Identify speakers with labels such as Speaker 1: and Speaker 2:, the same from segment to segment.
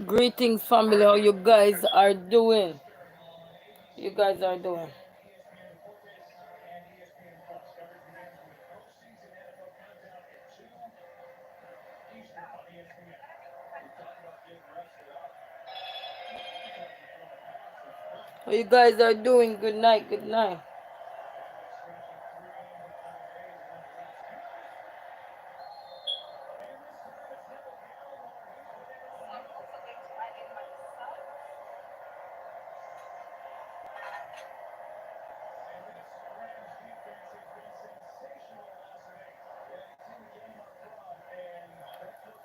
Speaker 1: Greetings, family. How you guys are doing? You guys are doing? How you guys are doing? Good night. Good night.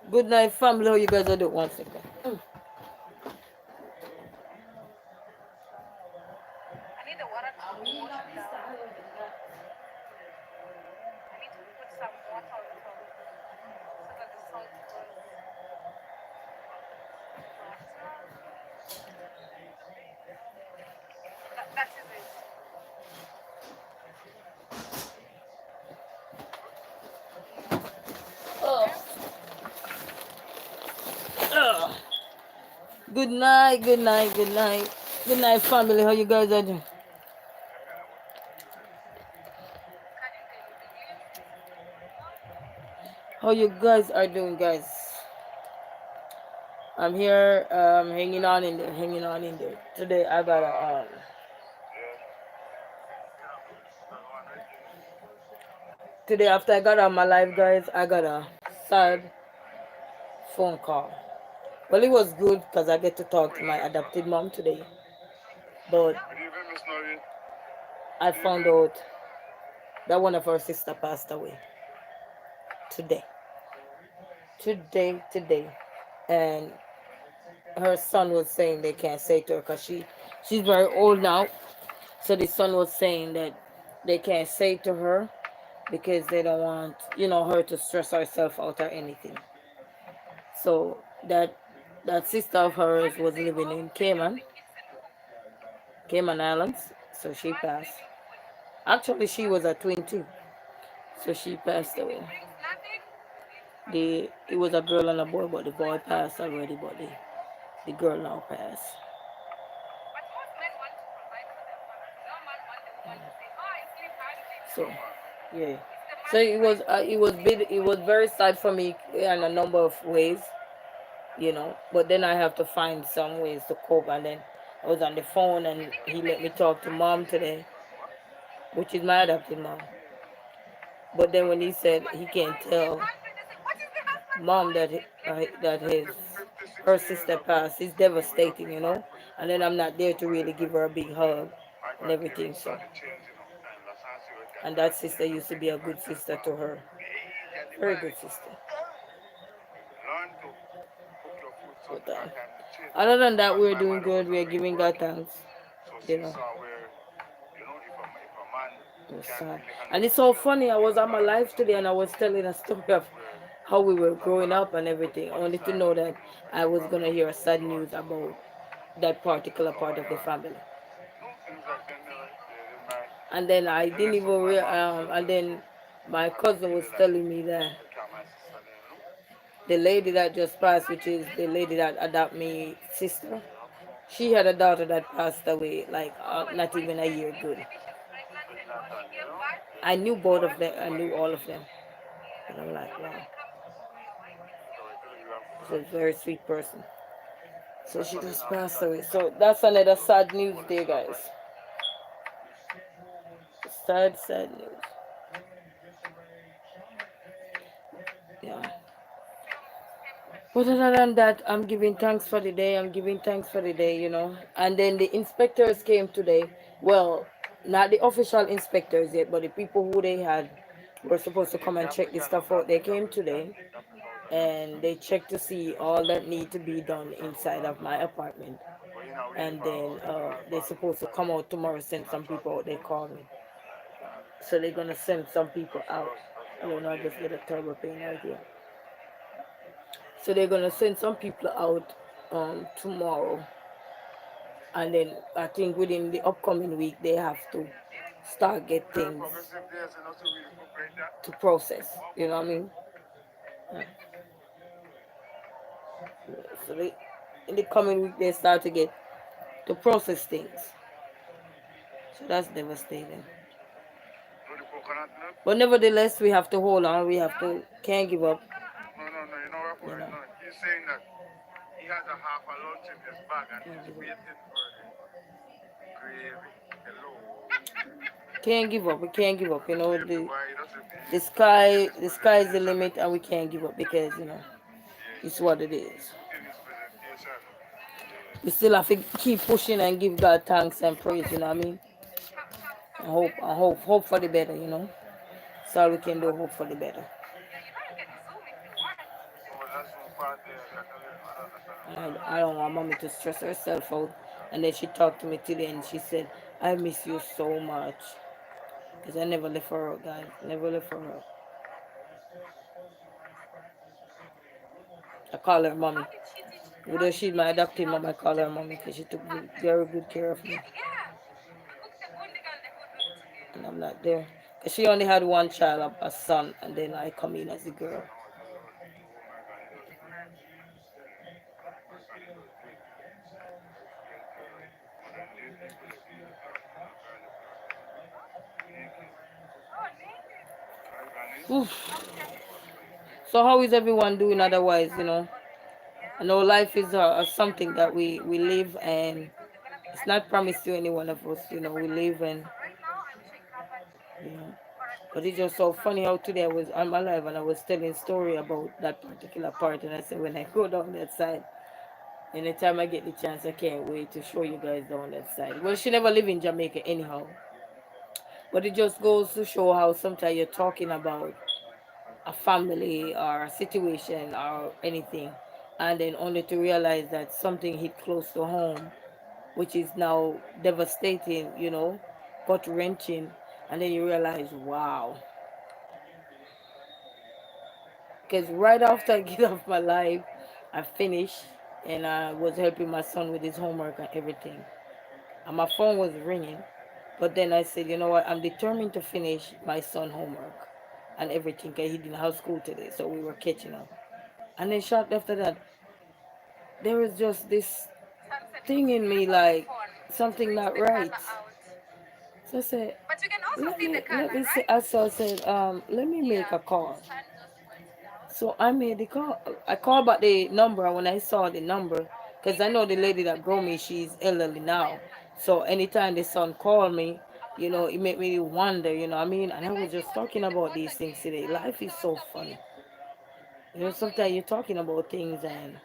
Speaker 1: Good night, family. How you guys are doing? One second. Oh, oh. Good night. Good night. Good night. Good night, family. How you guys are doing? How you guys are doing, guys? I'm here, hanging on in there, hanging on in there. Today I got a today after I got on my live, guys, I got a sad phone call. Well, it was good because I get to talk to my adopted mom today. But I found out that one of her sister passed away today. Today. And her son was saying they can't say to her because she's very old now. So the son was saying that they can't say to her because they don't want, her to stress herself out or anything. So that sister of hers was living in Cayman Islands. So she passed. Actually, she was a twin too. So she passed away. It was a girl and a boy, but the boy passed already, but the girl now passed. So yeah. So it was very sad for me in a number of ways. But then I have to find some ways to cope. And then I was on the phone and he let me talk to mom today, which is my adopted mom. But then when he said he can't tell mom that her sister passed, it's devastating. And then I'm not there to really give her a big hug and everything. So, and that sister used to be a good sister to her, very good sister. But other than that, we're doing good. We're giving God thanks. You know. It's sad. And it's so funny. I was on my live today and I was telling a story of how we were growing up and everything. Only to know that I was gonna hear sad news about that particular part of the family. And then I didn't even and then my cousin was telling me that the lady that just passed, which is the lady that adopted me sister, she had a daughter that passed away like not even a year good. I knew both of them. I knew all of them. And I'm like, wow, she's a very sweet person. So she just passed away. So that's another sad news day, guys. Sad, sad news. Yeah. But other than that, I'm giving thanks for the day. I'm giving thanks for the day. And then the inspectors came today. Well, not the official inspectors yet, but the people who they had were supposed to come and check this stuff out. They came today and they checked to see all that need to be done inside of my apartment. And then they're supposed to come out tomorrow, send some people out. They called me. So they're gonna send some people out. I don't know, I just get a terrible pain right here. So they're gonna send some people out tomorrow, and then I think within the upcoming week they have to start get things to process. You know what I mean? Yeah. So in the coming week they start to get to process things. So that's devastating.
Speaker 2: No, the coconut milk?
Speaker 1: But nevertheless, we have to hold on. We have to can't give up.
Speaker 2: No, no, no. You know what?
Speaker 1: You know,
Speaker 2: No, he's saying that he has a half a lunch in his bag and
Speaker 1: can't
Speaker 2: he's
Speaker 1: give up.
Speaker 2: waiting for the gravy. Hello.
Speaker 1: Can't give up. We can't give up. You
Speaker 2: The
Speaker 1: know,
Speaker 2: baby boy, he doesn't
Speaker 1: the
Speaker 2: believe in
Speaker 1: sky
Speaker 2: his
Speaker 1: the sky is the
Speaker 2: presentation.
Speaker 1: limit, and we can't give up because it's what it is.
Speaker 2: In his presentation.
Speaker 1: We still have to keep pushing and give God thanks and praise. You know what I mean? And hope for the better. That's all we can do. Hope for the better.
Speaker 2: Oh, that's one part there. I don't understand the part.
Speaker 1: I don't want mommy to stress herself out. And then she talked to me today and she said, I miss you so much. Because I never left her out, guys. Never left her out. I call her mommy. Even though she's my adopted mom, I call her mommy because she took very good care of me. And I'm not there. Because she only had one child, a son, and then I come in as a girl.
Speaker 2: Oh, oh my God, it does good. Oh my God, it does good. I can't tell you. Mother, late people they feel the blood. You know, garlic blood. Naked. Organic.
Speaker 1: Oof.
Speaker 2: Make
Speaker 1: So how is everyone doing otherwise, I know life is something that we live, and it's not promised to any one of us. We live and you know. But it's just so funny how today I'm alive and I was telling story about that particular part, and I said when I go down that side, anytime I get the chance, I can't wait to show you guys down that side. Well, she never lived in Jamaica anyhow, but it just goes to show how sometimes you're talking about a family or a situation or anything, and then only to realize that something hit close to home, which is now devastating, gut wrenching, and then you realize, wow. Because right after I get off my life, I finished and I was helping my son with his homework and everything. And my phone was ringing. But then I said, you know what, I'm determined to finish my son homework and everything because he didn't have school today. So we were catching up. And then shortly after that, there was just this thing in me like something not right. So I said, let me see. I said, let me make a call. So I made the call. I called back the number when I saw the number because I know the lady that grow me. She's elderly now. So anytime the son called me, it made me wonder. You know what I mean? And I was just talking about these things today. Life is so funny. Sometimes you're talking about things, and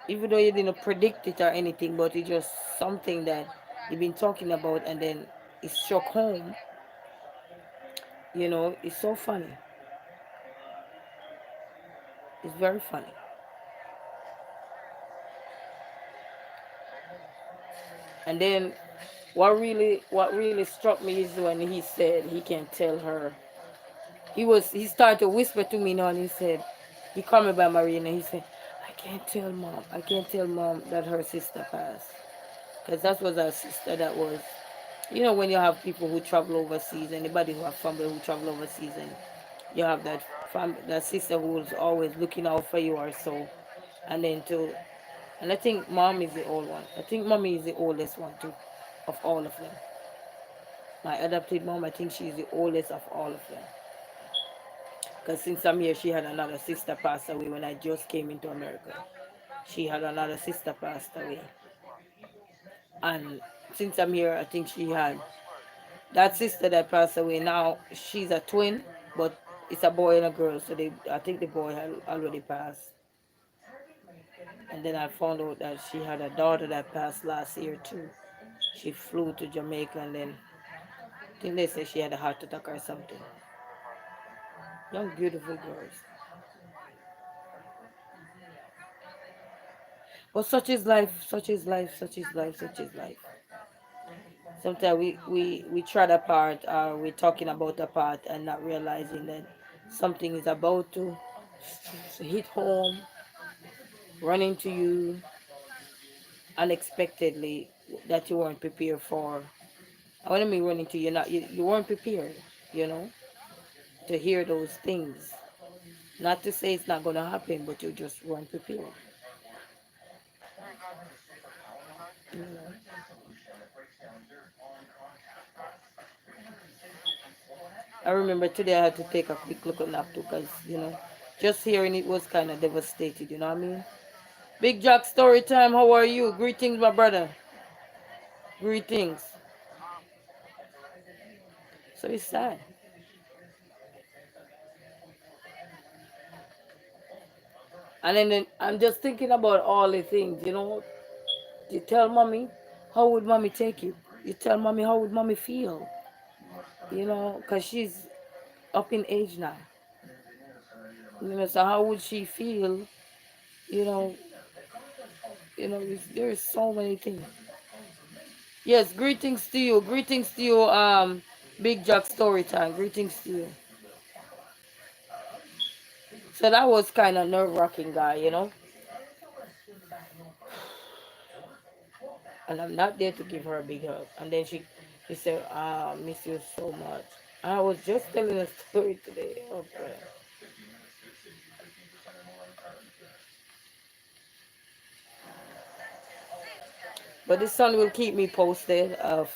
Speaker 1: even though you didn't predict it or anything, but it's just something that you've been talking about, and then it struck home. It's so funny. It's very funny. And then what really struck me is when he said he can't tell her. He started to whisper to me now, and he said, he called me by Marina. He said, I can't tell mom that her sister passed. Because that was our sister that was, when you have people who travel overseas, anybody who have family who travel overseas, and you have that sister who's always looking out for you or so. And then and I think mom is the old one. I think mommy is the oldest one too, of all of them. My adopted mom, I think she's the oldest of all of them. Because since I'm here, she had another sister pass away when I just came into America. She had another sister passed away. And since I'm here, I think she had that sister that passed away. Now she's a twin, but it's a boy and a girl. So I think the boy had already passed. And then I found out that she had a daughter that passed last year too. She flew to Jamaica, and then I think they said she had a heart attack or something. Young, beautiful girls. But such is life, such is life, such is life, such is life. Sometimes we tread apart, or we're talking about a part and not realizing that something is about to hit home, run into you unexpectedly that you weren't prepared for. I want to mean run into you, not you weren't prepared, you know, to hear those things. Not to say it's not gonna happen, but you just weren't prepared.
Speaker 2: You're not in a superpower, but
Speaker 1: You know.
Speaker 2: it's a solution that breaks down dirt on contact dots.
Speaker 1: I remember today I had to take a quick look at nap too, cause just hearing it was kind of devastated. You know what I mean? Big Jack, story time. How are you? Greetings, my brother. Greetings.
Speaker 2: Um,
Speaker 1: So it's sad. And then I'm just thinking about all the things. You tell mommy, how would mommy take it? You tell mommy, how would mommy feel? Cause she's up in age now. So how would she feel? You know, there's so many things. Yes, greetings to you. Greetings to you, Big Jack story time. Greetings to you. So that was kind of nerve wracking, guy. And I'm not there to give her a big hug. And then she said, miss you so much. I was just telling a story today. Okay. But this son will keep me posted of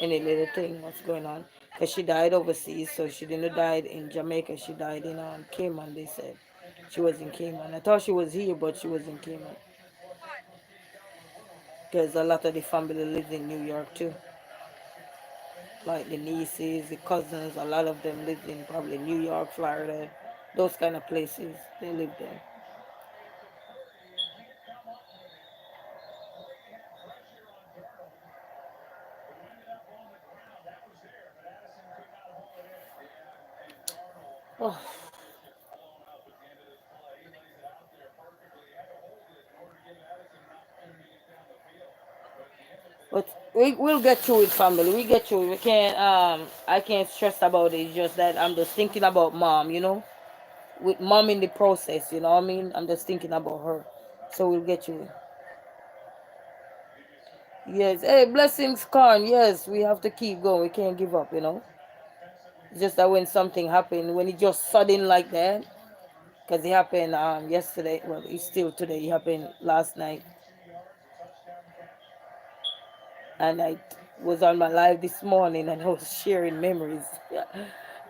Speaker 1: any little thing, what's going on. Because she died overseas, so she didn't die in Jamaica. She died in Cayman, they said. She was in Cayman. I thought she was here, but she was in Cayman. Because a lot of the family lives in New York too. Like the nieces, the cousins, a lot of them live in probably New York, Florida, those kind of places. They live there. Oh. But we'll get through it, family. We get through it. We can't. I can't stress about it. It's just that I'm just thinking about mom. With mom in the process. You know what I mean? I'm just thinking about her. So we'll get through it. Yes. Hey, blessings, Khan. Yes, we have to keep going. We can't give up. It's just that when something happened, when it just sudden like that, because it happened yesterday. Well, it's still today. It happened last night, and I was on my live this morning, and I was sharing memories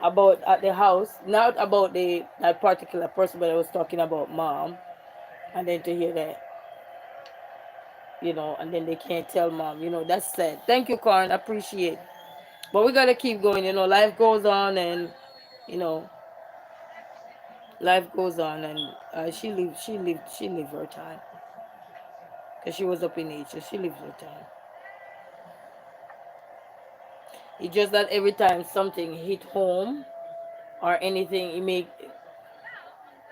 Speaker 1: about at the house, not about that particular person, but I was talking about mom, and then to hear that, and then they can't tell mom, that's sad. Thank you, Karen, appreciate. But we gotta keep going, life goes on, and you know, life goes on, and she lived her time, cause she was up in age, so she lived her time. It's just that every time something hit home or anything,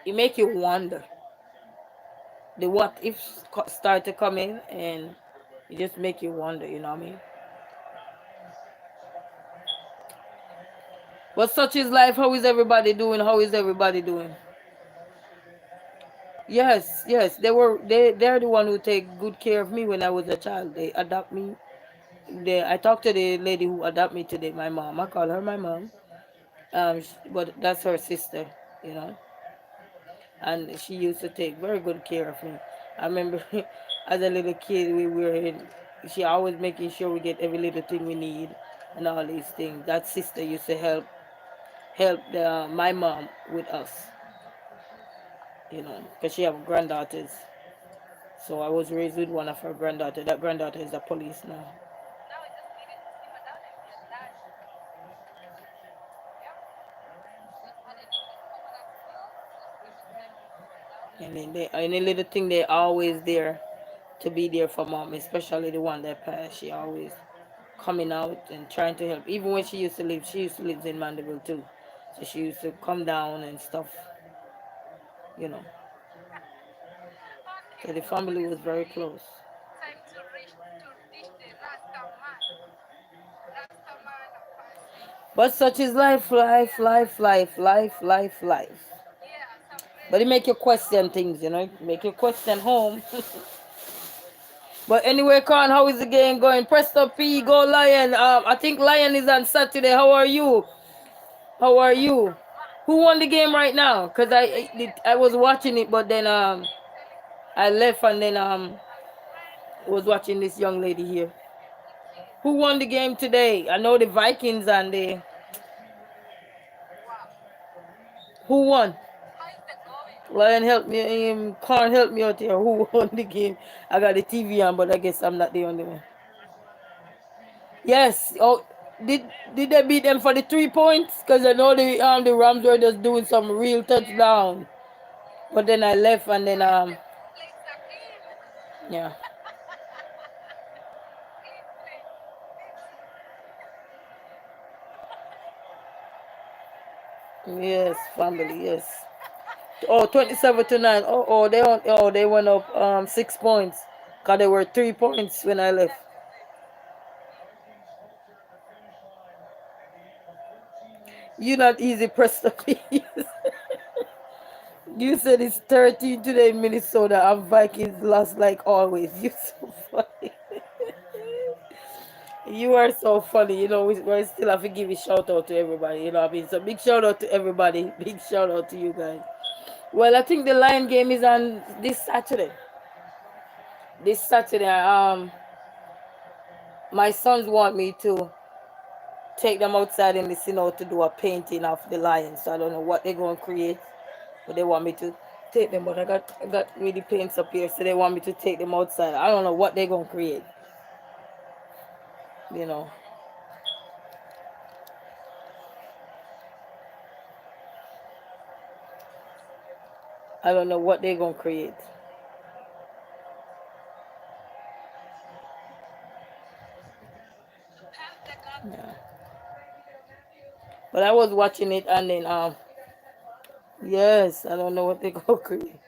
Speaker 1: it make you wonder. The what ifs start to come in, and it just make you wonder. You know what I mean? But such is life. How is everybody doing? How is everybody doing? Yes, yes. They're the one who take good care of me when I was a child. They adopt me. I talked to the lady who adopted me today. My mom. I call her my mom. But that's her sister. You know. And she used to take very good care of me. I remember as a little kid, she always making sure we get every little thing we need and all these things. That sister used to help my mom with us, because she have granddaughters. So I was raised with one of her granddaughter. That granddaughter is a police now. And then any little thing they always there to be there for mom, especially the one that passed. She always coming out and trying to help. Even when she used to live in Mandeville too. So she used to come down and stuff, you know. So the family was very close. But such is life, life, life, life, life, life, life. But it make you question things, It make you question home. But anyway, Con, how is the game going? Presto P, go Lion. I think Lion is on Saturday. How are you? How are you? Who won the game right now? Cause I was watching it, but then I left and then was watching this young lady here. Who won the game today? I know the Vikings and the who won? Lion help me, can't help me out here. Who won the game? I got the TV on, but I guess I'm not the only one. Yes. Oh, did did they beat them for the 3 points? Cause I know the Rams were just doing some real touchdown. But then I left and then yeah. Yes, family, yes. Oh, 27-9. They went up 6 points. Cause they were 3 points when I left. You not easy pressed to please. You said it's 13 today in Minnesota and Vikings lost like always. You so funny. You are so funny. We still have to give a shout out to everybody. You know what I mean? So big shout out to everybody. Big shout out to you guys. Well, I think the Lion game is on this Saturday. This Saturday, my sons want me to take them outside in the snow to do a painting of the lion. So I don't know what they're going to create, but they want me to take them. But I got really paints up here, so they want me to take them outside. I don't know what they're going to create. You know, I don't know what they're going to create. Yeah. But I was watching it and then yes, I don't know what they're going to create.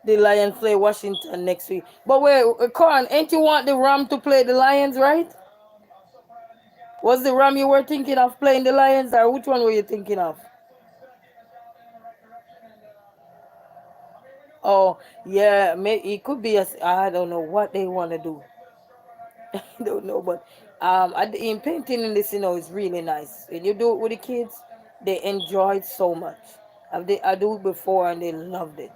Speaker 1: The Lions play Washington next week. But wait, Corn, ain't you want the Ram to play the Lions, right? Was the Ram you were thinking of playing the Lions, or which one were you thinking of? Oh, yeah, it could be. I don't know what they want to do. I don't know, but in painting in this, is really nice. When you do it with the kids, they enjoy it so much. I do it before and they loved it.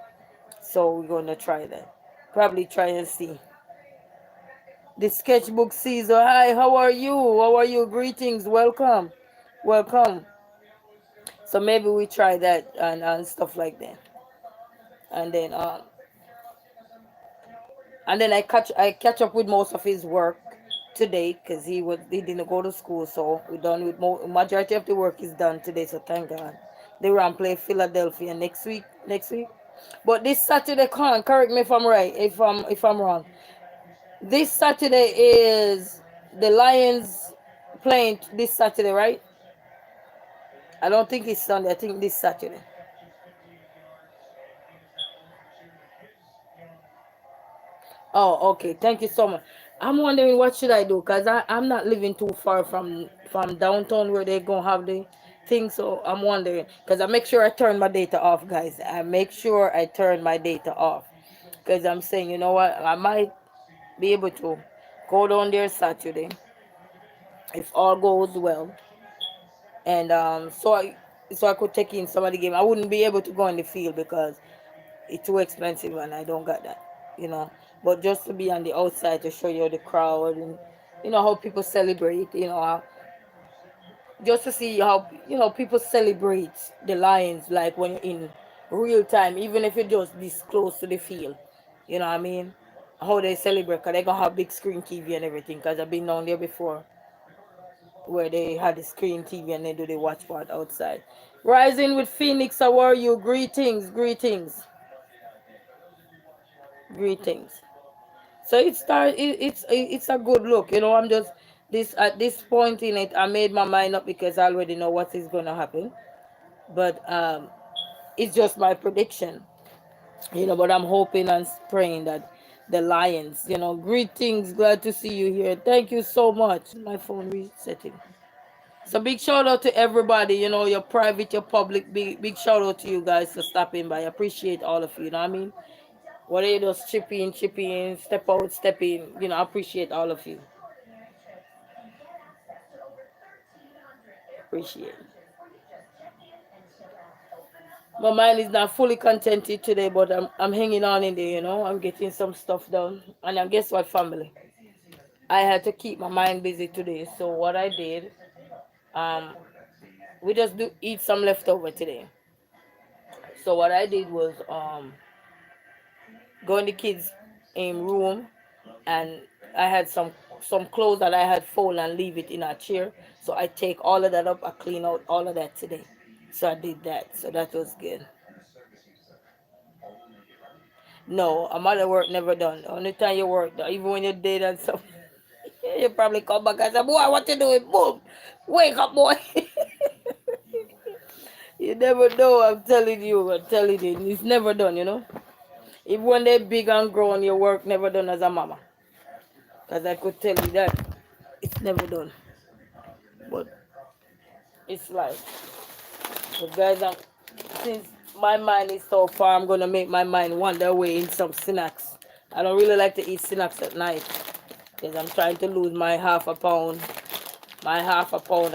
Speaker 1: So we're gonna try that. Probably try and see. The sketchbook Caesar. Hi, how are you? How are you? Greetings, welcome, welcome. So maybe we try that and stuff like that. And then I catch up with most of his work today because he didn't go to school, so we done with majority of the work is done today. So thank God. They run play Philadelphia next week. But this Saturday, correct me if I'm right, if I'm wrong. This Saturday is the Lions playing this Saturday, right? I don't think it's Sunday. I think this Saturday. Oh, okay. Thank you so much. I'm wondering what should I do because I'm not living too far from downtown where they're gonna have the thing. So I'm wondering because I make sure I turn my data off, guys. I make sure I turn my data off because I'm saying, you know what, I might be able to go down there Saturday if all goes well, and so I could take in some of the game. I wouldn't be able to go in the field because it's too expensive and I don't got that, you know. But just to be on the outside to show you the crowd and how people celebrate, just to see how people celebrate the Lions like when you're in real time, even if you're just this close to the field, you know what I mean? How they celebrate, cause they gonna have big screen TV and everything. Cause I've been down there before, where they had the screen TV and they do the watch part outside. Rising with Phoenix, how are you? Greetings, greetings, greetings. So it's a good look, I'm just this at this point in it. I made my mind up because I already know what is gonna happen, but it's just my prediction, But I'm hoping and praying that the Lions, greetings, glad to see you here. Thank you so much. My phone resetting. So big shout out to everybody, your private, your public. Big shout out to you guys for stopping by. I appreciate all of you. You know what I mean? What are you just chip in, step out, step in. I appreciate all of you. Appreciate. My mind is not fully contented today, but I'm hanging on in there, you know. I'm getting some stuff done. And then guess what, family? I had to keep my mind busy today. So what I did, um, we just do eat some leftover today. So what I did was go in the kids' room, and I had some clothes that I had fold and leave it in a chair. So I take all of that up, I clean out all of that today. So I did that. So that was good. No, a mother work never done. Only time you work, even when you're dead and stuff, you probably come back and say, "Boy, what you doing? Boom, wake up, boy." You never know. I'm telling you. I'm telling you. It's never done. You know. Even when they're big and grown, your work never done as a mama. Cause I could tell you that it's never done. But it's like, but guys, since my mind is so far, I'm gonna make my mind wander away in some snacks. I don't really like to eat snacks at night because I'm trying to lose my half a pound, my half a pound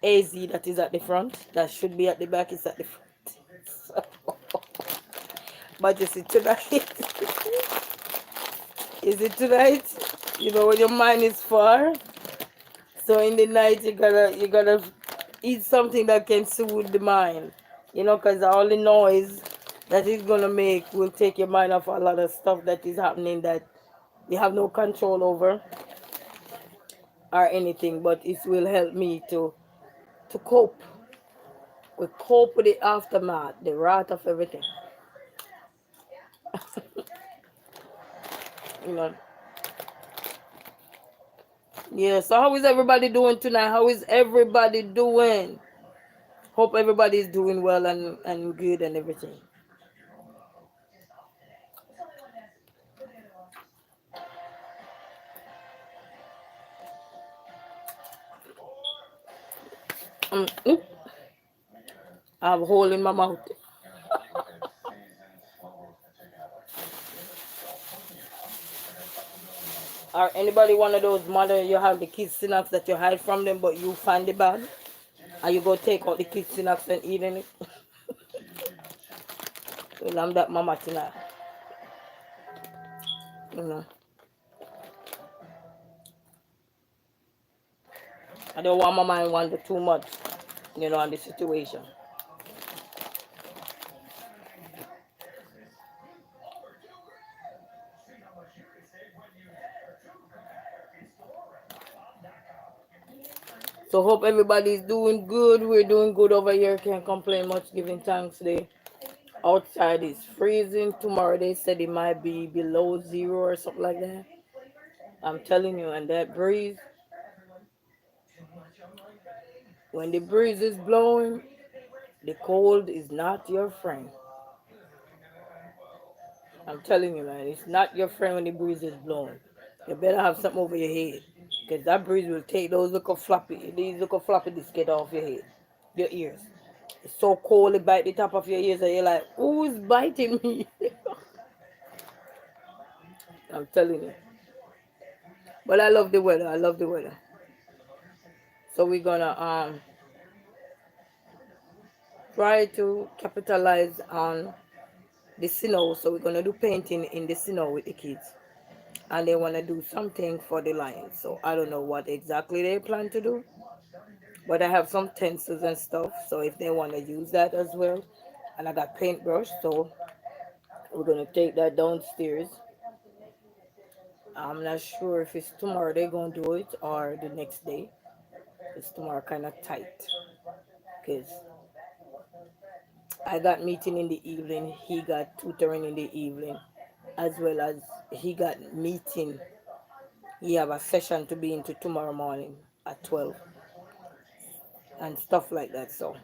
Speaker 1: AZ that is at the front. That should be at the back. It's at the front. So, but you see tonight, is it tonight? You know when your mind is far. So in the night you gotta eat something that can soothe the mind, you know, because all the noise that it's gonna make will take your mind off a lot of stuff that is happening that you have no control over or anything. But it will help me to cope. We cope with the aftermath, the wrath of everything. You know. Yeah. So how is everybody doing tonight? How is everybody doing? Hope everybody is doing well and good and everything. Oop, I have a hole in my mouth. Or anybody one of those mother you have the kids snacks that you hide from them but you find the bag and you go take out the kids snacks and eating it. Well, I'm that mama tonight. You know. I don't want my mind wander too much, you know, on the situation. So hope everybody's doing good. We're doing good over here. Can't complain much. Giving thanks today. Outside is freezing. Tomorrow they said it might be below zero or something like that. I'm telling you, and that breeze, when the breeze is blowing, the cold is not your friend. I'm telling you, man, it's not your friend when the breeze is blowing. You better have something over your head. Because that breeze will take these little floppy discs get off your head, your ears. It's so cold, it bite the top of your ears, and you're like, who's biting me? I'm telling you. But I love the weather. I love the weather. So we're gonna try to capitalize on the snow. So we're gonna do painting in the snow with the kids. And they wanna do something for the lions. So I don't know what exactly they plan to do. But I have some pencils and stuff, so if they want to use that as well. And I got paintbrush, so we're gonna take that downstairs. I'm not sure if it's tomorrow they're gonna do it or the next day. It's tomorrow kind of tight because I got meeting in the evening. He got tutoring in the evening, as well as he got meeting. He have a session to be into tomorrow morning at 12 and stuff like that. So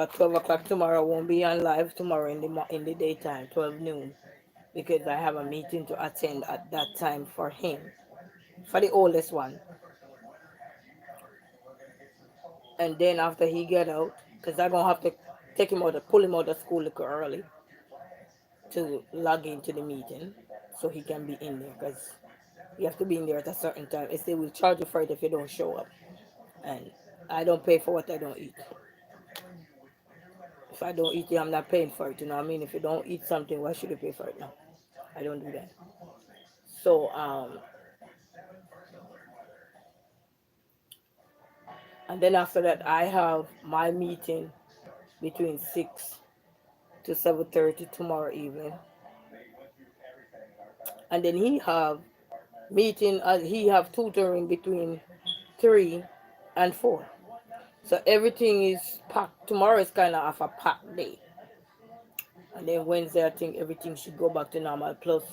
Speaker 1: at 12 o'clock tomorrow, I won't be on live tomorrow in the daytime, 12 noon, because I have a meeting to attend at that time for him, for the oldest one. And then after he get out, because I'm gonna have to take him out, pull him out of school a little early to log into the meeting, so he can be in there. Because you have to be in there at a certain time. If they will charge you for it if you don't show up, and I don't pay for what I don't eat. if I don't eat it, I'm not paying for it. You know what I mean? If you don't eat something, why should you pay for it now? I don't do that. So and then after that, I have my meeting between 6 to 7:30 tomorrow evening, and then he have tutoring between 3 and 4. So everything is packed. Tomorrow is kind of a packed day, and then Wednesday I think everything should go back to normal. Plus,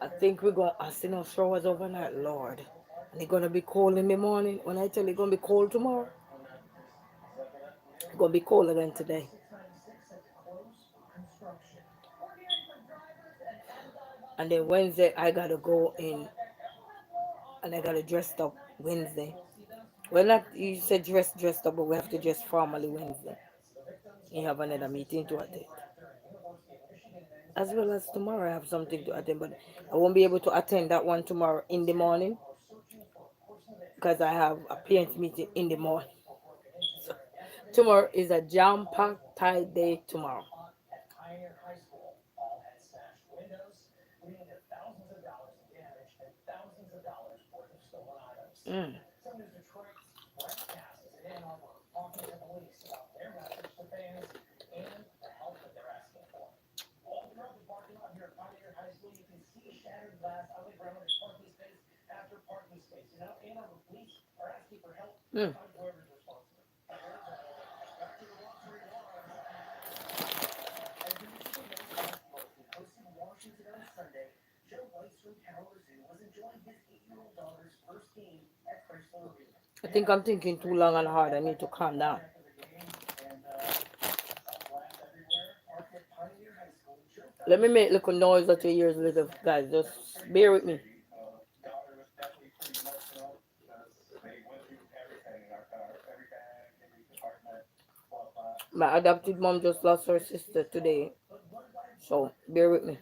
Speaker 1: I think we're gonna I see no showers overnight, Lord. And it's gonna be cold in the morning. When I tell you it's gonna be cold tomorrow, it's gonna be colder than today. And then Wednesday I gotta go in and I gotta dress up Wednesday. Well, not you said dressed up, but we have to dress formally Wednesday. You have another meeting to attend, as well as tomorrow I have something to attend, but I won't be able to attend that one tomorrow in the morning because I have a parents meeting in the morning. So tomorrow is a jam-packed tight day tomorrow. Mm. Mm. I think I'm thinking too long and hard. I need to calm down. Let me make little noise that you hear, little guys. Just bear with me.
Speaker 2: Daughter was definitely pretty emotional because they went through everything in our car, every bag, every compartment,
Speaker 1: My adopted mom just lost her sister today, so bear with me.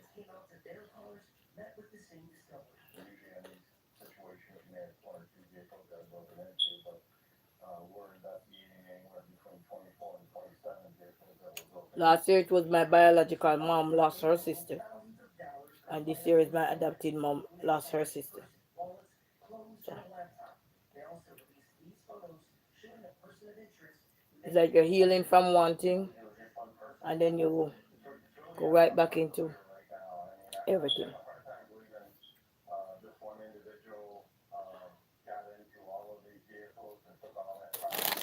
Speaker 2: so usually in these situations you may have one or two vehicles that are broken into, but we're investigating anywhere between 24 and 27 vehicles that were broken
Speaker 1: Last
Speaker 2: into.
Speaker 1: year it was my biological mom lost her sister, and this year is my adopted mom lost her sister. So it's like you're healing from one thing, and then you go right back into
Speaker 2: Right now, I mean, I
Speaker 1: everything.
Speaker 2: have a hard time believing this one individual got into all of these vehicles and took all that property.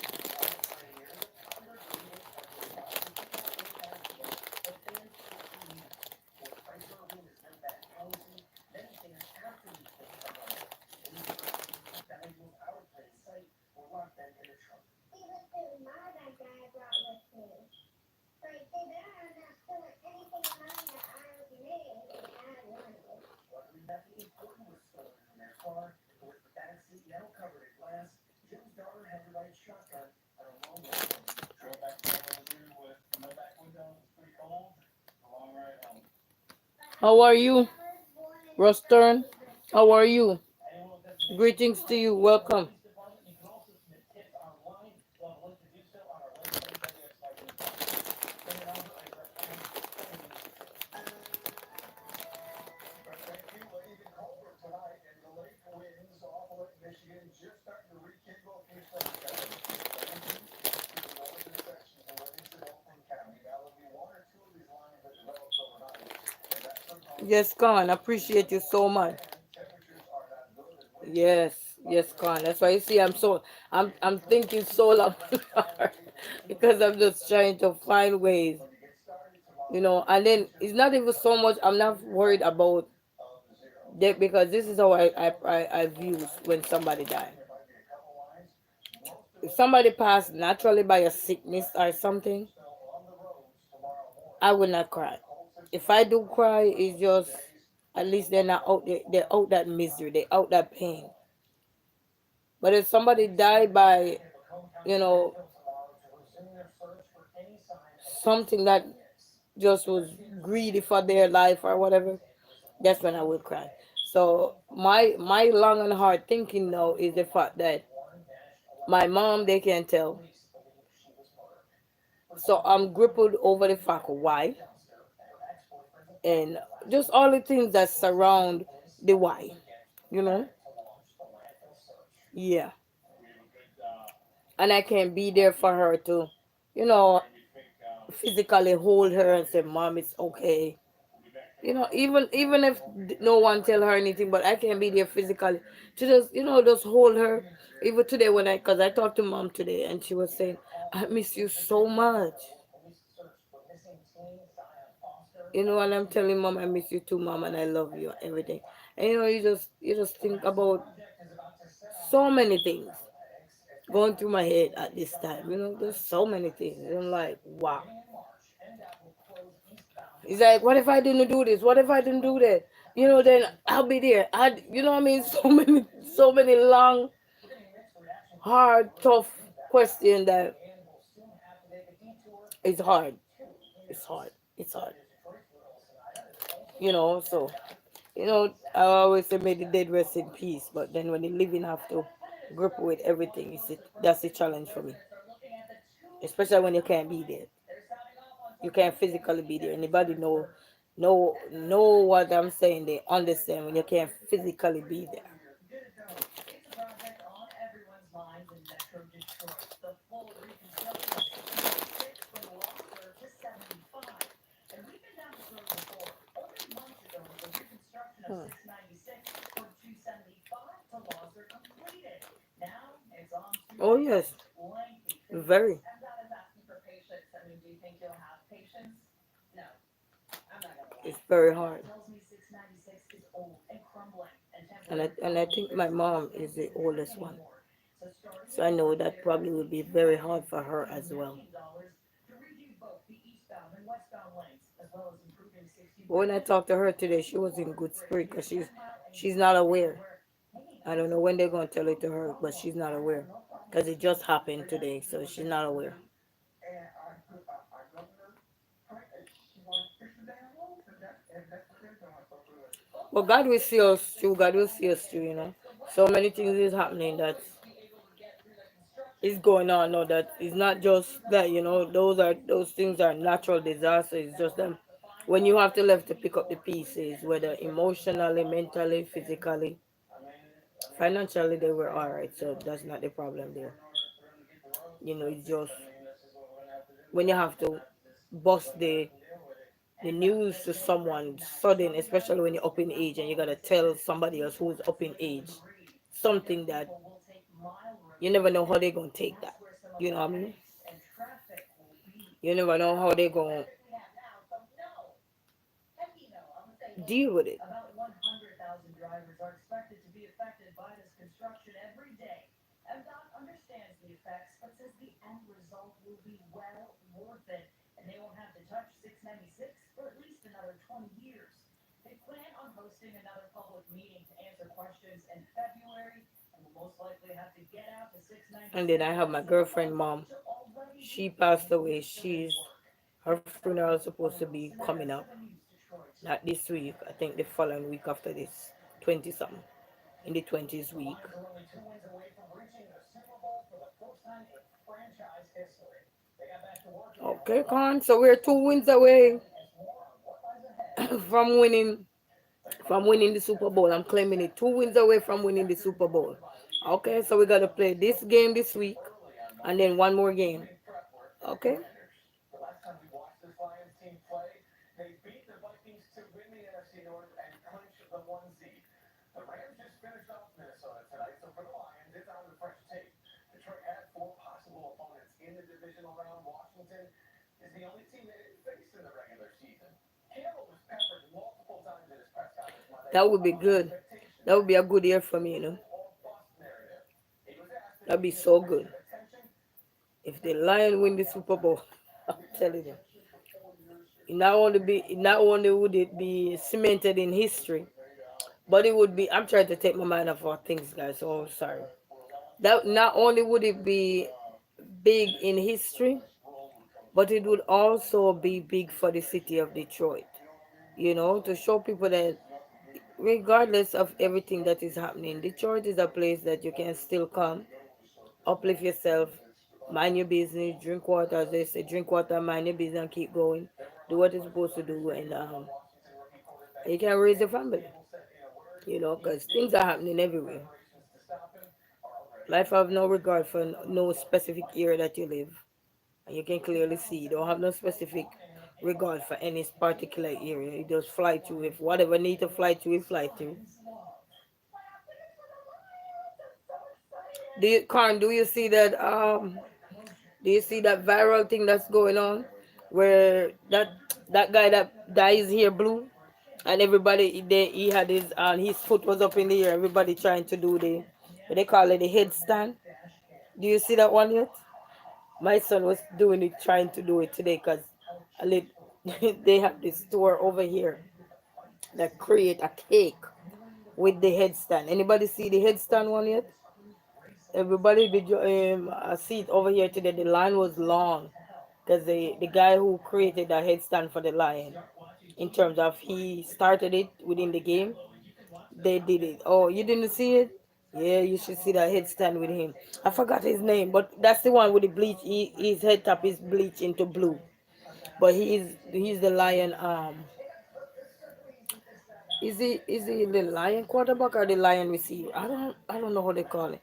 Speaker 2: Drove back to Kalamazoo with no back window. It was pretty cold. A long ride home.
Speaker 1: How are you, Rostern? How are you? Greetings to you. Welcome.
Speaker 2: Thank you. Even colder tonight, and the lake winds off of Lake Michigan just starting to rekindle a few sunshine. Into the northern sections of what is Oakland County. Now there'll be one or two of these lines that develops overnight, and that could cause some
Speaker 1: Yes, Con.
Speaker 2: issues.
Speaker 1: Appreciate you so much.
Speaker 2: And temperatures are not good and windy.
Speaker 1: Yes, yes, Con. That's why you see I'm thinking so long because I'm just trying to find ways,
Speaker 2: When you get started tomorrow,
Speaker 1: and then it's not even so much I'm not worried about
Speaker 2: of the zero.
Speaker 1: that because this is how I view when somebody died.
Speaker 2: There might be a couple lines. Most of
Speaker 1: If
Speaker 2: us
Speaker 1: somebody passed naturally by a sickness or something,
Speaker 2: snow on the roads tomorrow morning.
Speaker 1: I would not cry.
Speaker 2: Cold
Speaker 1: If I do
Speaker 2: 60s,
Speaker 1: cry, it's just
Speaker 2: days,
Speaker 1: at least they're not out there, they're out that misery, they're out that pain. But if somebody died by, you know, something that just was greedy for their life or whatever, that's when I would cry. So my long and hard thinking now is the fact that my mom, they can tell, So I'm crippled over the fact why, and just all the things that surround the why, you know? Yeah. And I can be there for her to, you know, physically hold her and say, Mom, it's okay. You know, even if no one tell her anything, but I can be there physically to just, just hold her. Even today when cause I talked to Mom today and she was saying, I miss you so much. And I'm telling Mom, I miss you too, Mom, and I love you, everything. And you just think about so many things going through my head at this time. There's so many things. And I'm like, wow. It's like, what if I didn't do this? What if I didn't do that? Then I'll be there. What I mean? So many long, hard, tough question that is hard. It's hard. It's hard. So I always say may the dead rest in peace, but then when the living have to grapple with everything, that's a challenge for me. Especially when you can't be there. You can't physically be there. Anybody know what I'm saying? They understand when you can't physically be there. Hmm. Oh yes, very. It's very hard. And I think my mom is the oldest one, so I know that probably will be very hard for her as well. But when I talked to her today, she was in good spirit because she's not aware. I don't know when they're gonna tell it to her, but she's not aware because it just happened today, so she's not aware. But God will see us through. God will see us through. So many things is happening that is going on now. That it's not just that. Those things are natural disasters. It's just them when you have to left to pick up the pieces, whether emotionally, mentally, physically, financially, they were all right. So that's not the problem there. It's just when you have to bust the news to someone sudden, especially when you're up in age and you gotta tell somebody else who's up in age something that you never know how they're gonna take that. You know what I mean? You never know how they're gonna deal with it. And then I have my girlfriend mom. She passed away. Her funeral is supposed to be coming up. Not this week. I think the following week after this. 20 something. In the 20s week. Okay, Con. So we're 2 wins away from winning the Super Bowl. I'm claiming it. 2 wins away from winning the Super Bowl. Okay, so we gotta play this game this week and then one more game. Okay. That would be good. That would be a good year for me. That'd be so good. If the Lion win the Super Bowl, I'm telling you. Not only would it be cemented in history, but it would be I'm trying to take my mind off all things, guys, so sorry. That not only would it be big in history, but it would also be big for the city of Detroit. To show people that regardless of everything that is happening, Detroit is a place that you can still come, uplift yourself, Mind your business, drink water, as they say, drink water, mind your business, and keep going. Do what you're supposed to do, and you can raise your family. Because things are happening everywhere. Life have no regard for no specific area that you live. And you can clearly see you don't have no specific regard for any particular area. You just fly through. If whatever need to fly through, you fly through. Do you see that do you see that viral thing that's going on where that guy that dyes hair blue, and everybody he had his foot was up in the air, everybody trying to do the what they call it, the headstand. Do you see that one yet? My son was doing it, trying to do it today, because they have this store over here that create a cake with the headstand. Anybody see the headstand one yet? Everybody did you I see it over here today. The line was long because the guy who created that headstand for the lion, in terms of he started it within the game, they did it. Oh, you didn't see it? Yeah, you should see that headstand with him. I forgot his name, but that's the one with the bleach. His head top is bleached into blue. But he's the lion. Is he the lion quarterback or the lion receiver? I don't know how they call it.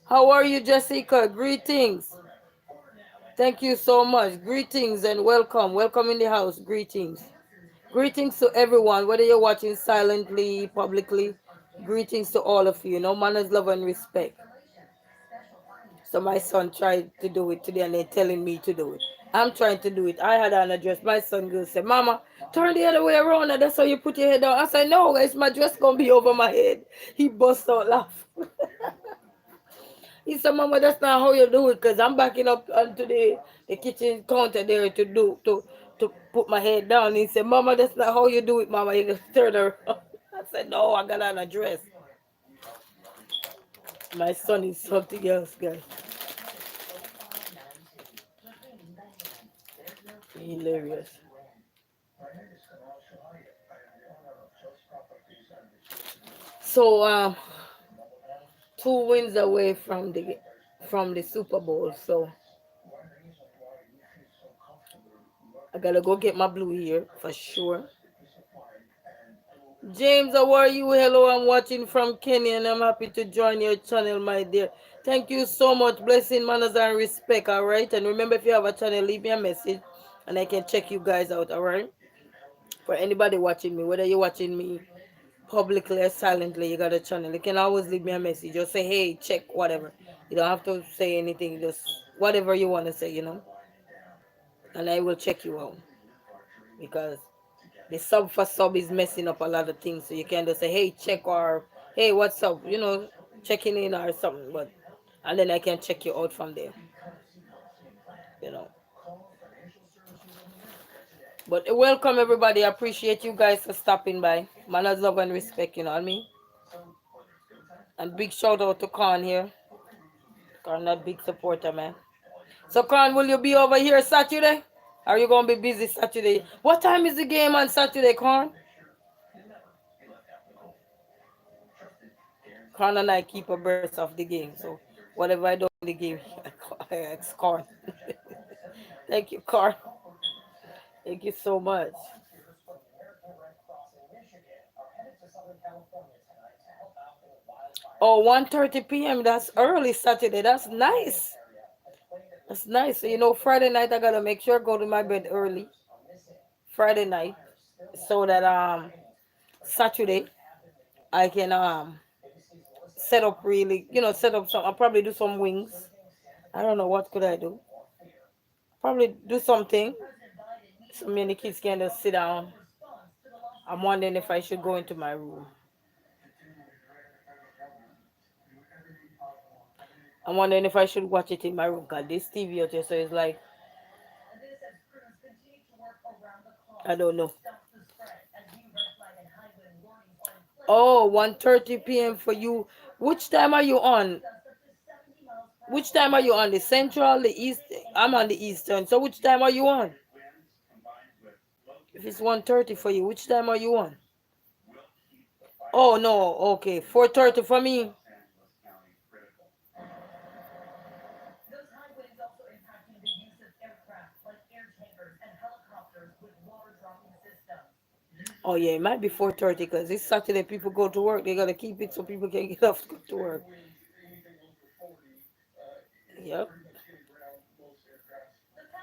Speaker 1: How are you, Jessica? Greetings. Thank you so much. Greetings and welcome. Welcome in the house. Greetings. Greetings to everyone, whether you're watching silently, publicly. Greetings to all of you. No manners, love, and respect. So my son tried to do it today and they're telling me to do it. I'm trying to do it. I had an address. My son goes say, Mama, turn the other way around and that's how you put your head down. I said, no, it's my dress gonna be over my head. He bust out laugh. He said, Mama, that's not how you do it, because I'm backing up onto the kitchen counter there to put my head down. He said, Mama, that's not how you do it, Mama. You just turn around. I said, no, I got on a dress. My son is something else, guys. Hilarious. So 2 wins away from the Super Bowl. So I gotta go get my blue here for sure. James, how are you? Hello, I'm watching from Kenya and I'm happy to join your channel, my dear. Thank you so much. Blessing, manners, and respect, all right? And remember, if you have a channel, leave me a message and I can check you guys out, all right? For anybody watching me, whether you're watching me publicly or silently, you got a channel. You can always leave me a message. Just say, hey, check, whatever. You don't have to say anything, just whatever you want to say. And I will check you out. Because the sub for sub is messing up a lot of things. So you can just say, hey, check, or hey, what's up? Checking in or something. And then I can check you out from there. You know. But welcome everybody. I appreciate you guys for stopping by. Manners, love, and respect, you know what I mean? And big shout out to Khan here. Khan, that big supporter, man. So Khan, will you be over here Saturday? Are you gonna be busy Saturday? What time is the game on Saturday, Khan? Khan and I keep abreast of the game. So whatever I do in the game, I ask Khan. Thank you, Khan. Thank you so much. Oh, 1:30 p.m. That's early Saturday. That's nice. That's nice. So, Friday night I gotta make sure I go to my bed early. Friday night, so that Saturday I can set up really, set up some. I'll probably do some wings. I don't know what could I do. Probably do something so many kids can just sit down. I'm wondering if I should go into my room. I'm wondering if I should watch it in my room because this TV out here, so it's like I don't know. Oh, 1:30 p.m. for you. Which time are you on? Which time are you on? The central, the east? I'm on the eastern. So which time are you on? If it's 1:30 for you, which time are you on? Oh no, okay, 4:30 for me. Oh yeah, it might be 4:30 because it's Saturday. People go to work. They gotta keep it so people can get off to go to work. Yep.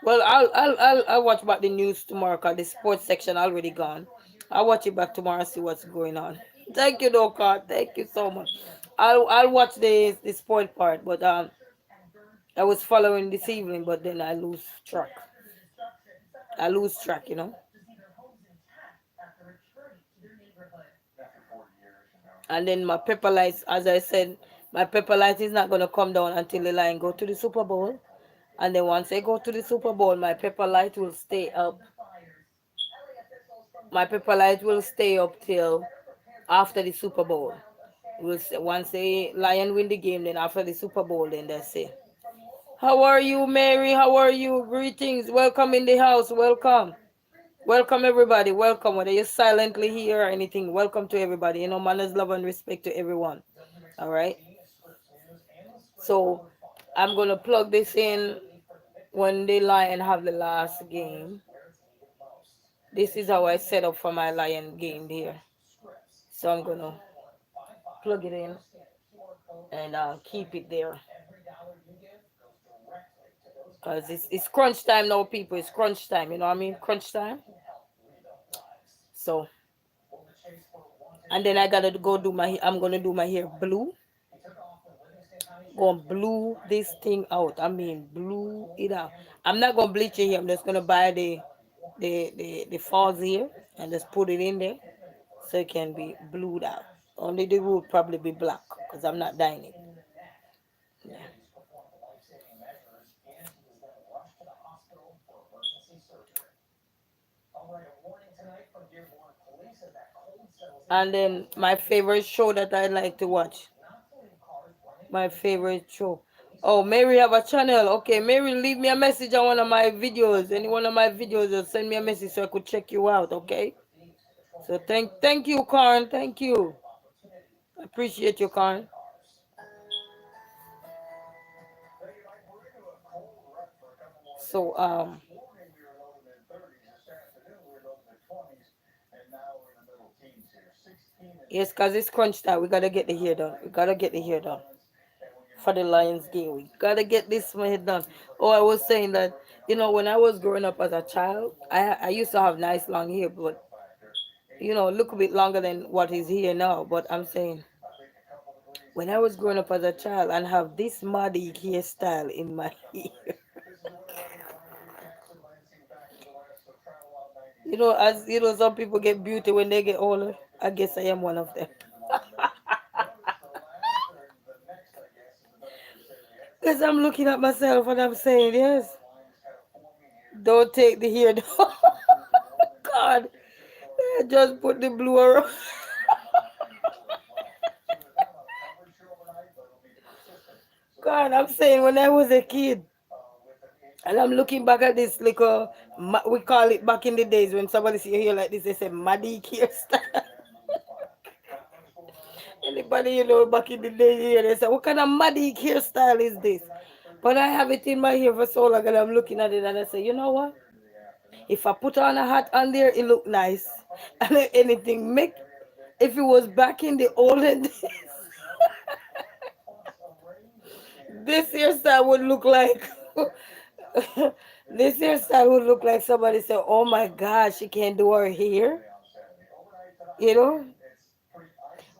Speaker 1: Well, I'll watch back the news tomorrow because the sports section already gone. I'll watch it back tomorrow and see what's going on. Thank you, though, Carl. Thank you so much. I'll watch the sport part, but I was following this evening, but then I lose track. I lose track, you know.
Speaker 2: After 40 years, you know.
Speaker 1: And then my pepper lights, as I said, my pepper light is not gonna come down until the line go to the Super Bowl. And then once they go to the Super Bowl, my pepper light will stay up. My pepper light will stay up till after the Super Bowl. Once the Lion win the game, then after the Super Bowl, then that's it. How are you, Mary? How are you? Greetings. Welcome in the house. Welcome. Welcome, everybody. Welcome. Whether you're silently here or anything, welcome to everybody. You know, manners, love, and respect to everyone. All right. So I'm going to plug this in when the Lion have the last game. This is how I set up for my Lion game here. So I'm going to plug it in and keep it there. Because it's crunch time now, people. It's crunch time. You know what I mean? Crunch time. So, and then I got to go do I'm going to do my hair blue. Gonna blue this thing out. I mean, blue it out. I'm not gonna bleach it here. I'm just gonna buy the falls here and just put it in there so it can be blued out. Only the root probably be black because I'm not dyeing it. Yeah. And then my favorite show that I like to watch. My favorite show. Oh, Mary have a channel. Okay, Mary, leave me a message on one of my videos. Any one of my videos, just send me a message so I could check you out. Okay. So thank you, Karen. Thank you. I appreciate you, Karen. So
Speaker 2: Morning we were low to mid 30s. This afternoon we were low to mid 20s, and now we're in the middle teens here. 16 and
Speaker 1: yes, cause it's crunch time. We gotta get the hair done. We gotta get the hair done for the Lions game. We gotta get this hair done. Oh, I was saying that when I was growing up as a child, I used to have nice long hair, but a little bit longer than what is here now. But I'm saying when I was growing up as a child and have this muddy hairstyle in my hair.
Speaker 2: this is where we're reminding you Jackson Lansing back to the West, so travel out
Speaker 1: As
Speaker 2: 97.
Speaker 1: some people get beauty when they get older. I guess I am one of them.
Speaker 2: Notice the last or the next, I guess, is a better way to say it. We had
Speaker 1: Because I'm looking at myself and I'm saying, yes,
Speaker 2: lines kind of forming here.
Speaker 1: don't take the hair down.
Speaker 2: Here's the one that
Speaker 1: God,
Speaker 2: indicates the far
Speaker 1: just put the blue around.
Speaker 2: as well. So there's not a lot of coverage here overnight, but it'll be persistent. So that's
Speaker 1: God,
Speaker 2: why
Speaker 1: I'm
Speaker 2: we see
Speaker 1: saying when I
Speaker 2: these
Speaker 1: was a kid,
Speaker 2: with an
Speaker 1: and I'm looking back at this little, we call it back in the days when somebody see your hair like this, they say, Maddie hairstyle.
Speaker 2: and file. Not much going on in the news.
Speaker 1: Anybody back in the day here, they say, what kind of Maddie hairstyle is this? But I have it in my hair for so long, and I'm looking at it, and I say, you know what?
Speaker 2: Into the afternoon.
Speaker 1: If I put on a hat on there, it look nice. And if anything make if it was back in the olden days, this hairstyle would look like this hairstyle would look like somebody said, "Oh my God, she can't do her hair."
Speaker 2: On Saturday. Overnight
Speaker 1: You
Speaker 2: tonight,
Speaker 1: know?
Speaker 2: it's pretty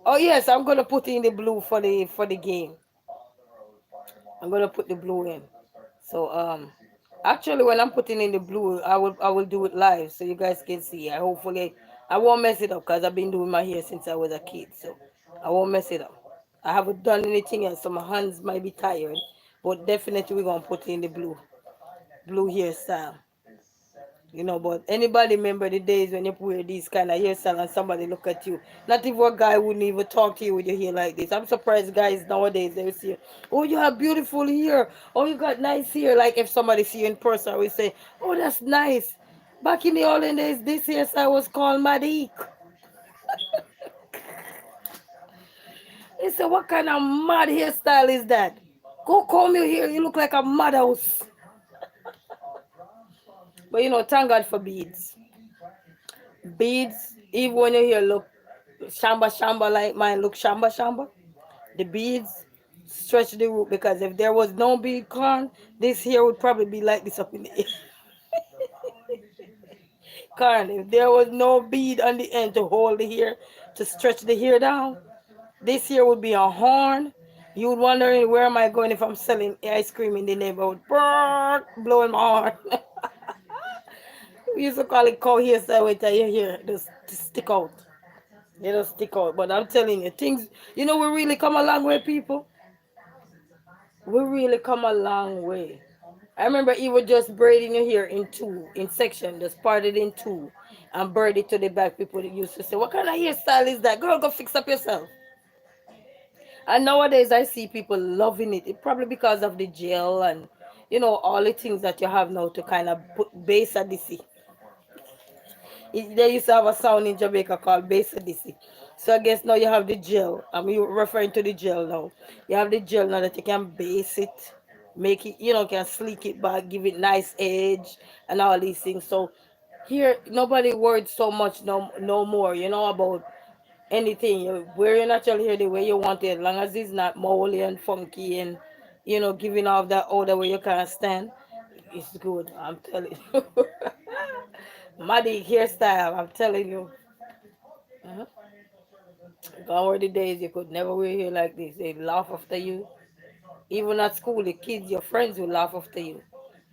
Speaker 1: Oh
Speaker 2: isolated
Speaker 1: yes, I'm gonna put in the blue for the game.
Speaker 2: on the roads by
Speaker 1: I'm
Speaker 2: tomorrow.
Speaker 1: gonna put the blue in.
Speaker 2: They'll start to
Speaker 1: So
Speaker 2: see what's going on.
Speaker 1: actually when I'm putting in the blue, I will do it live so you guys can see. Hopefully I won't mess it up because I've been doing my hair since I was a kid, so I won't mess it up. I haven't done anything else, so my hands might be tired, but definitely we're gonna put in the blue hairstyle.
Speaker 2: Is 70.
Speaker 1: But anybody remember the days when you wear these kind of hairstyle and somebody look at you? Not even a guy wouldn't even talk to you with your hair like this. I'm surprised guys nowadays they will see, oh, you have beautiful hair. Oh, you got nice hair. Like if somebody see you in person, we say, oh, that's nice. Back in the olden days, this hairstyle was called Madik. They say, what kind of mad hairstyle is that? Go comb your hair. You look like a madhouse. But thank God for beads. Beads Even when you hear look shamba shamba like mine look shamba shamba, the beads stretch the root because if there was no bead corn, this here would probably be like this up in the corn. If there was no bead on the end to hold the hair, to stretch the hair down, this here would be a horn. You would wondering where am I going if I'm selling ice cream in the neighborhood. Brrr, blowing my horn. We used to call it cow hairstyle with your hair just stick out. They just stick out. But I'm telling you, things, we really come a long way, people. We really come a long way. I remember he was just braiding your hair in two, in section, just parted in two, and braid it to the back. People used to say, "What kind of hairstyle is that? Girl, go fix up yourself." And nowadays, I see people loving it. It probably because of the gel and all the things that you have now to kind of put base at the sea. They used to have a sound in Jamaica called Basadisi. So I guess now you have the gel. I'm referring to the gel now. You have the gel now that you can base it, make it, can sleek it back, give it nice edge and all these things. So here nobody worried so much no more, about anything. You wear your natural hair the way you want it, as long as it's not moldy and funky and giving off that odor where you can't stand. It's good, I'm telling you. Muddy hairstyle, I'm telling you. uh Gone were the days you could never wear hair like this. They laugh after you. Even at school, the kids, your friends will laugh after you.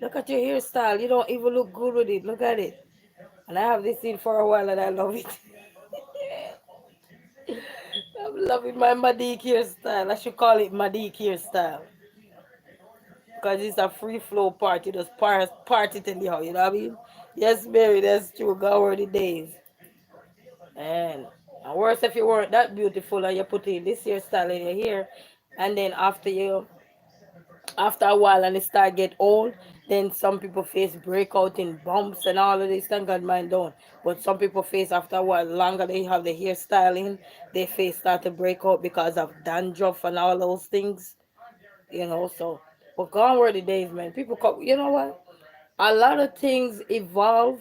Speaker 1: Look at your hairstyle. You don't even look good with it. Look at it. And I have this thing for a while and I love it. I'm loving my Madik hairstyle. I should call it Madik hairstyle. Because it's a free flow party. Just party till you, you know what I mean? Yes, Mary, that's true. Gone were the days. And worse if you weren't that beautiful and you put in this hairstyle in your hair, and then after a while and it start get old, then some people face breakout in bumps and all of this. Thank God mine don't. But some people face after a while, longer they have the hairstyle in, their face start to break out because of dandruff and all those things. So but gone were the days, man. People come, you know what? A lot of things evolve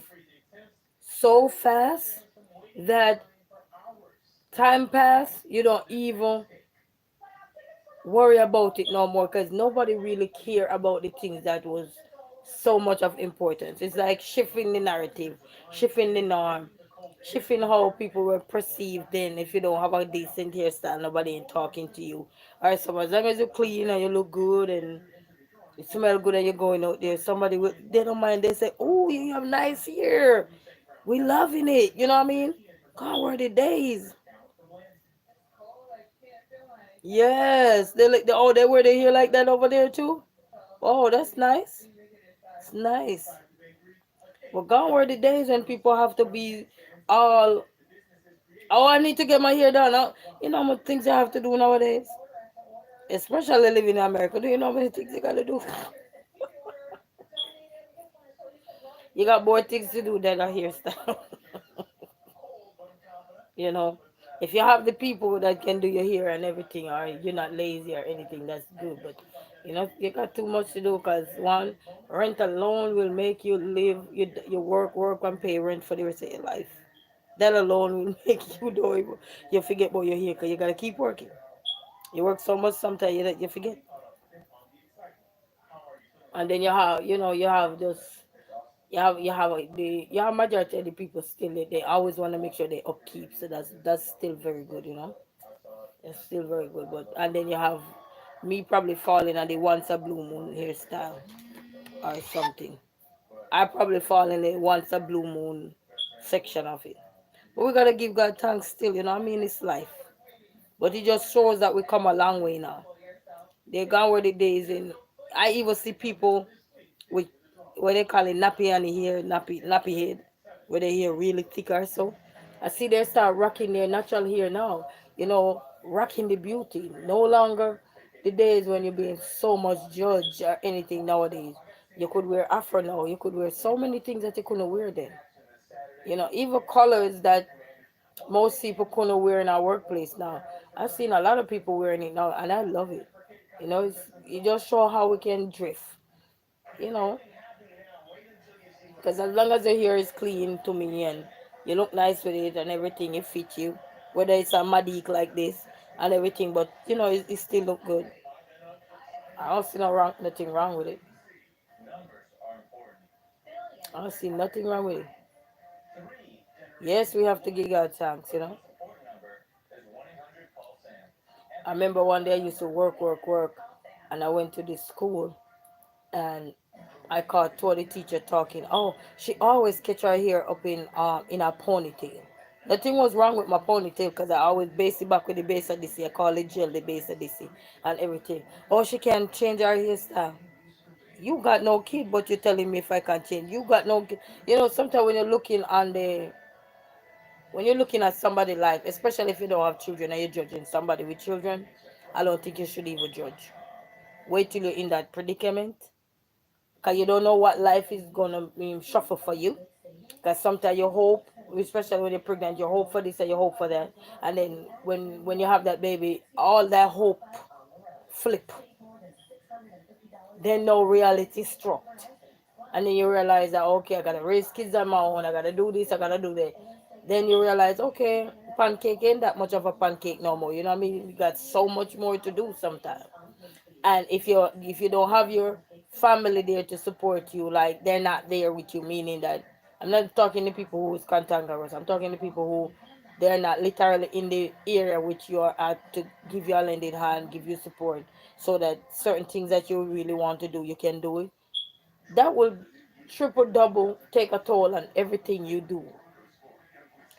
Speaker 1: so fast that time pass, you don't even worry about it no more because nobody really care about the things that was so much of importance. It's like shifting the narrative, shifting the norm, shifting how people were perceived. Then if you don't have a decent hairstyle, nobody ain't talking to you. Or so as long as you clean and you look good and you smell good and you're going out there, somebody will, they don't mind. They say, "Oh, you have nice hair. We loving it." You know what I mean? God, were the days. Yes, they like oh they were they here like that over there too. Oh, that's nice. It's nice. Well, gone were the days when people have to be all. Oh, I need to get my hair done. You know how much things you have to do nowadays, especially living in America. Do you know how many things you gotta do? You got more things to do than a hairstyle. you know, if you have the people that can do your hair and everything, or you're not lazy or anything, that's good. But you got too much to do because one, rent alone will make you live. You work and pay rent for the rest of your life. That alone will make you do it. You forget about your hair because you gotta keep working. You work so much sometimes you forget. And then you have just you have majority of the people still they always want to make sure they upkeep. So that's still very good. It's still very good. But and then you have me probably falling on the once a blue moon hairstyle or something. I probably fall in the once a blue moon section of it. But we gotta give God thanks still, I mean it's life. But it just shows that we come a long way now. They gone were the days in I even see people with what they call it nappy on the hair, nappy head, where they hair really thick or so. I see they start rocking their natural hair now. Rocking the beauty. No longer the days when you're being so much judged or anything nowadays. You could wear afro now. You could wear so many things that you couldn't wear then. Even colors that most people couldn't wear in our workplace now. I've seen a lot of people wearing it now, and I love it. It just show how we can drift. You know, because as long as the hair is clean to me, and You look nice with it and everything. It fit you. Whether it's a madik like this and everything, but you know it still look good. I don't see nothing wrong with it. I don't see nothing wrong with it. Yes, we have to give God thanks, you know. I remember one day I used to work, and I went to this school, and I caught the teacher talking. Oh, she always catch her hair up in a ponytail. Nothing was wrong with my ponytail because I always base it back with the base of this. I call it gel, the base of this and everything. Oh, she can change her hairstyle. You got no kid, but you're telling me if I can change. You got no kid. You know, sometimes when you're looking at somebody life, especially if you don't have children and you're judging somebody with children, I don't think you should even judge. Wait till you're in that predicament, because you don't know what life is gonna shuffle for you. Because sometimes you hope, especially when you're pregnant, you hope for this and you hope for that, and then when you have that baby, all that hope flip. Then no reality struck, and then you realize that okay, I gotta raise kids on my own. I gotta do this. I gotta do that. Then you realize okay, pancake ain't that much of a pancake no more. You know what I mean? You got so much more to do sometimes. And if you don't have your family there to support you, like they're not there with you, meaning that I'm not talking to people who's cantankerous. I'm talking to people who they're not literally in the area with you are at to give you a lending hand, give you support, so that certain things that you really want to do, you can do it. That will triple double take a toll on everything you do.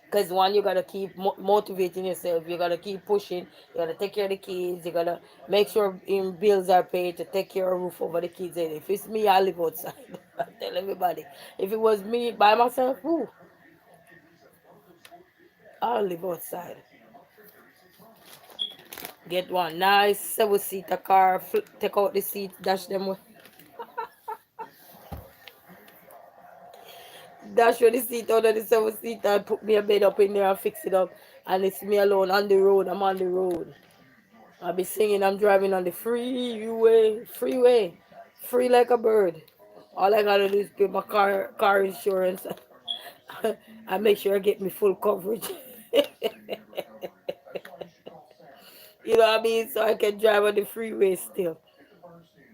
Speaker 1: Because one, you gotta keep motivating yourself. You gotta keep pushing. You gotta take care of the kids. You gotta make sure bills are paid to take care of roof over the kids. And if it's me, I live outside. I tell everybody. If it was me by myself, whoo, I'll live outside. Get one nice 7-seater car. Take out the seat, dash them, dash with the seat out of the 7-seater, and put me a bed up in there and fix it up. And it's me alone on the road. I'm on the road. I'll be singing, I'm driving on the freeway, free like a bird. All I gotta do is pay my car insurance and make sure I get me full coverage. You know what I mean? So I can drive on the freeway still.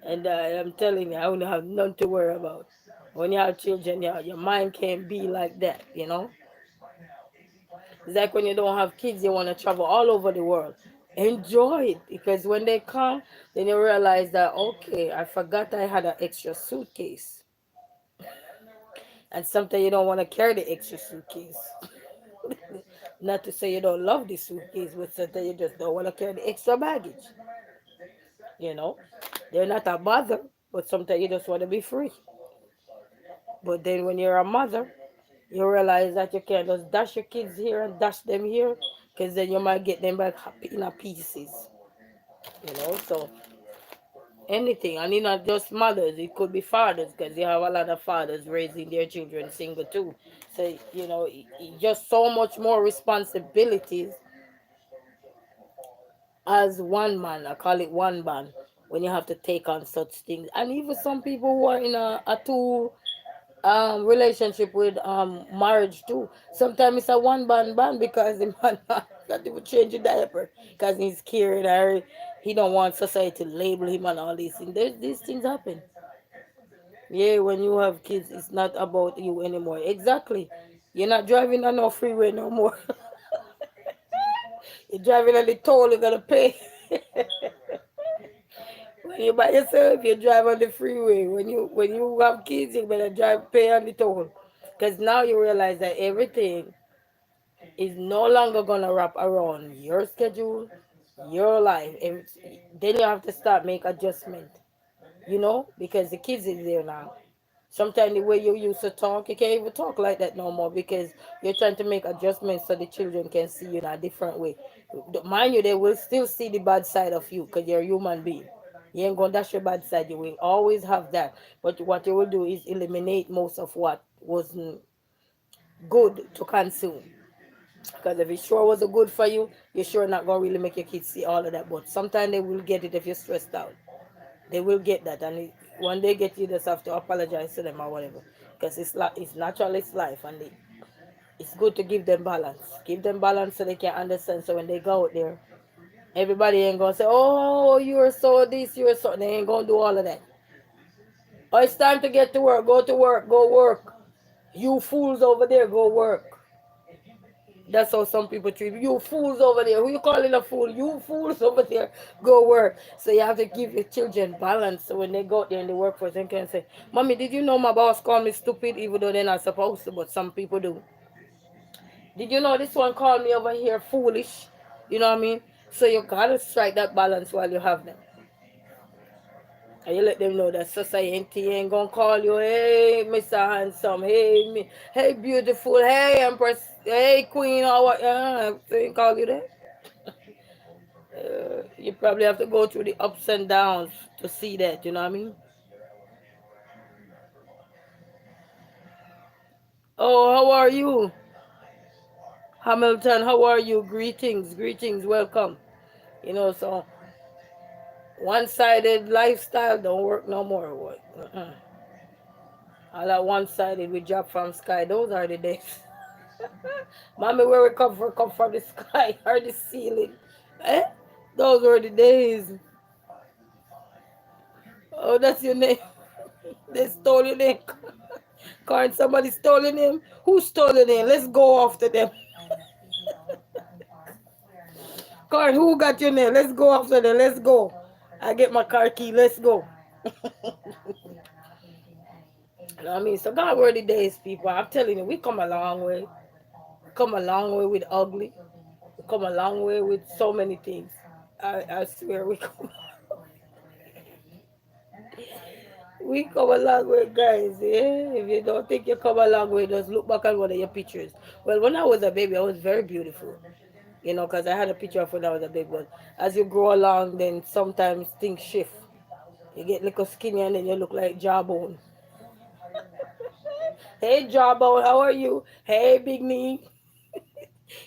Speaker 1: And I'm telling you, I don't have none to worry about. When you have children, your mind can't be like that, you know? It's like when you don't have kids, you want to travel all over the world. Enjoy it because when they come, then you realize that, okay, I forgot I had an extra suitcase. And sometimes you don't want to carry the extra suitcase. Not to say you don't love the suitcase, but sometimes you just don't want to carry the extra baggage. You know, they're not a bother, but sometimes you just want to be free. But then when you're a mother, you realize that you can't just dash your kids here and dash them here, because then you might get them back in a pieces. You know, so anything, and it's not just mothers, it could be fathers, because you have a lot of fathers raising their children single too. So, you know, just so much more responsibilities as one man. I call it one man when you have to take on such things. And even some people who are in a two relationship with marriage too. Sometimes it's a one band because the man not even change the diaper because he's scared or he don't want society to label him and all these things. These things happen. Yeah, when you have kids, it's not about you anymore. Exactly. You're not driving on no freeway no more. You're driving on the toll. You gotta pay. When you by yourself, you drive on the freeway. When you have kids, you better drive pay on the toll. Because now you realize that everything is no longer gonna wrap around your schedule, your life. Then you have to start make adjustment, because the kids is there now. Sometimes the way you used to talk, you can't even talk like that no more because you're trying to make adjustments so the children can see you in a different way. Mind you, they will still see the bad side of you because you're a human being. You ain't gonna dash your bad side. You will always have that. But what you will do is eliminate most of what wasn't good to consume. Because if it sure was a good for you, you're sure not gonna really make your kids see all of that. But sometimes they will get it if you're stressed out. They will get that, and when they get you, just have to apologize to them or whatever. Because it's natural, it's life, and It's good to give them balance. Give them balance so they can understand. So when they go out there, everybody ain't gonna say, "Oh, you're so this, you're so." They ain't gonna do all of that. Oh, it's time to get to work. Go to work. Go work. You fools over there, go work. That's how some people treat you. You fools over there. Who you calling a fool? You fools over there, go work. So you have to give your children balance. So when they go out there in the workforce, they can say, "Mommy, did you know my boss called me stupid, even though they're not supposed to?" But some people do. Did you know this one called me over here foolish? You know what I mean? So you gotta strike that balance while you have them. And you let them know that society ain't gonna call you, "Hey, Mr. Handsome, hey, me, hey, beautiful, hey, Empress, hey, Queen," or what. They ain't call you that. You probably have to go through the ups and downs to see that, you know what I mean? Oh, how are you? Hamilton, how are you? Greetings, greetings, welcome. You know, so one sided lifestyle don't work no more. What? All that one sided we drop from sky, those are the days. Mommy, where we come from the sky or the ceiling. Eh? Those were the days. Oh, that's your name. They stole your name. Can't somebody stole your name? Who stole your name? Let's go after them. Can't, who got your name? Let's go after them. Let's go. I get my car key. Let's go. You know what I mean? So God were the days, people. I'm telling you, we come a long way. We come a long way with ugly. We come a long way with so many things. I swear we come. We come a long way, guys. Yeah? If you don't think you come a long way, just look back at one of your pictures. Well, when I was a baby, I was very beautiful. You know, because I had a picture of when I was a baby. But as you grow along, then sometimes things shift. You get little skinny and then you look like Jawbone. Hey, Jawbone, how are you? Hey, Big Knee.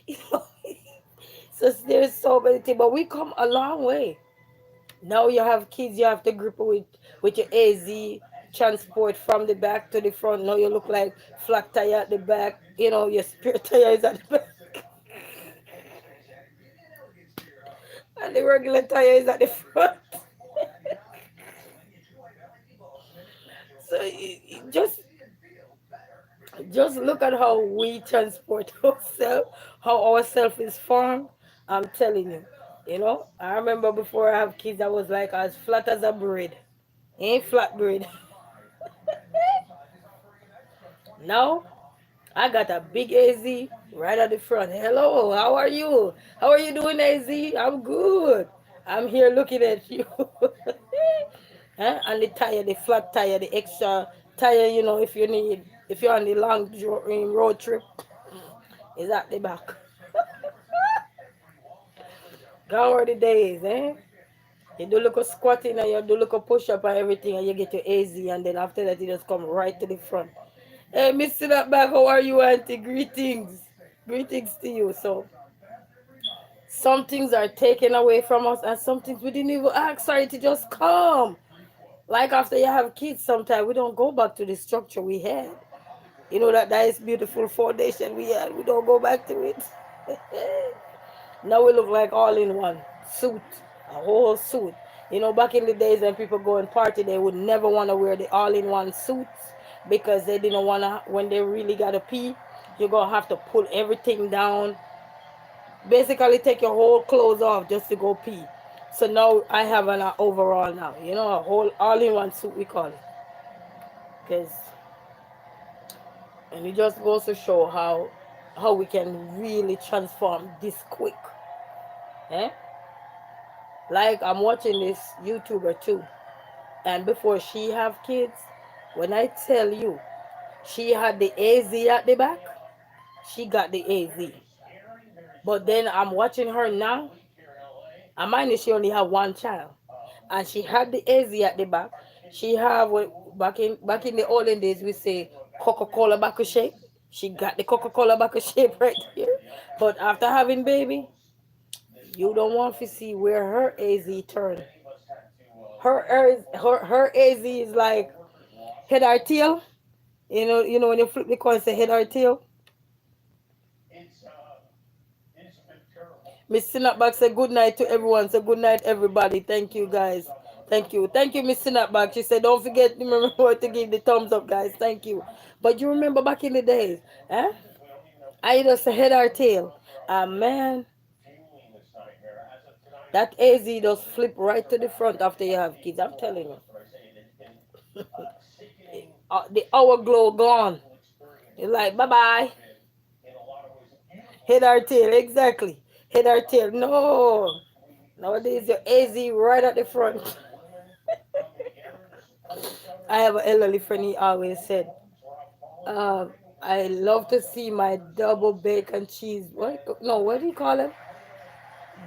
Speaker 1: You know, so there's so many things. But we come a long way. Now you have kids, you have to grip with your AZ transport from the back to the front. Now you look like flat tire at the back. You know, your spare tire is at the back. And the regular tire is at the front. So just look at how we transport ourselves, how ourselves is formed. I'm telling you. You know, I remember before I have kids, I was like as flat as a bread. Ain't flat bread. Now I got a big AZ right at the front. Hello, how are you? How are you doing, AZ? I'm good. I'm here looking at you. Huh? And the tire, the flat tire, the extra tire, you know, if you need, if you're on the long road trip, is at the back. Gone were the days, eh? You do look a squatting and you do look a push up and everything, and you get your AZ, and then after that, you just come right to the front. Hey, Mr. That back, how are you, Auntie? Greetings. Greetings to you. So, some things are taken away from us, and some things we didn't even ask. Sorry to just come. Like after you have kids, sometimes we don't go back to the structure we had. You know that nice, beautiful foundation we had. We don't go back to it. Now we look like all in one suit, a whole suit. You know, back in the days when people go and party, they would never want to wear the all in one suits because they didn't want to, when they really got to pee, you're going to have to pull everything down. Basically, take your whole clothes off just to go pee. So now I have an overall now, you know, a whole all in one suit, we call it. Because, and it just goes to show how we can really transform this quick. Eh? Like I'm watching this YouTuber too, and before she have kids, when I tell you, she had the AZ at the back, she got the AZ. But then I'm watching her now, and mind you, she only have one child, and she had the AZ at the back. She have what back in the olden days we say Coca-Cola back of shape. She got the Coca-Cola back of shape right here. But after having baby, you don't want to see where her AZ turned. Her AZ is like head or tail. You know when you flip the coin, say head or tail.
Speaker 2: it's been terrible.
Speaker 1: Miss Sinapback said good night to everyone. So good night, everybody. Thank you, guys. Thank you. Thank you, Miss Sinapback. She said, don't forget to remember to give the thumbs up, guys. Thank you. But you remember back in the days, eh? I just head or tail. Man,
Speaker 2: Fueling this nightmare. As of tonight,
Speaker 1: that AZ does flip right to the front after you have kids. I'm telling you.
Speaker 2: that's what I say. It has been sickening
Speaker 1: The hour glow gone.
Speaker 2: mental experience
Speaker 1: You're
Speaker 2: for
Speaker 1: like,
Speaker 2: those
Speaker 1: bye
Speaker 2: who
Speaker 1: bye.
Speaker 2: have been, in a lot of ways,
Speaker 1: Head
Speaker 2: beautiful
Speaker 1: or tail,
Speaker 2: experience.
Speaker 1: exactly. Head or tail. No.
Speaker 2: We
Speaker 1: Nowadays,
Speaker 2: see
Speaker 1: your AZ right at the front.
Speaker 2: women coming together to support each other.
Speaker 1: I have an elderly friend, he always said, uh, I love to see my double bacon cheese. What? No, what do you call it?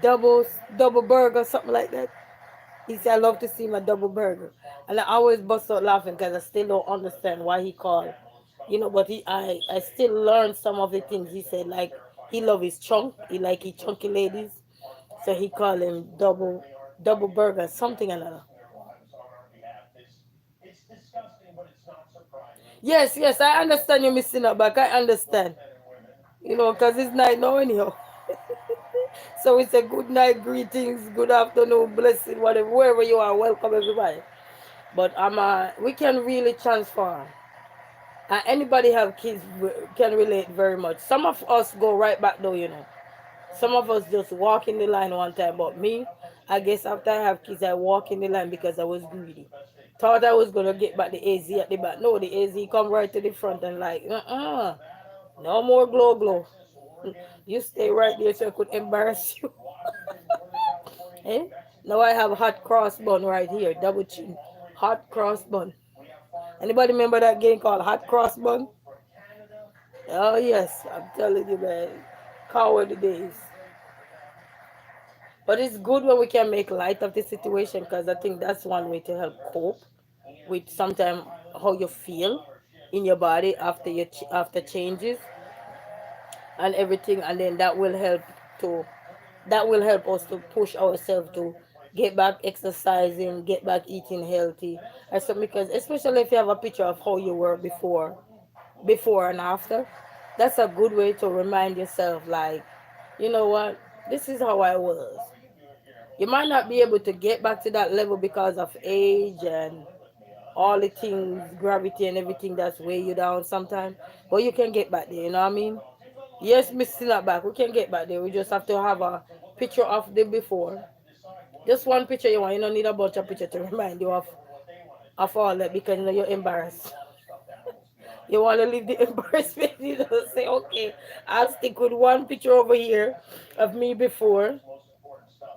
Speaker 1: Double, double burger, something like that. He said, I love to see my double burger. And I always bust out laughing because I still don't understand why he called. But I still learned some of the things he said. Like, he love his chunk. He like his chunky ladies. So he call him double burger, something another.
Speaker 2: It's disgusting, but it's not surprising.
Speaker 1: Yes, yes, I understand you missing out back. I understand.
Speaker 2: Men and women.
Speaker 1: Because it's night now anyhow. So it's a good night, greetings, good afternoon, blessing, whatever, wherever you are, welcome everybody. But we can really transform. Anybody have kids can relate very much. Some of us go right back though. Some of us just walk in the line one time, but me, I guess after I have kids, I walk in the line because I was greedy. Thought I was gonna get back the AZ at the back. No, the AZ come right to the front and like, no more glow glow. You stay right there so I could embarrass you. Eh? Now I have hot cross bun right here, double chin, hot cross bun. Anybody remember that game called hot cross bun? Oh yes, I'm telling you, man. Coward days. But it's good when we can make light of the situation because I think that's one way to help cope with sometimes how you feel in your body after after changes and everything, and then to that will help us to push ourselves to get back exercising, get back eating healthy. I said because especially if you have a picture of how you were before and after, that's a good way to remind yourself like, you know what, this is how I was. You might not be able to get back to that level because of age and all the things, gravity and everything that's weigh you down sometimes. But you can get back there, you know what I mean? Yes, Miss still not back. We can get back there. We just have to have a picture of the before. Just one picture you want. You don't need a bunch of pictures to remind you of all that because you're embarrassed. You want to leave the embarrassment. You just say, okay, I'll stick with one picture over here of me before,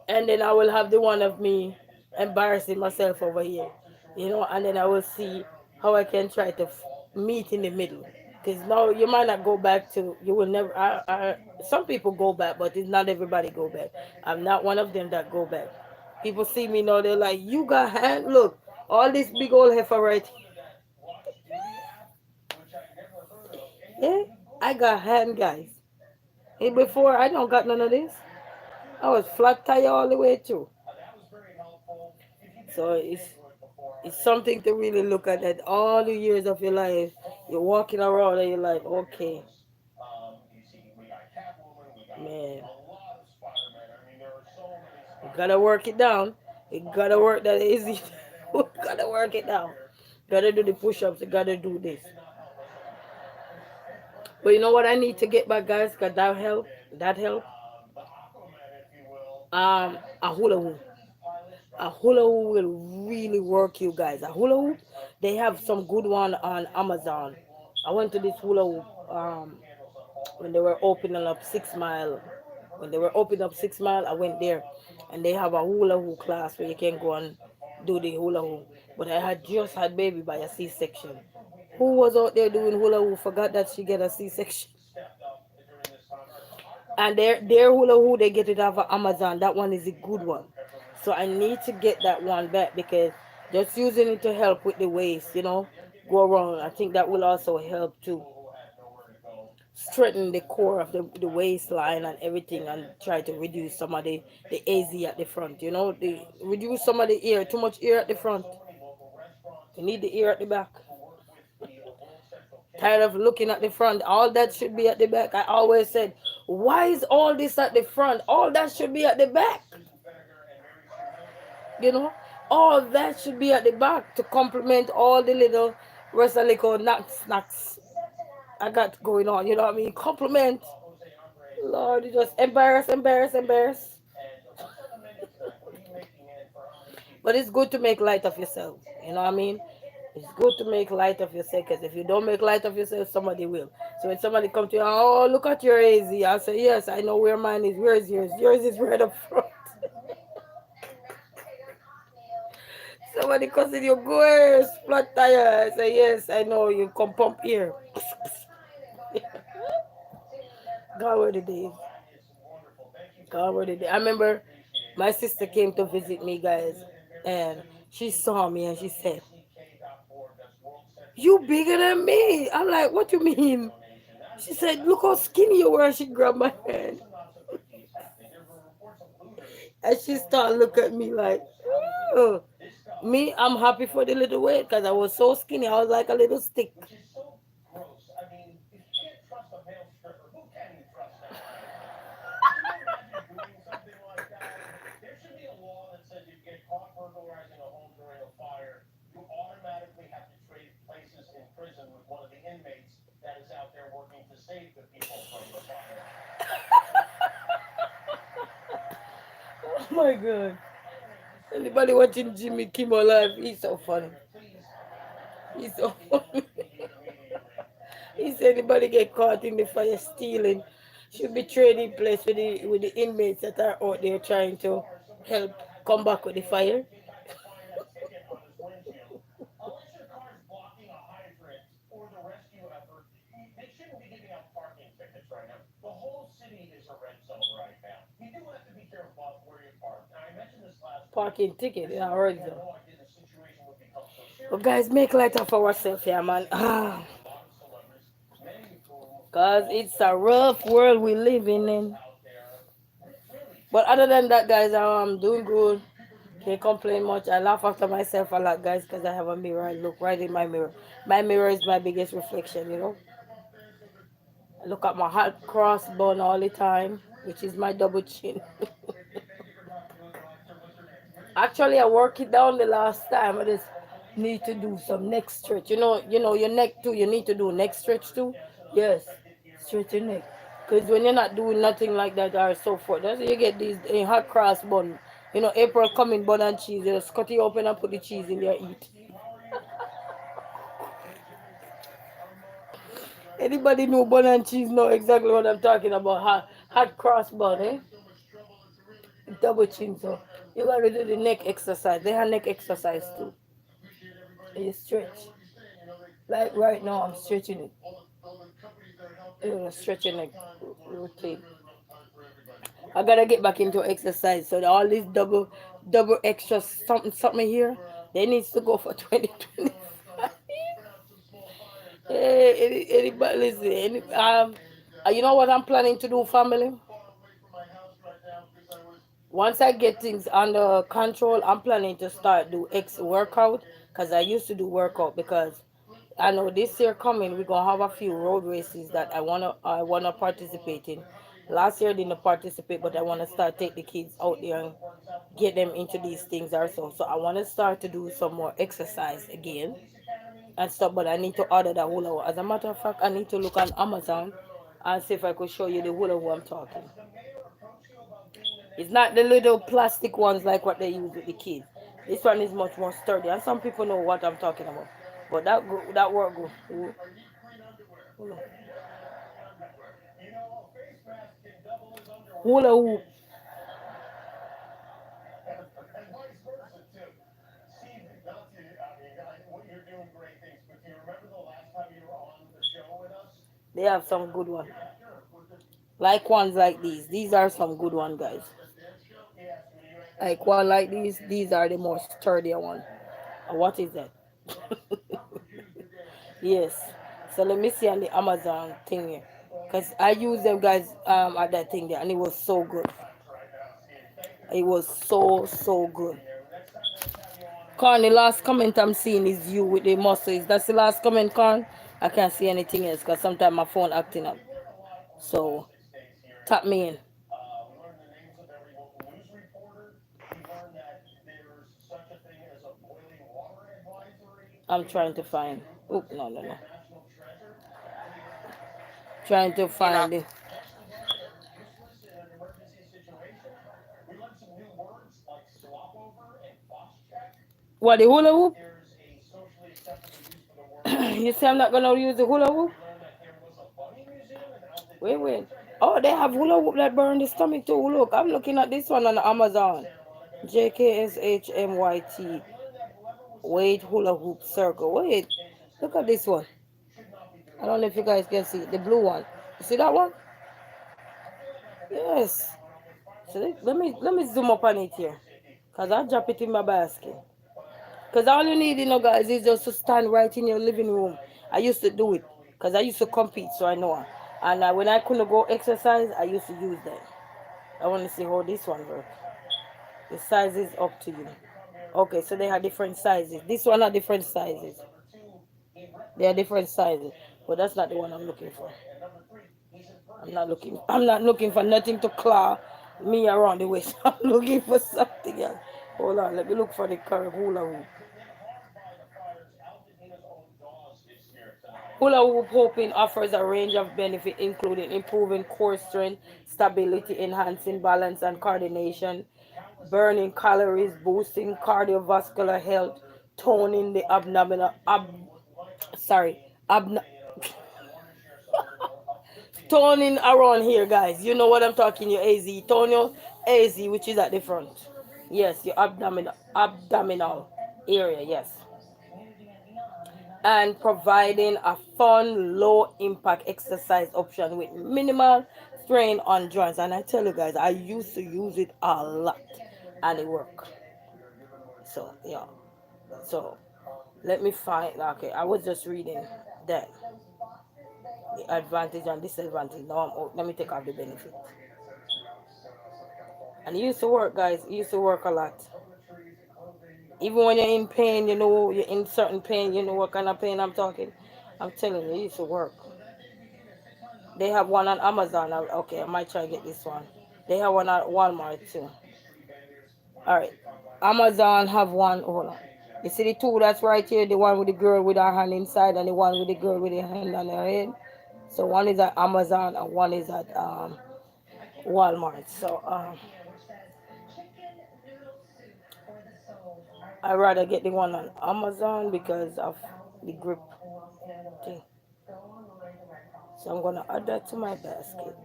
Speaker 1: and then I will have the one of me embarrassing myself over here, and then I will see how I can try to meet in the middle. Because now you might not go back to, you will never, some people go back, but it's not everybody go back. I'm not one of them that go back. People see me now, they're like, you got hand, look, all this big old heifer right here. Yeah, I got hand, guys. Hey, before, I don't got none of this. I was flat tire all the way through. So it's something to really look at that all the years of your life. You're walking around and you're like, okay, man, you gotta work it down. You gotta work that easy. You gotta work it down. Gotta do the push-ups. You gotta do this. But you know what I need to get back, guys? Cause that help. That help. A hula hoop. A hula hoop will really work, you guys. A hula hoop. They have some good one on Amazon. I went to this hula hoop when they were opening up 6 Mile. When they were opening up 6 Mile, I went there, and they have a hula hoop class where you can go and do the hula hoop. But I had just had baby by a C-section. Who was out there doing hula hoop forgot that she get a C-section? And their hula hoop they get it off of Amazon. That one is a good one. So I need to get that one back because just using it to help with the waist, go around. I think that will also help to straighten the core of the waistline and everything and try to reduce some of the AZ at the front, reduce some of the ear, too much ear at the front. You need the ear at the back. Tired of looking at the front. All that should be at the back. I always said, why is all this at the front? All that should be at the back. You know, all that should be at the back to complement all the little rest of little snacks I got going on. You know what I mean? Compliment. Lord, you just embarrass. But it's good to make light of yourself. You know what I mean? It's good to make light of yourself because if you don't make light of yourself, somebody will. So when somebody come to you, oh, look at your AZ, I say, yes, I know where mine is. Where is yours? Yours is right up front. Somebody cussing you, go here, flat tire. I say, yes, I know. You come pump here. God, where the days. God, where the days. I remember my sister came to visit me, guys, and she saw me and she said, you bigger than me. I'm like, what you mean? She said, look how skinny you were. She grabbed my hand. And she started looking at me like, oh. Me, I'm happy for the little weight because I was so skinny. I was like a little stick. Oh my God. Anybody watching Jimmy Kimmel Live? He's so funny. He's so funny. He said anybody get caught in the fire stealing should be trading place with the inmates that are out there trying to help come back with the fire. Parking ticket, yeah, already. But guys, make light of ourselves here, man. Cause it's a rough world we living in. But other than that, guys, I'm doing good. Can't complain much. I laugh after myself a lot, guys, because I have a mirror. I look right in my mirror. My mirror is my biggest reflection, you know. I look at my hot cross bun all the time, which is my double chin. Actually, I work it down the last time. I just need to do some neck stretch. You know your neck too. You need to do neck stretch too. Yes, stretch your neck. Cause when you're not doing nothing like that or so forth, that's you get these hot cross bun. You know, April coming bun and cheese. You just cut it open and put the cheese in there eat. Anybody know bun and cheese know exactly what I'm talking about. Hot cross bun, eh? Double chin. So you gotta do the neck exercise. They have neck exercise too. You stretch. Like right now, I'm stretching it. Stretching like routine. I gotta get back into exercise. So all this double extra something here, they needs to go for 2025. Hey, anybody listen? You know what I'm planning to do, family? Once I get things under control, I'm planning to start do workout because I used to do workout because I know this year coming we're gonna have a few road races that I wanna participate in. Last year I didn't participate, but I wanna start take the kids out there and get them into these things also. So I wanna start to do some more exercise again and stuff. But I need to order the hula hoop. As a matter of fact, I need to look on Amazon and see if I could show you the hula hoop I'm talking. It's not the little plastic ones like what they use with the kids. This one is much more sturdy, and some people know what I'm talking about. But that work go. Hula hoop. They have some good ones. Like ones like these. These are some good ones, guys. Like one like these are the more sturdier one. What is that? Yes. So let me see on the Amazon thing here. Because I use them guys at that thing there and it was so good. It was so good. Con, the last comment I'm seeing is you with the muscles. That's the last comment, Con. I can't see anything else because sometimes my phone acting up. So tap me in. I'm trying to find. Oop, no, no, no. Trying to
Speaker 3: You know,
Speaker 1: find it. What, the hula hoop? You say I'm not gonna use the hula hoop? Wait, wait. Oh, they have hula hoop that burn the stomach too. Look, I'm looking at this one on Amazon. JKSHMYT. Wait, hula hoop circle. Wait, look at this one. I don't know if you guys can see the blue one. You see that one? Yes. So let me zoom up on it here, cause I drop it in my basket. Cause all you need, guys, is just to stand right in your living room. I used to do it, cause I used to compete, so I know. And when I couldn't go exercise, I used to use that. I want to see how this one works. The size is up to you. Okay, so they have different sizes. This one are different sizes. They are different sizes, but that's not the one I'm looking for. I'm not looking for nothing to claw me around the waist. I'm looking for something else. Hold on, let me look for the curve hula hoop. Hula hoop hooping offers a range of benefits, including improving core strength, stability, enhancing balance and coordination, burning calories, boosting cardiovascular health, toning the abdominal sorry abno- toning around here, guys. You know what I'm talking. Your AZ, tone your AZ, which is at the front. Yes, your abdominal area. Yes, and providing a fun, low impact exercise option with minimal strain on joints. And I tell you guys, I used to use it a lot, and it worked. So yeah. So let me find. Okay, I was just reading that the advantage and disadvantage. Now let me take off the benefit. And it used to work, guys. It used to work a lot. Even when you're in pain, you're in certain pain, you know what kind of pain I'm talking. I'm telling you, it used to work. They have one on Amazon. Okay, I might try to get this one. They have one at Walmart too. All right, Amazon have one. Hold on. You see the two that's right here, the one with the girl with her hand inside, and the one with the girl with the hand on her head. So one is at Amazon and one is at Walmart. So I rather get the one on Amazon because of the grip thing. So I'm gonna add that to my basket.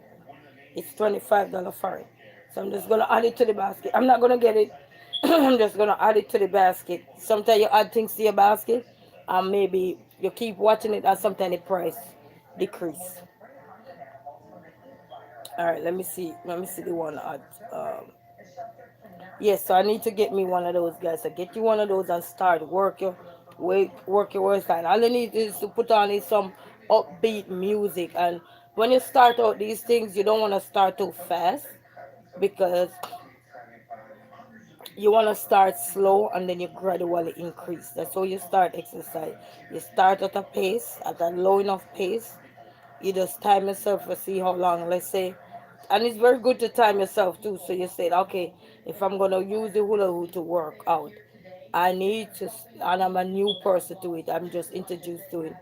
Speaker 1: It's $25 for it. So I'm just gonna add it to the basket. I'm not gonna get it. I'm just gonna add it to the basket. Sometimes you add things to your basket, and maybe you keep watching it, and sometimes the price decrease. All right, let me see. Let me see the one at. Yes, so I need to get me one of those, guys. So get you one of those and start work your waistline. All you need is to put on is some upbeat music. And when you start out these things, you don't want to start too fast because you want to start slow and then you gradually increase. That's how you start exercise. You start at a pace, at a low enough pace. You just time yourself to see how long, let's say. And it's very good to time yourself too. So you said, okay, if I'm going to use the hula hoop to work out, I need to, and I'm a new person to it. I'm just introduced to it.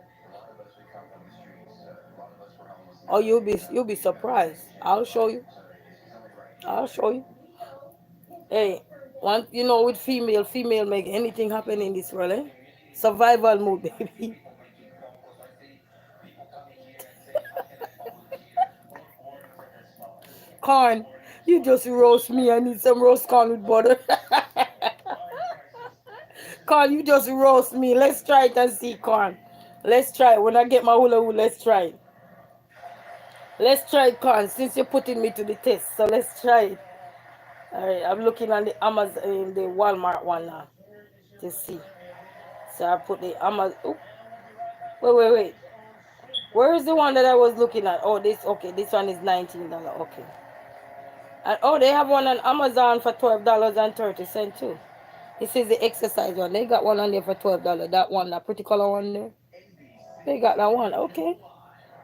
Speaker 1: Oh, you'll be surprised. I'll show you. I'll show you. Hey, one, with female make anything happen in this world, eh? Survival mode, baby. Corn, you just roast me. I need some roast corn with butter. Corn, you just roast me. Let's try it and see, corn. Let's try it. When I get my hula hoop, let's try it. Let's try it, corn. Since you're putting me to the test, so let's try it. All right, I'm looking on the Amazon, in the Walmart one now to see. So I put the Amazon. Oh, wait, wait, wait. Where is the one that I was looking at? Oh, this. Okay, this one is $19. Okay. And oh, they have one on Amazon for $12.30 too. This is the exercise one. They got one on there for $12. That one, that pretty color one there. They got that one. Okay.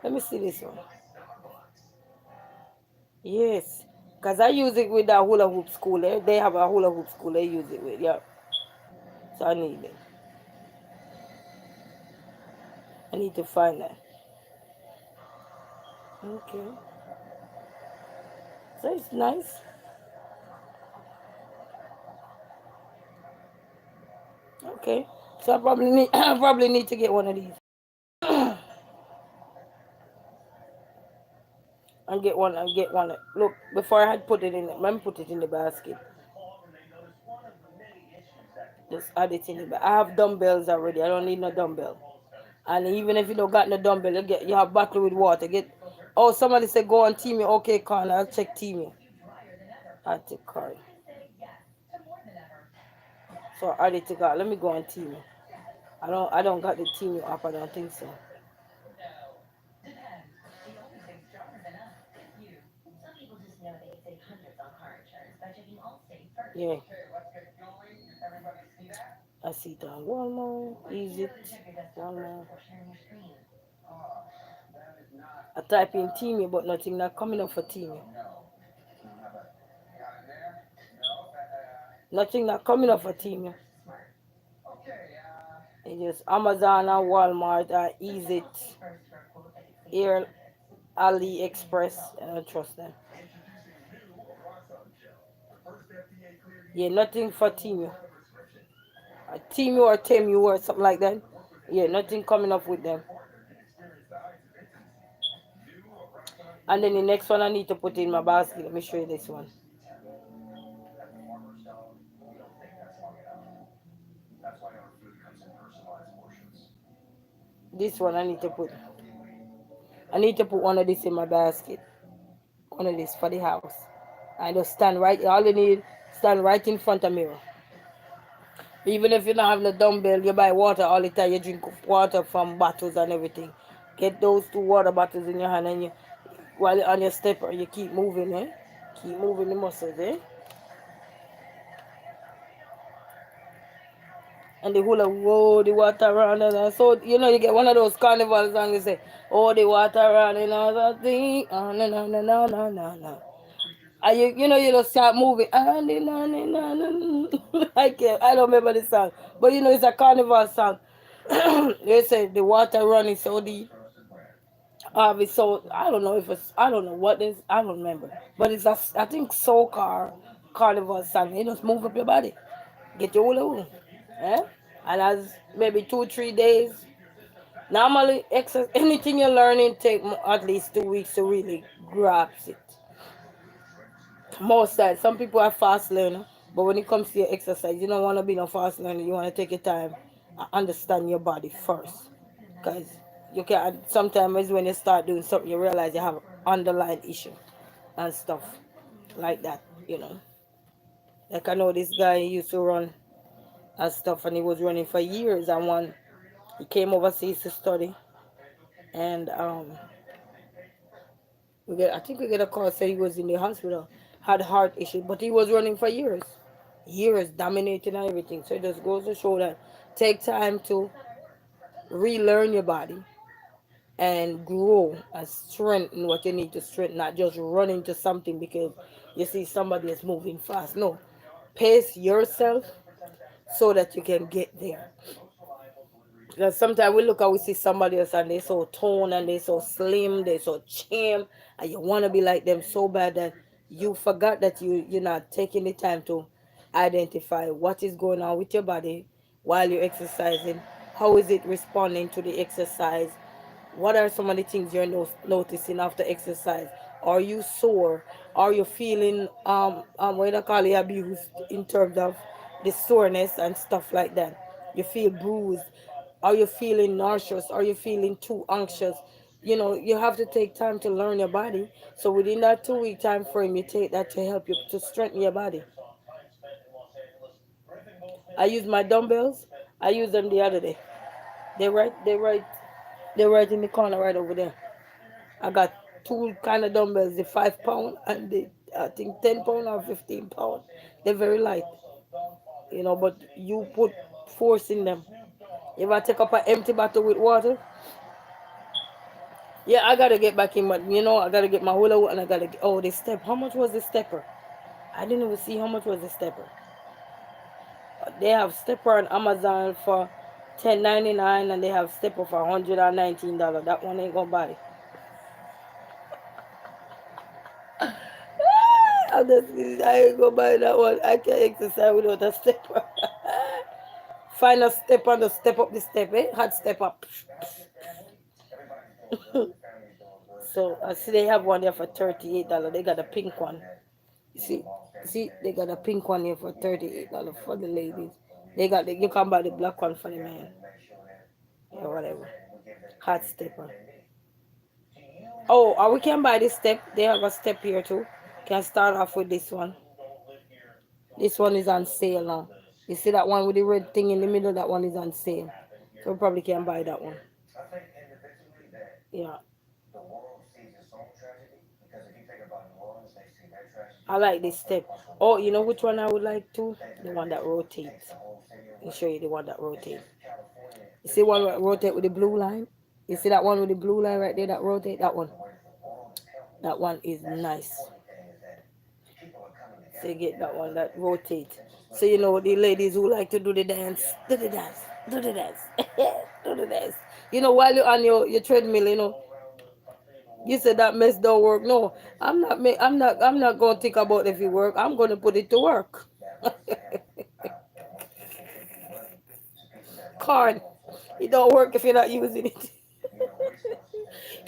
Speaker 1: Let me see this one. Yes. Because I use it with that hula hoop school. They have a hula hoop school they use it with. Yeah. So I need it. I need to find that. Okay. So it's nice. Okay. So I probably need I probably need to get one of these. And get one and get one. Look, before I had put it in let me put it in the basket. Just add it in the basket. I have dumbbells already. I don't need no dumbbell. And even if you don't got no dumbbell, you have bottle with water. Get oh somebody said go on team. Okay, Con, I'll check team. Add to card. So add it to card. Let me go on team. I don't got the team up, I don't think so. Yeah. I see that. One more. Easy. One more. I type in team, but nothing not coming up for team. Nothing not coming up for team. It's just Amazon and Walmart and Easy Air AliExpress. I don't trust them. Yeah, nothing for team. Team or Temu or something like that. Yeah, nothing coming up with them. And then the next one I need to put in my basket. Let me show you this one. This one I need to put one of this in my basket. One of this for the house. I just stand right all you need stand right in front of mirror. Even if you don't have no dumbbell, you buy water all the time, you drink water from bottles and everything. Get those two water bottles in your hand and you while you're on your stepper you keep moving, eh? Keep moving the muscles, eh? And the hula, whoa, the water running. And so, you get one of those carnival songs, you say, oh, the water running on the thing. Oh, no, no, no, no, no, no, no. And you just start moving. And the no, no, no, no. I don't remember the song. But it's a carnival song. They say the water running so deep. It's so, I don't know if it's, I don't know what this, I don't remember. But I think soca carnival song. You just move up your body. Get your hula hoop. Eh? And as maybe 2 3 days. Normally, anything you're learning take at least 2 weeks to really grasp it. Most times, some people are fast learner, but when it comes to your exercise, you don't want to be no fast learner. You want to take your time and understand your body first, because you can. Sometimes when you start doing something, you realize you have underlying issue and stuff like that. Like I know this guy used to run and stuff, and he was running for years. And one he came overseas to study, and I think we get a call say he was in the hospital, had heart issue, but he was running for years, dominating and everything. So it just goes to show that take time to relearn your body and grow and strengthen what you need to strengthen, not just run into something because you see somebody is moving fast. No, pace yourself so that you can get there. Because sometimes we look and we see somebody else and they so toned and they so slim, they so trim, and you want to be like them so bad that you forgot that you're not taking the time to identify what is going on with your body while you're exercising. How is it responding to the exercise? What are some of the things you're noticing after exercise? Are you sore? Are you feeling what do you call it, abused in terms of the soreness and stuff like that? You feel bruised. Are you feeling nauseous? Are you feeling too anxious? You have to take time to learn your body. So within that 2 week time frame, you take that to help you to strengthen your body. I use my dumbbells. I used them the other day. They right in the corner right over there. I got two kind of dumbbells, the 5 pound and the I think 10 pound or 15 pound. They're very light, but you put force in them. You ever take up an empty bottle with water Yeah, I gotta get back in, but I gotta get my hula hoop and I gotta get, oh, the step. How much was the stepper? I didn't even see how much was the stepper. They have stepper on Amazon for 10.99 and they have stepper for $119. That one ain't gonna buy. I ain't gonna buy that one. I can't exercise without a stepper. Find a step on the step up the step, eh? Hot step up. So I see they have one there for $38. They got a pink one. See, see, they got a pink one here for $38 for the ladies. You can buy the black one for the man. Yeah, whatever. Hot stepper. Oh, we can buy this step. They have a step here too. Can start off with this one. This one is on sale now. You see that one with the red thing in the middle? That one is on sale. So we probably can buy that one. Yeah. I like this step. Oh, you know which one I would like too? The one that rotates. I'll show you the one that rotates. You see one that rotate with the blue line? You see that one with the blue line right there that rotate? That one. That one is nice. So you get that one that rotates. So the ladies who like to do the dance, do the dance, do the dance, do the dance. While you're on your treadmill, you said that mess don't work. No, I'm not gonna think about if it work. I'm gonna put it to work. Corn. It don't work if you're not using it.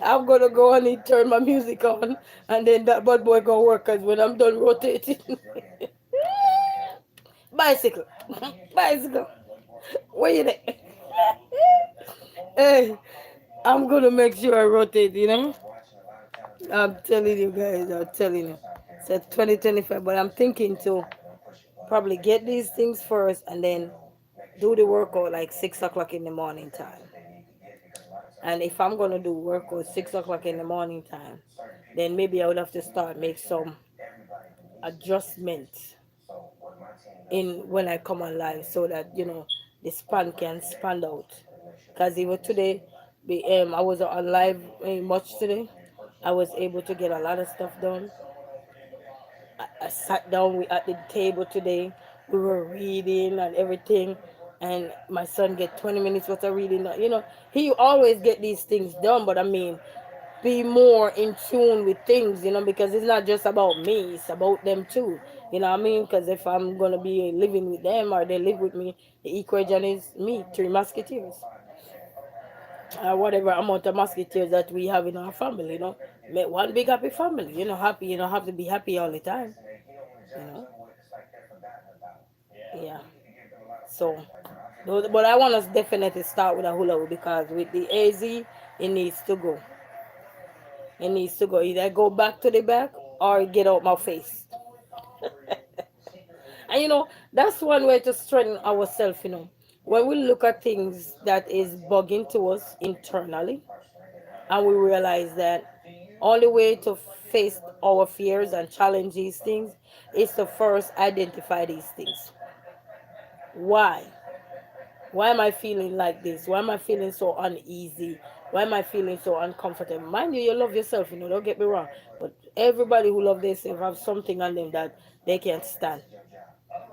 Speaker 1: I'm gonna go on and turn my music on, and then that bad boy gonna work. Cause when I'm done rotating, bicycle, bicycle. Where you there? Hey, I'm gonna make sure I rotate. I'm telling you guys. I'm telling you. It's at 2025, but I'm thinking to probably get these things first, and then do the workout like 6 o'clock in the morning time. And if I'm gonna do workout 6 o'clock in the morning time, then maybe I would have to start make some adjustments in when I come on live so that the span can span out. Cause even today, I was on live much today. I was able to get a lot of stuff done. I sat down at the table today. We were reading and everything, and my son get 20 minutes worth of reading. He always get these things done, but I mean, be more in tune with things, because it's not just about me; it's about them too. You know what I mean? Because if I'm gonna be living with them or they live with me, the equation is me, three musketeers, whatever amount of musketeers that we have in our family. Make one big happy family. Happy. You don't have to be happy all the time. You know. Yeah. So, but I want us definitely start with a hula hoop because with the AZ, it needs to go. It needs to go. Either go back to the back or get out my face. And that's one way to strengthen ourselves. When we look at things that is bugging to us internally, and we realize that only way to face our fears and challenge these things is to first identify these things. Why? Why am I feeling like this? Why am I feeling so uneasy? Why am I feeling so uncomfortable? Mind you, you love yourself, don't get me wrong. But everybody who love themselves have something on them that they can't stand.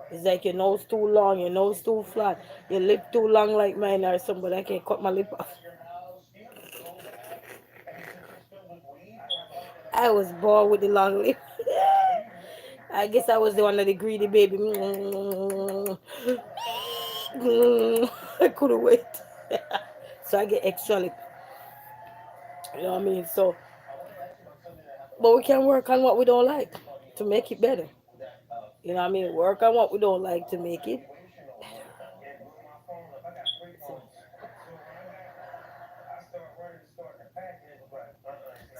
Speaker 1: It's like your nose too long, your nose too flat, your lip too long like mine or somebody. I can't cut my lip off. I was born with the long lip. I guess I was the one of the greedy baby. I couldn't wait. So I get extra lip. You know what I mean? So, but we can work on what we don't like to make it better. You know what I mean? Work on what we don't like to make it.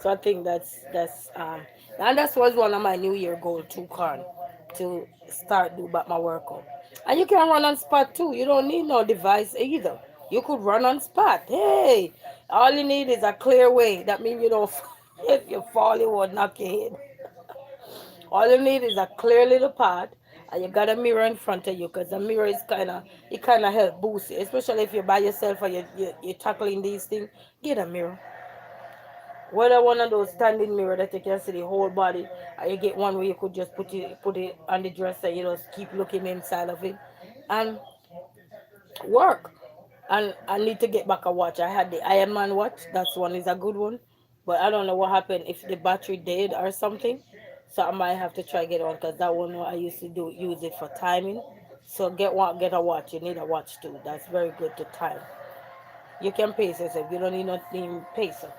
Speaker 1: So I think that's and that was one of my New Year goal too, Con, to start do back my workout. And you can run on spot too. You don't need no device either. You could run on spot. Hey, all you need is a clear way. That means if you fall, you won't knock your head. All you need is a clear little path, and you got a mirror in front of you, because the mirror is it kind of help boost you, especially if you're by yourself or you're tackling these things. Get a mirror. Whether one of those standing mirror that you can see the whole body, or you get one where you could just put it on the dresser, you just keep looking inside of it, and work. And I need to get back a watch. I had the Iron Man watch. That's one is a good one, but I don't know what happened if the battery dead or something. So I might have to try get one because that one I used to do use it for timing. So get a watch. You need a watch too. That's very good to time. You can pace yourself. You don't need nothing pacer.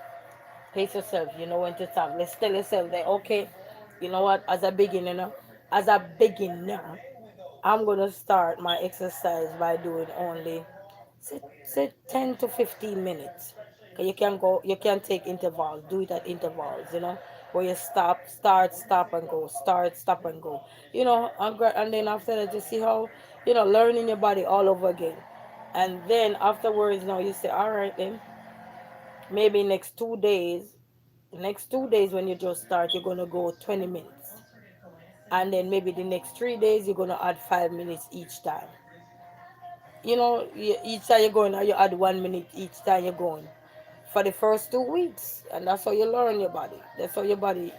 Speaker 1: Pace yourself. You know when to stop. Let's tell yourself that okay, you know what? As a beginner, I'm gonna start my exercise by doing only say 10 to 15 minutes. 'Cause you can take intervals, do it at intervals, where you start, stop and go, start, stop and go, and then after that, you see how, learning your body all over again. And then afterwards, now you say, all right, then maybe next 2 days when you just start, you're going to go 20 minutes. And then maybe the next 3 days, you're going to add 5 minutes each time. Each time you're going, you add 1 minute each time you're going for the first 2 weeks, and that's how you learn your body. That's how your body,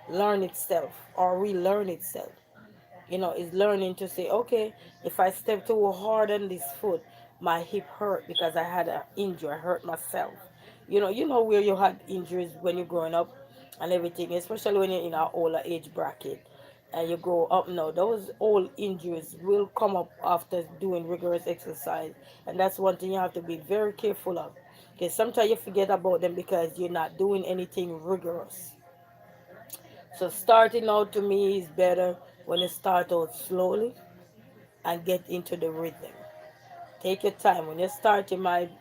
Speaker 1: learn itself or relearn itself. Is learning to say, okay, if I step too hard on this foot, my hip hurt because I had an injury, I hurt myself. You know where you had injuries when you're growing up and everything, especially when you're in our older age bracket and you grow up now. Those old injuries will come up after doing rigorous exercise, and that's one thing you have to be very careful of. Because sometimes you forget about them because you're not doing anything rigorous. So starting out to me is better when you start out slowly and get into the rhythm. Take your time. When you start, you might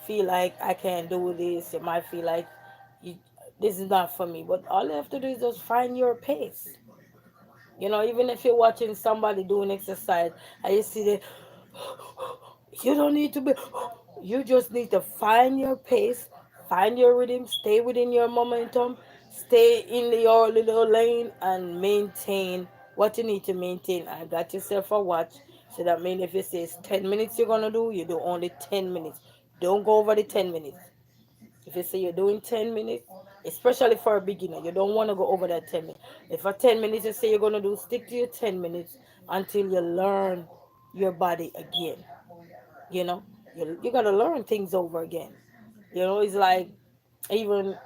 Speaker 1: feel like I can't do this. You might feel like you, this is not for me. But all you have to do is just find your pace. Even if you're watching somebody doing exercise and you see that, you don't need to be, you just need to find your pace, find your rhythm, stay within your momentum, stay in your little lane and maintain what you need to maintain. I got yourself a watch. So that means if it says 10 minutes you're going to do, you do only 10 minutes. Don't go over the 10 minutes. If you say you're doing 10 minutes, especially for a beginner, you don't want to go over that 10 minutes. If for 10 minutes you say you're going to do, stick to your 10 minutes until you learn your body again. You know, you got to learn things over again. It's like even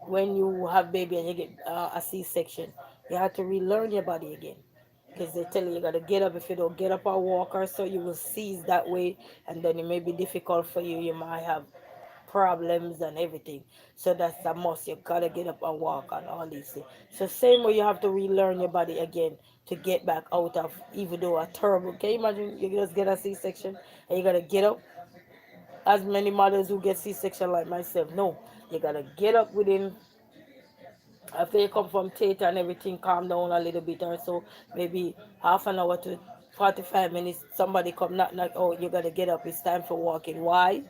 Speaker 1: when you have baby and you get a C-section, you have to relearn your body again. Because they tell you got to get up. If you don't get up or walk or so, you will seize that way. And then it may be difficult for you. You might have problems and everything. So that's a must. You gotta get up and walk and all these things. So same way you have to relearn your body again to get back out of even though a terrible. Can you imagine you just get a C-section and you gotta get up? As many mothers who get C-section like myself, no, you gotta get up within after you come from theater and everything, calm down a little bit or so, maybe half an hour to 45 minutes. Somebody come knock, oh, you gotta get up. It's time for walking. Why?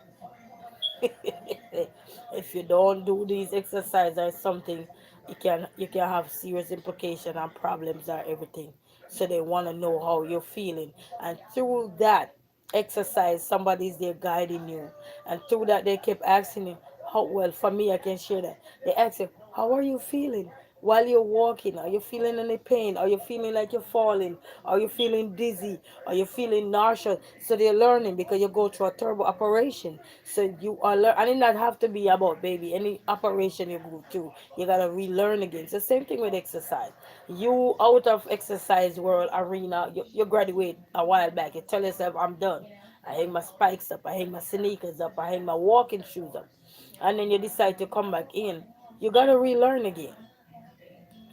Speaker 1: If you don't do these exercises or something, you can have serious implication and problems or everything. So they want to know how you're feeling, and through that exercise, somebody's there guiding you, and through that they kept asking you how well. For me, I can share that they ask you, how are you feeling? While you're walking, are you feeling any pain? Are you feeling like you're falling? Are you feeling dizzy? Are you feeling nauseous? So they're learning because you go through a turbo operation. So you are and it not have to be about baby. Any operation you go through, you gotta relearn again. It's the same thing with exercise. You out of exercise world arena, you graduate a while back. You tell yourself, I'm done. I hang my spikes up, I hang my sneakers up, I hang my walking shoes up. And then you decide to come back in. You gotta relearn again.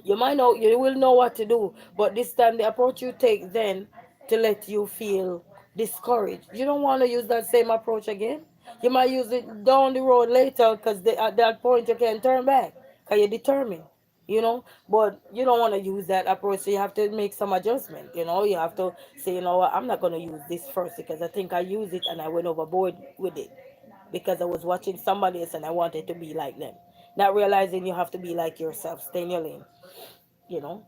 Speaker 1: You will know what to do, but this time the approach you take then to let you feel discouraged. You don't want to use that same approach again. You might use it down the road later because at that point you can turn back because you're determined. But you don't want to use that approach, so you have to make some adjustment. You have to say, what, I'm not going to use this first because I think I used it and I went overboard with it because I was watching somebody else and I wanted to be like them, not realizing you have to be like yourself. Stay in your lane, you know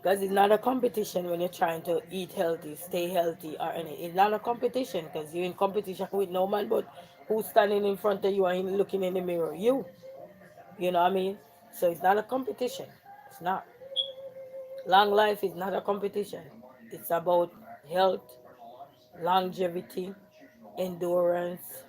Speaker 1: because it's not a competition when you're trying to eat healthy, stay healthy, or anything. It's not a competition because you're in competition with no man but Who's standing in front of you and looking in the mirror? You know what I mean? So it's not a competition. It's not. Long life is not a competition. It's about health, longevity, endurance.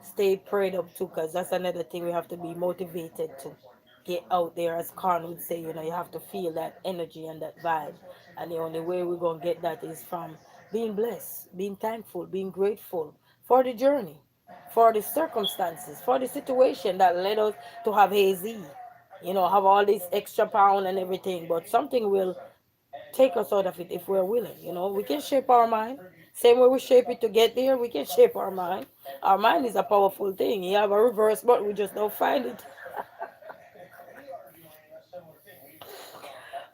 Speaker 1: Stay prayed up too, because that's another thing we have to be motivated to get out there. As Khan would say, you have to feel that energy and that vibe. And the only way we're going to get that is from being blessed, being thankful, being grateful for the journey, for the circumstances, for the situation that led us to have hazy, have all this extra pound and everything. But something will take us out of it if we're willing. We can shape our mind. Same way we shape it to get there, we can shape our mind. Our mind is a powerful thing. You have a reverse, but we just don't find it.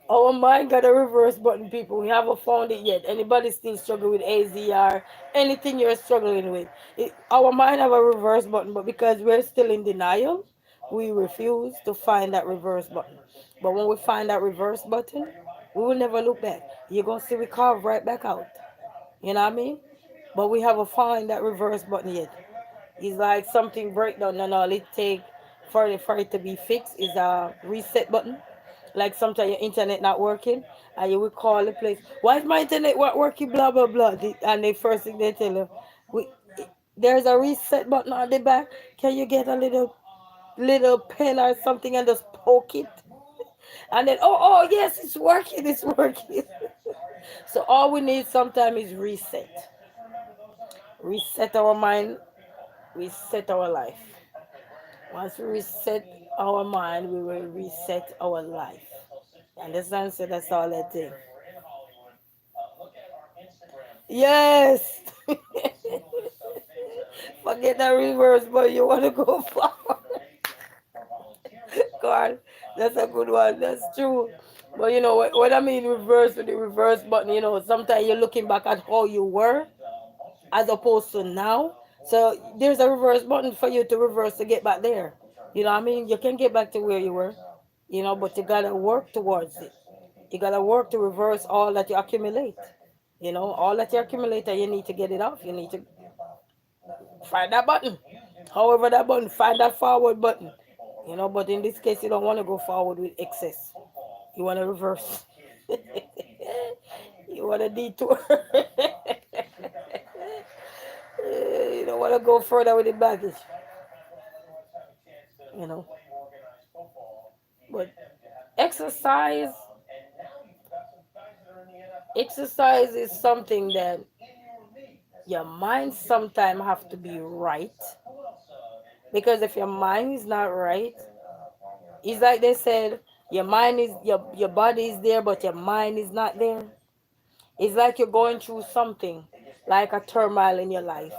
Speaker 1: Our mind got a reverse button, people. We haven't found it yet. Anybody still struggling with AZR, anything you're struggling with, our mind have a reverse button, but because we're still in denial, we refuse to find that reverse button. But when we find that reverse button, we will never look back. You're gonna see we carve right back out. You know what I mean? But we haven't found that reverse button yet. It's like something breakdown and all it take for it to be fixed is a reset button. Like sometimes your internet not working and you will call the place. Why is my internet not working? Blah blah blah. And the first thing they tell you, we, there's a reset button on the back. Can you get a little pen or something and just poke it? And then oh yes, it's working, it's working. So all we need sometimes is reset. Reset our mind, reset our life. Once we reset our mind, we will reset our life. Understand? So that's all I think. Yes. Forget the reverse, but you want to go forward. God, that's a good one. That's true. But what I mean reverse with the reverse button, sometimes you're looking back at how you were as opposed to now. So there's a reverse button for you to reverse to get back there. You know what I mean? You can get back to where you were, but you gotta work towards it. You gotta work to reverse all that you accumulate. All that you accumulate, and you need to get it off. You need to find that button. However, that button, find that forward button. But in this case, you don't want to go forward with excess. You want to reverse. You want to detour. You don't want to go further with the baggage. You know. But exercise, exercise is something that your mind sometimes have to be right. Because if your mind is not right, it's like they said, your body is there, but your mind is not there. It's like you're going through something, like a turmoil in your life,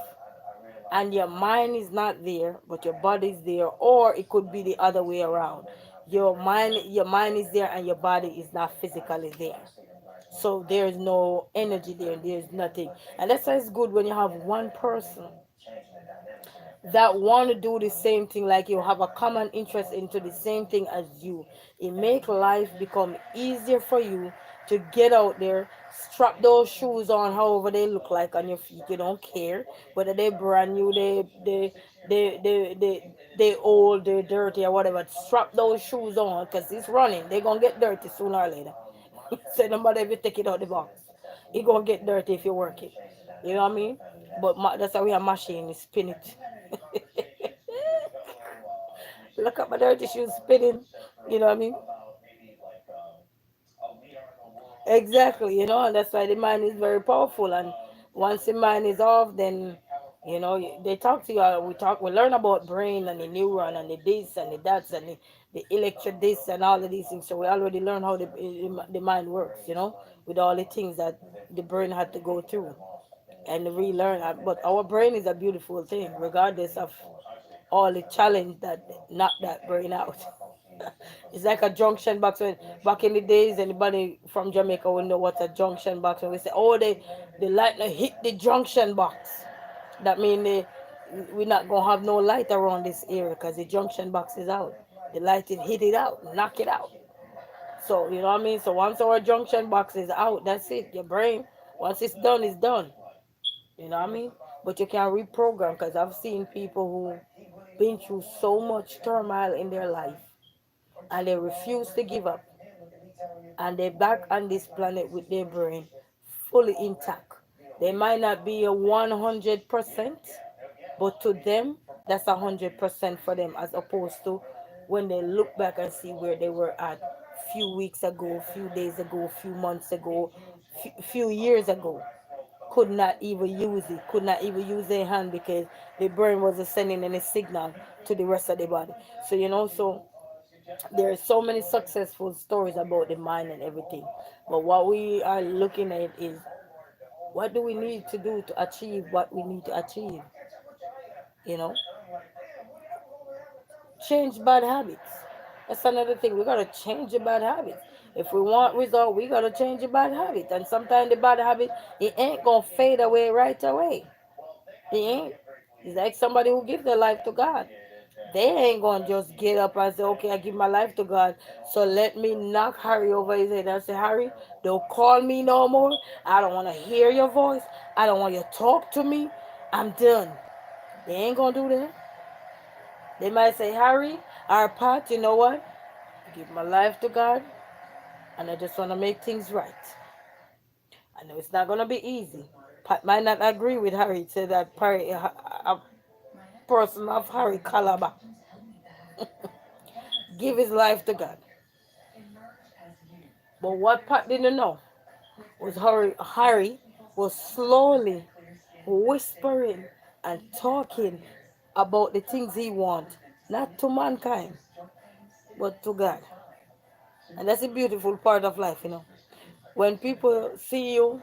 Speaker 1: and your mind is not there, but your body is there, or it could be the other way around. Your mind is there, and your body is not physically there. So there's no energy there. There's nothing, and that's why it's good when you have one person that want to do the same thing like you, have a common interest into the same thing as you. It make life become easier for you to get out there, strap those shoes on however they look like on your feet. You don't care whether they brand new, they old, they dirty or whatever. Strap those shoes on because it's running. They're gonna get dirty sooner or later. So no matter if you take it out the box, it gonna get dirty if you work it. You know what I mean? But that's how we have machine, spin it. Look at my dirty shoes spinning. You know what I mean? Exactly, and that's why the mind is very powerful. And once the mind is off, then they talk to you. We learn about brain and the neuron and the this and the that and the electric this and all of these things. So we already learn how the mind works. With all the things that the brain had to go through and relearn. But our brain is a beautiful thing, regardless of all the challenge that knocked that brain out. It's like a junction box. When back in the days, anybody from Jamaica will know what a junction box. When we say, oh, the lightning hit the junction box, that means we're not gonna have no light around this area because the junction box is out. The lighting hit it out, knock it out. So you know what I mean. So once our junction box is out, that's it. Your brain, once it's done, it's done. You know what I mean? but you can reprogram, because I've seen people who been through so much turmoil in their life and they refuse to give up, and they're back on this planet with their brain fully intact. They might not be a 100%, but to them, that's 100% for them, as opposed to when they look back and see where they were at few weeks ago, few days ago, few months ago, few years ago. Could not even use it, could not even use their hand because the brain wasn't sending any signal to the rest of the body. So, so there are so many successful stories about the mind and everything. But what we are looking at is, what do we need to do to achieve what we need to achieve? You know, change bad habits. That's another thing. We gotta change the bad habits. If we want result, we gotta change the bad habit. And sometimes the bad habit, it ain't gonna fade away right away. It ain't. It's like somebody who gives their life to God. They ain't gonna just get up and say, okay, I give my life to God. So let me knock Harry over his head and say, Harry, don't call me no more. I don't wanna hear your voice. I don't want you to talk to me. I'm done. They ain't gonna do that. They might say, Harry, our Pat, you know what? I give my life to God and I just wanna make things right. I know it's not gonna be easy. Pat might not agree with Harry, say that a person of Harry caliber give his life to God. But what Pat didn't know was Harry was slowly whispering and talking about the things he wants, not to mankind, but to God. And that's a beautiful part of life. When people see you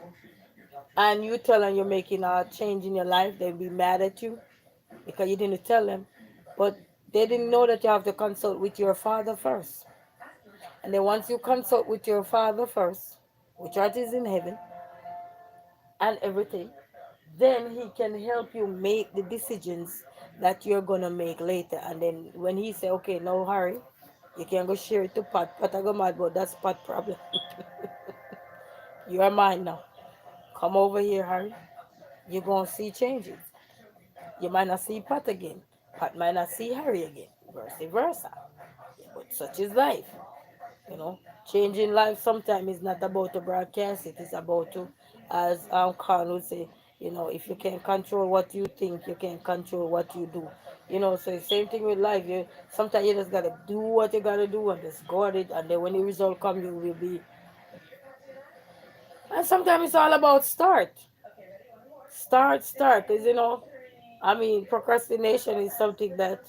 Speaker 1: and you tell them you're making a change in your life, they'll be mad at you because you didn't tell them. But they didn't know that you have to consult with your father first. And then once you consult with your father first, which art is in heaven, and everything, then he can help you make the decisions that you're gonna make later. And then when he say, okay, now hurry, you can go share it to Pat. Pat I go mad, but that's Pat problem. You are mine now. Come over here, Harry. You're gonna see changes. You might not see Pat again. Pat might not see Harry again. Vice versa. But such is life. You know, changing life sometimes is not about to broadcast it. It's about to, as Khan would say, if you can control what you think, you can control what you do. So the same thing with life. You sometimes you just gotta do what you gotta do and just go at it, and then when the result comes, you will be. And sometimes it's all about start. Cause I mean, procrastination is something that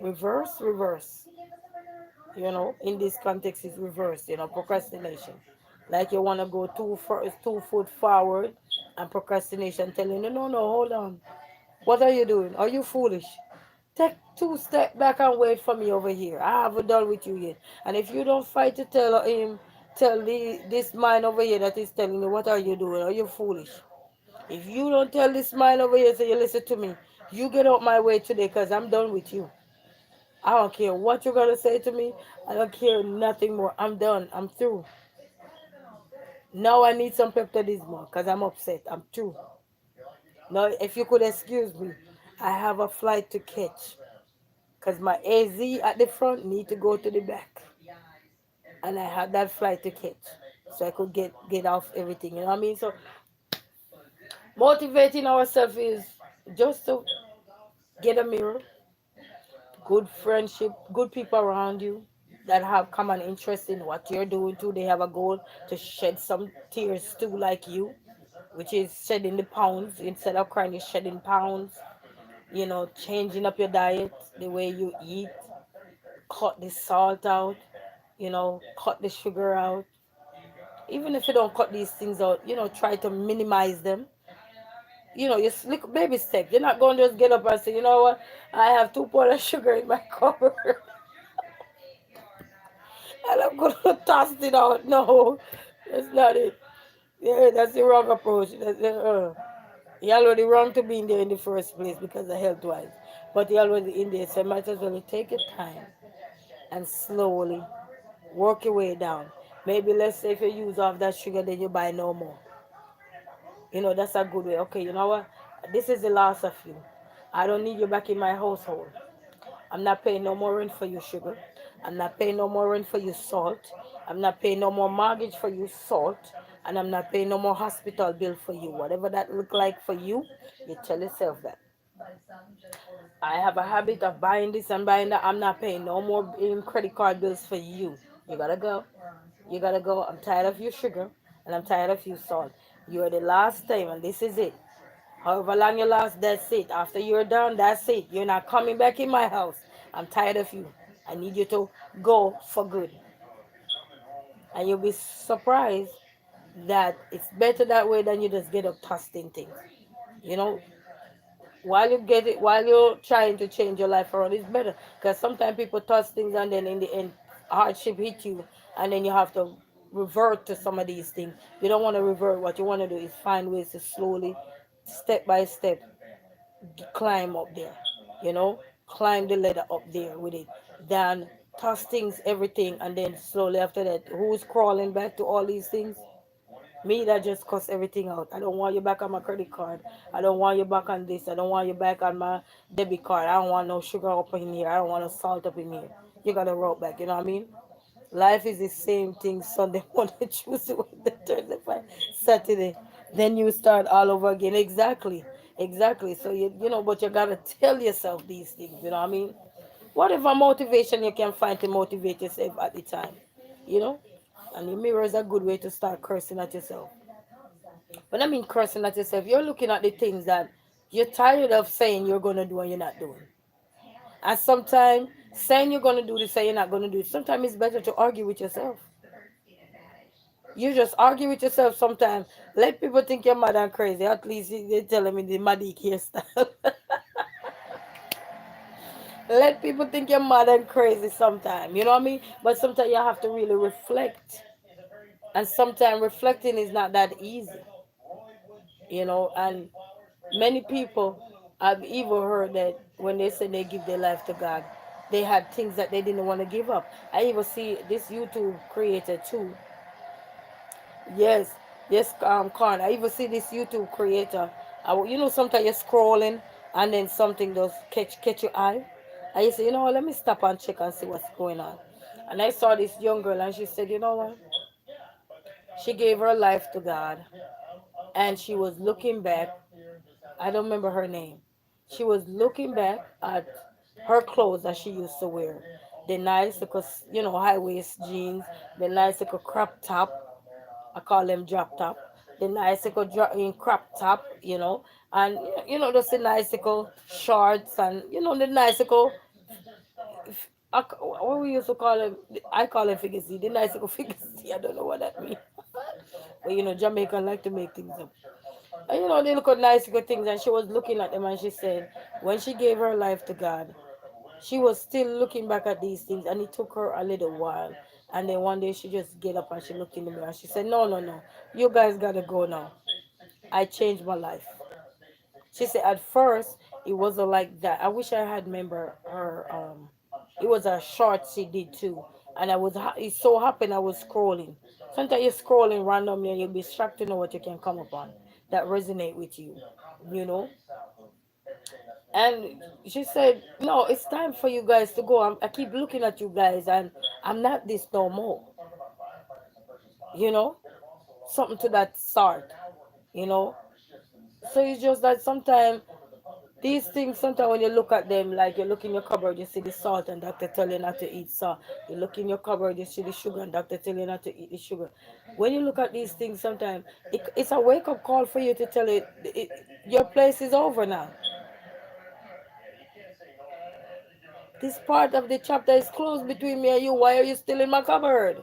Speaker 1: reverse. In this context is reverse, procrastination. Like you want to go 2 foot forward, and procrastination telling you, no, no, hold on. What are you doing? Are you foolish? Take 2 steps back and wait for me over here. I haven't done with you yet. And if you don't fight to tell this mind over here that is telling you, what are you doing? Are you foolish? If you don't tell this mind over here, say, you listen to me. You get out my way today because I'm done with you. I don't care what you're gonna say to me. I don't care nothing more. I'm done. I'm through. Now I need some Pepto-Bismol because I'm upset. I'm through. Now, if you could excuse me, I have a flight to catch because my AZ at the front need to go to the back, and I had that flight to catch, so I could get off everything. You know what I mean? So motivating ourselves is just to get a mirror, good friendship, good people around you that have common interest in what you're doing too. They have a goal to shed some tears too, like you, which is shedding the pounds instead of crying, you're shedding pounds. Changing up your diet, the way you eat, cut the salt out, cut the sugar out. Even if you don't cut these things out, try to minimize them. You little baby steps. You're not going to just get up and say, you know what, I have 2 pounds of sugar in my cupboard and I'm going to toss it out. No, that's not it. Yeah, that's the wrong approach. You're already wrong to be in there in the first place because of health wise. But you're already in there, so you might as well take your time and slowly work your way down. Maybe let's say if you use off that sugar, then you buy no more. That's a good way. Okay, you know what? This is the last of you. I don't need you back in my household. I'm not paying no more rent for you, sugar. I'm not paying no more rent for you, salt. I'm not paying no more mortgage for you, salt. And I'm not paying no more hospital bill for you. Whatever that look like for you, you tell yourself that. I have a habit of buying this and buying that. I'm not paying no more credit card bills for you. You gotta go. You gotta go. I'm tired of your sugar and I'm tired of you, salt. You're the last time, and this is it. However long you last, that's it. After you're done, that's it. You're not coming back in my house. I'm tired of you. I need you to go for good. And you'll be surprised that it's better that way than you just get up tossing things. You know, while you get it, while you're trying to change your life around, it's better. Because sometimes people toss things and then in the end, hardship hit you, and then you have to revert to some of these things. You don't want to revert. What you want to do is find ways to slowly, step by step, climb up there, you know, climb the ladder up there with it, than toss things, everything, and then slowly after that, who's crawling back to all these things? Me that just cuss everything out. I don't want you back on my credit card. I don't want you back on this. I don't want you back on my debit card. I don't want no sugar up in here. I don't want no salt up in here. You gotta roll back, you know what I mean? Life is the same thing Sunday, Monday, Tuesday, Wednesday, Thursday, Friday, Saturday. Then you start all over again. Exactly. Exactly. So but you gotta tell yourself these things, you know what I mean? Whatever motivation you can find to motivate yourself at the time. You know? And the mirror is a good way to start cursing at yourself. When I mean cursing at yourself, you're looking at the things that you're tired of saying you're gonna do and you're not doing. And sometimes saying you're gonna do this, say you're not gonna do it. Sometimes it's better to argue with yourself. You just argue with yourself sometimes. Let people think you're mad and crazy. At least they tell them in the Madik hairstyle. Let people think you're mad and crazy sometimes. You know what I mean? But sometimes you have to really reflect. And sometimes reflecting is not that easy. And many people, I've even heard that when they say they give their life to God, they had things that they didn't want to give up. I even see this YouTube creator too. Yes, yes, Khan. I even see this YouTube creator. Sometimes you're scrolling and then something does catch your eye. And you say, what, let me stop and check and see what's going on. And I saw this young girl and she said, what? She gave her life to God and she was looking back. I don't remember her name. She was looking back at her clothes that she used to wear. The nice little, high waist jeans, the nice little crop top. I call them drop top. The nice little in crop top, and just the nice little shorts and the nice little what we used to call them. I call them figure C. The nice little figure C. I don't know what that means. But Jamaican like to make things up. And they look at nice good things, and she was looking at them, and she said, when she gave her life to God, she was still looking back at these things, and it took her a little while. And then one day she just get up and she looked in the mirror and she said, no, no, no, you guys gotta go now. I changed my life. She said at first it wasn't like that. I wish I had remember her. It was a short she did too, and it so happened I was scrolling. Sometimes you're scrolling randomly and you'll be shocked to know what you can come upon that resonate with you, you know. And she said, "No, it's time for you guys to go. I keep looking at you guys, and I'm not this no more. You know, something to that sort. You know. So it's just that sometimes these things, sometimes when you look at them, like you look in your cupboard, you see the salt, and doctor tell you not to eat salt. You look in your cupboard, you see the sugar, and doctor tell you not to eat the sugar. When you look at these things, sometimes it's a wake up call for you to tell it your place is over now. This part of the chapter is closed between me and you. Why are you still in my cupboard?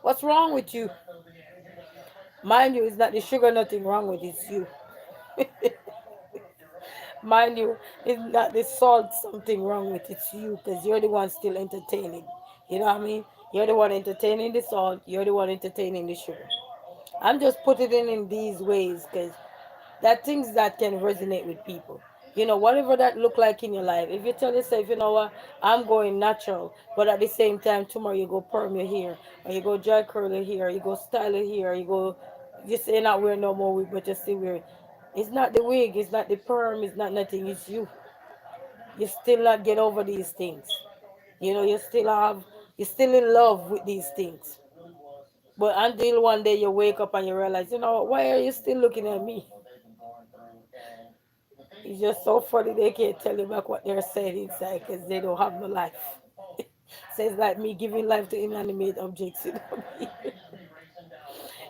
Speaker 1: What's wrong with you? Mind you, it's not the sugar, nothing wrong with it, it's you. Mind you, it's not the salt, something wrong with it, it's you, because you're the one still entertaining. You know what I mean? You're the one entertaining the salt, you're the one entertaining the sugar. I'm just putting it in these ways because that things that can resonate with people. Whatever that look like in your life. If you tell yourself, what, I'm going natural, but at the same time tomorrow you go perm your hair, or you go dry curl your hair, you go style your hair, you say you're not wearing no more wig, but you still wear it. It's not the wig, it's not the perm, it's not nothing, it's you. You still not get over these things. You're still in love with these things. But until one day you wake up and you realize, why are you still looking at me? It's just so funny they can't tell you back what they're saying inside because they don't have no life. So it's like me giving life to inanimate objects.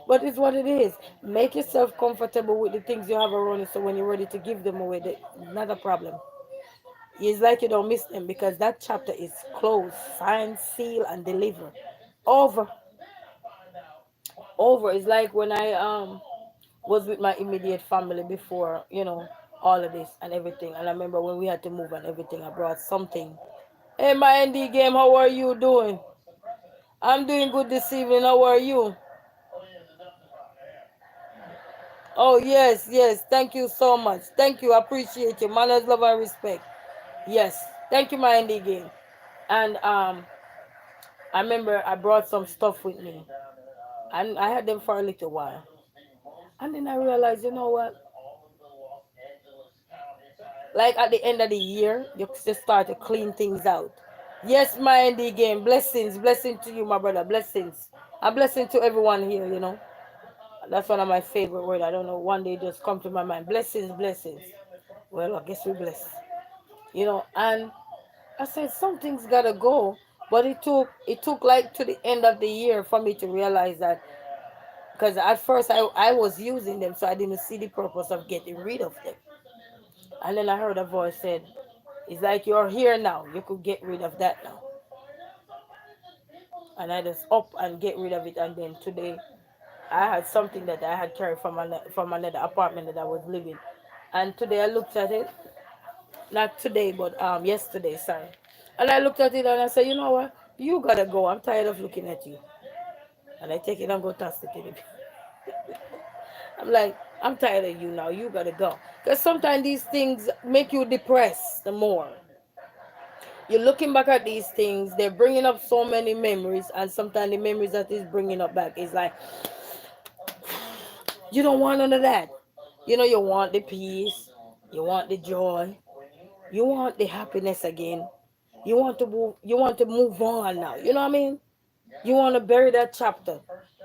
Speaker 1: But it's what it is. Make yourself comfortable with the things you have around you so when you're ready to give them away, not a problem. It's like you don't miss them because that chapter is closed, signed, sealed, and delivered. Over. Over. It's like when I was with my immediate family before, all of this and everything. And I remember when we had to move and everything, I brought something. Hey, my ND game, how are you doing? I'm doing good this evening. How are you? Oh, yes, yes. Thank you so much. Thank you. I appreciate you. Manners, love, and respect. Yes. Thank you, my ND game. And I remember I brought some stuff with me. And I had them for a little while. And then I realized, you know what? Like at the end of the year, you just start to clean things out. Yes, my ND game. Blessings. Blessing to you, my brother. Blessings. A blessing to everyone here. That's one of my favorite words. I don't know. One day just come to my mind. Blessings, blessings. Well, I guess we bless. And I said something's gotta go. But it took like to the end of the year for me to realize that because at first I was using them so I didn't see the purpose of getting rid of them. And then I heard a voice said, it's like you're here now. You could get rid of that now. And I just up and get rid of it. And then today I had something that I had carried from another apartment that I was living. And today I looked at it, not today, but yesterday, sorry. And I looked at it and I said, you know what? You gotta go. I'm tired of looking at you. And I take it and go toss it in it. I'm like, I'm tired of you now. You gotta go. Because sometimes these things make you depressed the more. You're looking back at these things, they're bringing up so many memories, and sometimes the memories that is bringing up back is like, you don't want none of that. You want the peace, you want the joy, you want the happiness again. You want to move on now. You know what I mean? You want to bury that chapter.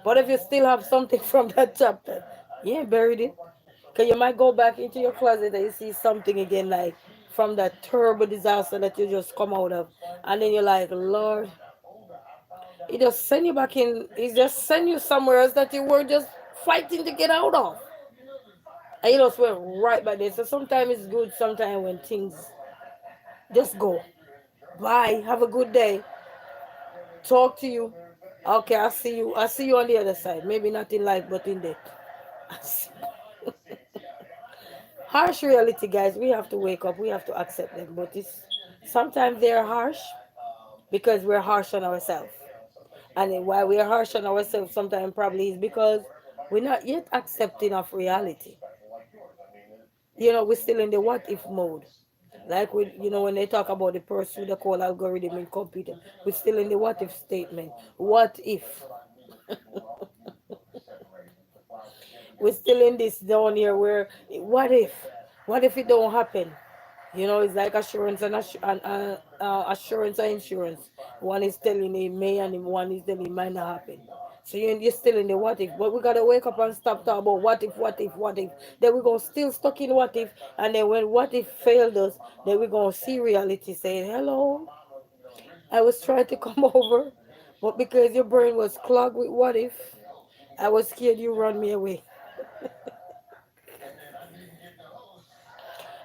Speaker 1: But if you still have something from that chapter, you ain't buried it. Because you might go back into your closet and you see something again, like from that terrible disaster that you just come out of. And then you're like, Lord, He just send you back in, He just send you somewhere else that you were just fighting to get out of. And you just went right back there. So sometimes it's good, sometimes when things just go. Bye. Have a good day. Talk to you. Okay, I'll see you. I'll see you on the other side. Maybe not in life, but in death. Harsh reality, guys. We have to wake up. We have to accept them. But it's sometimes they're harsh because we're harsh on ourselves. And then why we're harsh on ourselves sometimes probably is because we're not yet accepting of reality. We're still in the what if mode. Like when they talk about the pursuit, the call algorithm in computer, we're still in the what if statement. What if? We're still in this down here where what if? What if it don't happen? It's like assurance and assurance and insurance. One is telling it may and one is telling it might not happen. So you're still in the what if. But we gotta wake up and stop talking about what if, what if, what if. Then we're gonna still stuck in what if, and then when what if failed us, then we're gonna see reality saying, hello, I was trying to come over, but because your brain was clogged with what if, I was scared you run me away.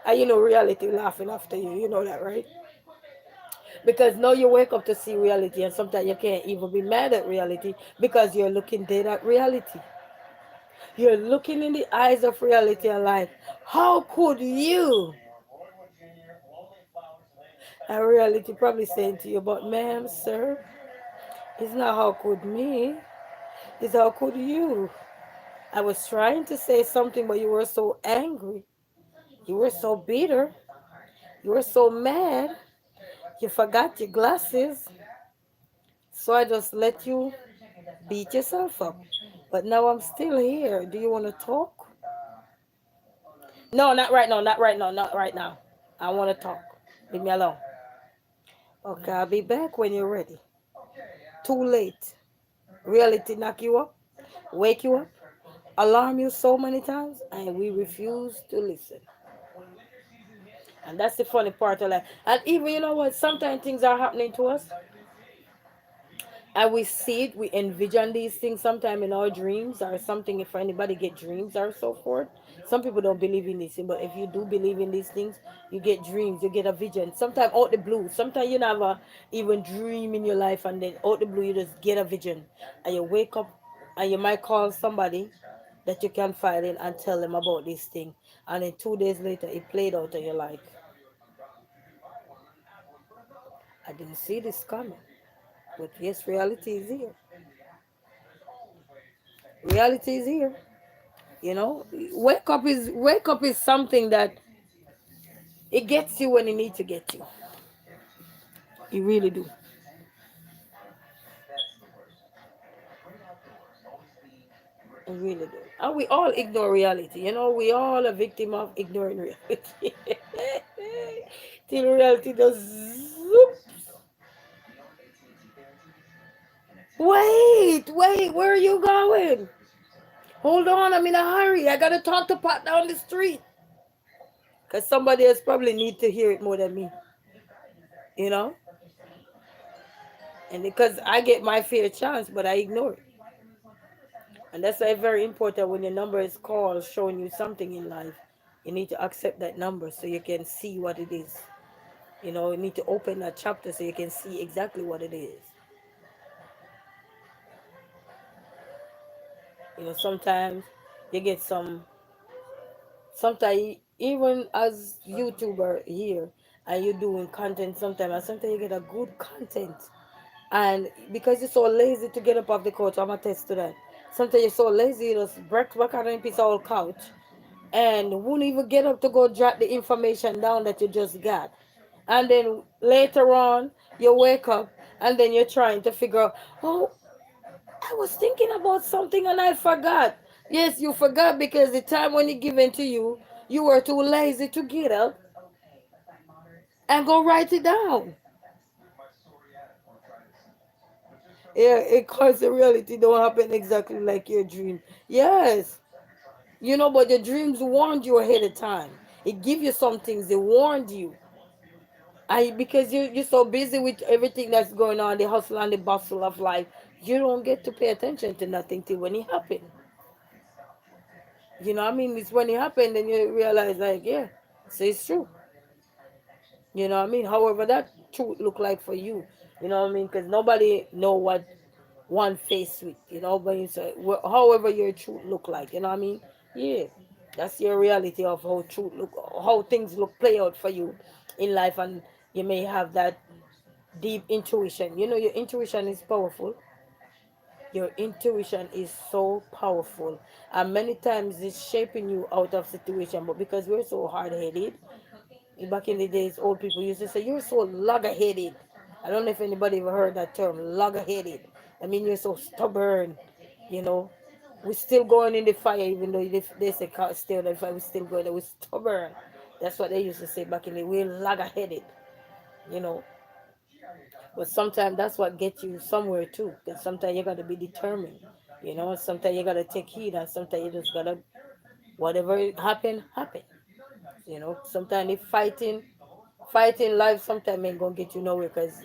Speaker 1: And reality laughing after you. You know that, right? Because now you wake up to see reality, and sometimes you can't even be mad at reality because you're looking dead at reality. You're looking in the eyes of reality and like, how could you? And reality probably saying to you, but ma'am, sir, it's not how could me, it's how could you. I was trying to say something, but you were so angry. You were so bitter. You were so mad. You forgot your glasses. So I just let you beat yourself up. But now I'm still here. Do you want to talk? No, not right now, not right now, not right now. I want to talk. Leave me alone. Okay, I'll be back when you're ready. Too late. Reality knock you up, wake you up, alarm you so many times, and we refuse to listen. And that's the funny part of life. And even, you know what, sometimes things are happening to us, and we see it, we envision these things sometime in our dreams or something. If anybody get dreams or so forth, some people don't believe in this thing, but if you do believe in these things, you get dreams, you get a vision, sometimes out the blue. Sometimes you never even dream in your life, and then out the blue you just get a vision, and you wake up, and you might call somebody that you can file in and tell them about this thing, and then 2 days later it played out, and you're like, I didn't see this coming. But yes, reality is here. Reality is here. You know, wake up is something that it gets you when it needs to get you. You really do. You really do. And we all ignore reality. You know, we all a victim of ignoring reality. Till reality does zoop. Wait, where are you going? Hold on, I'm in a hurry. I gotta talk to Pat down the street. Cause somebody else probably need to hear it more than me. You know? And because I get my fair chance, but I ignore it. And that's why it's very important when your number is called showing you something in life. You need to accept that number so you can see what it is. You know, you need to open that chapter so you can see exactly what it is. You know, sometimes you get sometimes even as YouTuber here and you're doing content sometimes you get a good content. And because you're so lazy to get up off the couch, I'm attest to that. Sometimes you're so lazy, you just break back on a piece of old couch and won't even get up to go jot the information down that you just got. And then later on, you wake up and then you're trying to figure out, oh, I was thinking about something and I forgot. Yes, you forgot because the time when it given to you, you were too lazy to get up and go write it down. Yeah, it cause the reality don't happen exactly like your dream. Yes. You know, but the dreams warned you ahead of time. It give you some things, they warned you. And because you're so busy with everything that's going on, the hustle and the bustle of life, you don't get to pay attention to nothing till when it happen. You know what I mean? It's when it happened then you realize like, yeah, so it's true. You know what I mean? However that truth look like for you. You know what I mean? Because nobody know what one face with, you know, but you say, however your truth look like, you know what I mean? Yeah, that's your reality of how truth look, how things look play out for you in life, and you may have that deep intuition. You know, your intuition is powerful. Your intuition is so powerful, and many times it's shaping you out of situation. But because we're so hard headed, back in the days, old people used to say, "You're so logger-headed." I don't know if anybody ever heard that term, logger-headed. I mean, you're so stubborn. You know, we're still going in the fire, even though they say can't stay on the fire. We're still going there. We're stubborn. That's what they used to say back in the day. We're logger-headed. You know, but sometimes that's what gets you somewhere too. Because sometimes you gotta be determined. You know, sometimes you gotta take heed, and sometimes you just gotta whatever happen. You know, sometimes if fighting life sometimes ain't gonna get you nowhere. Cause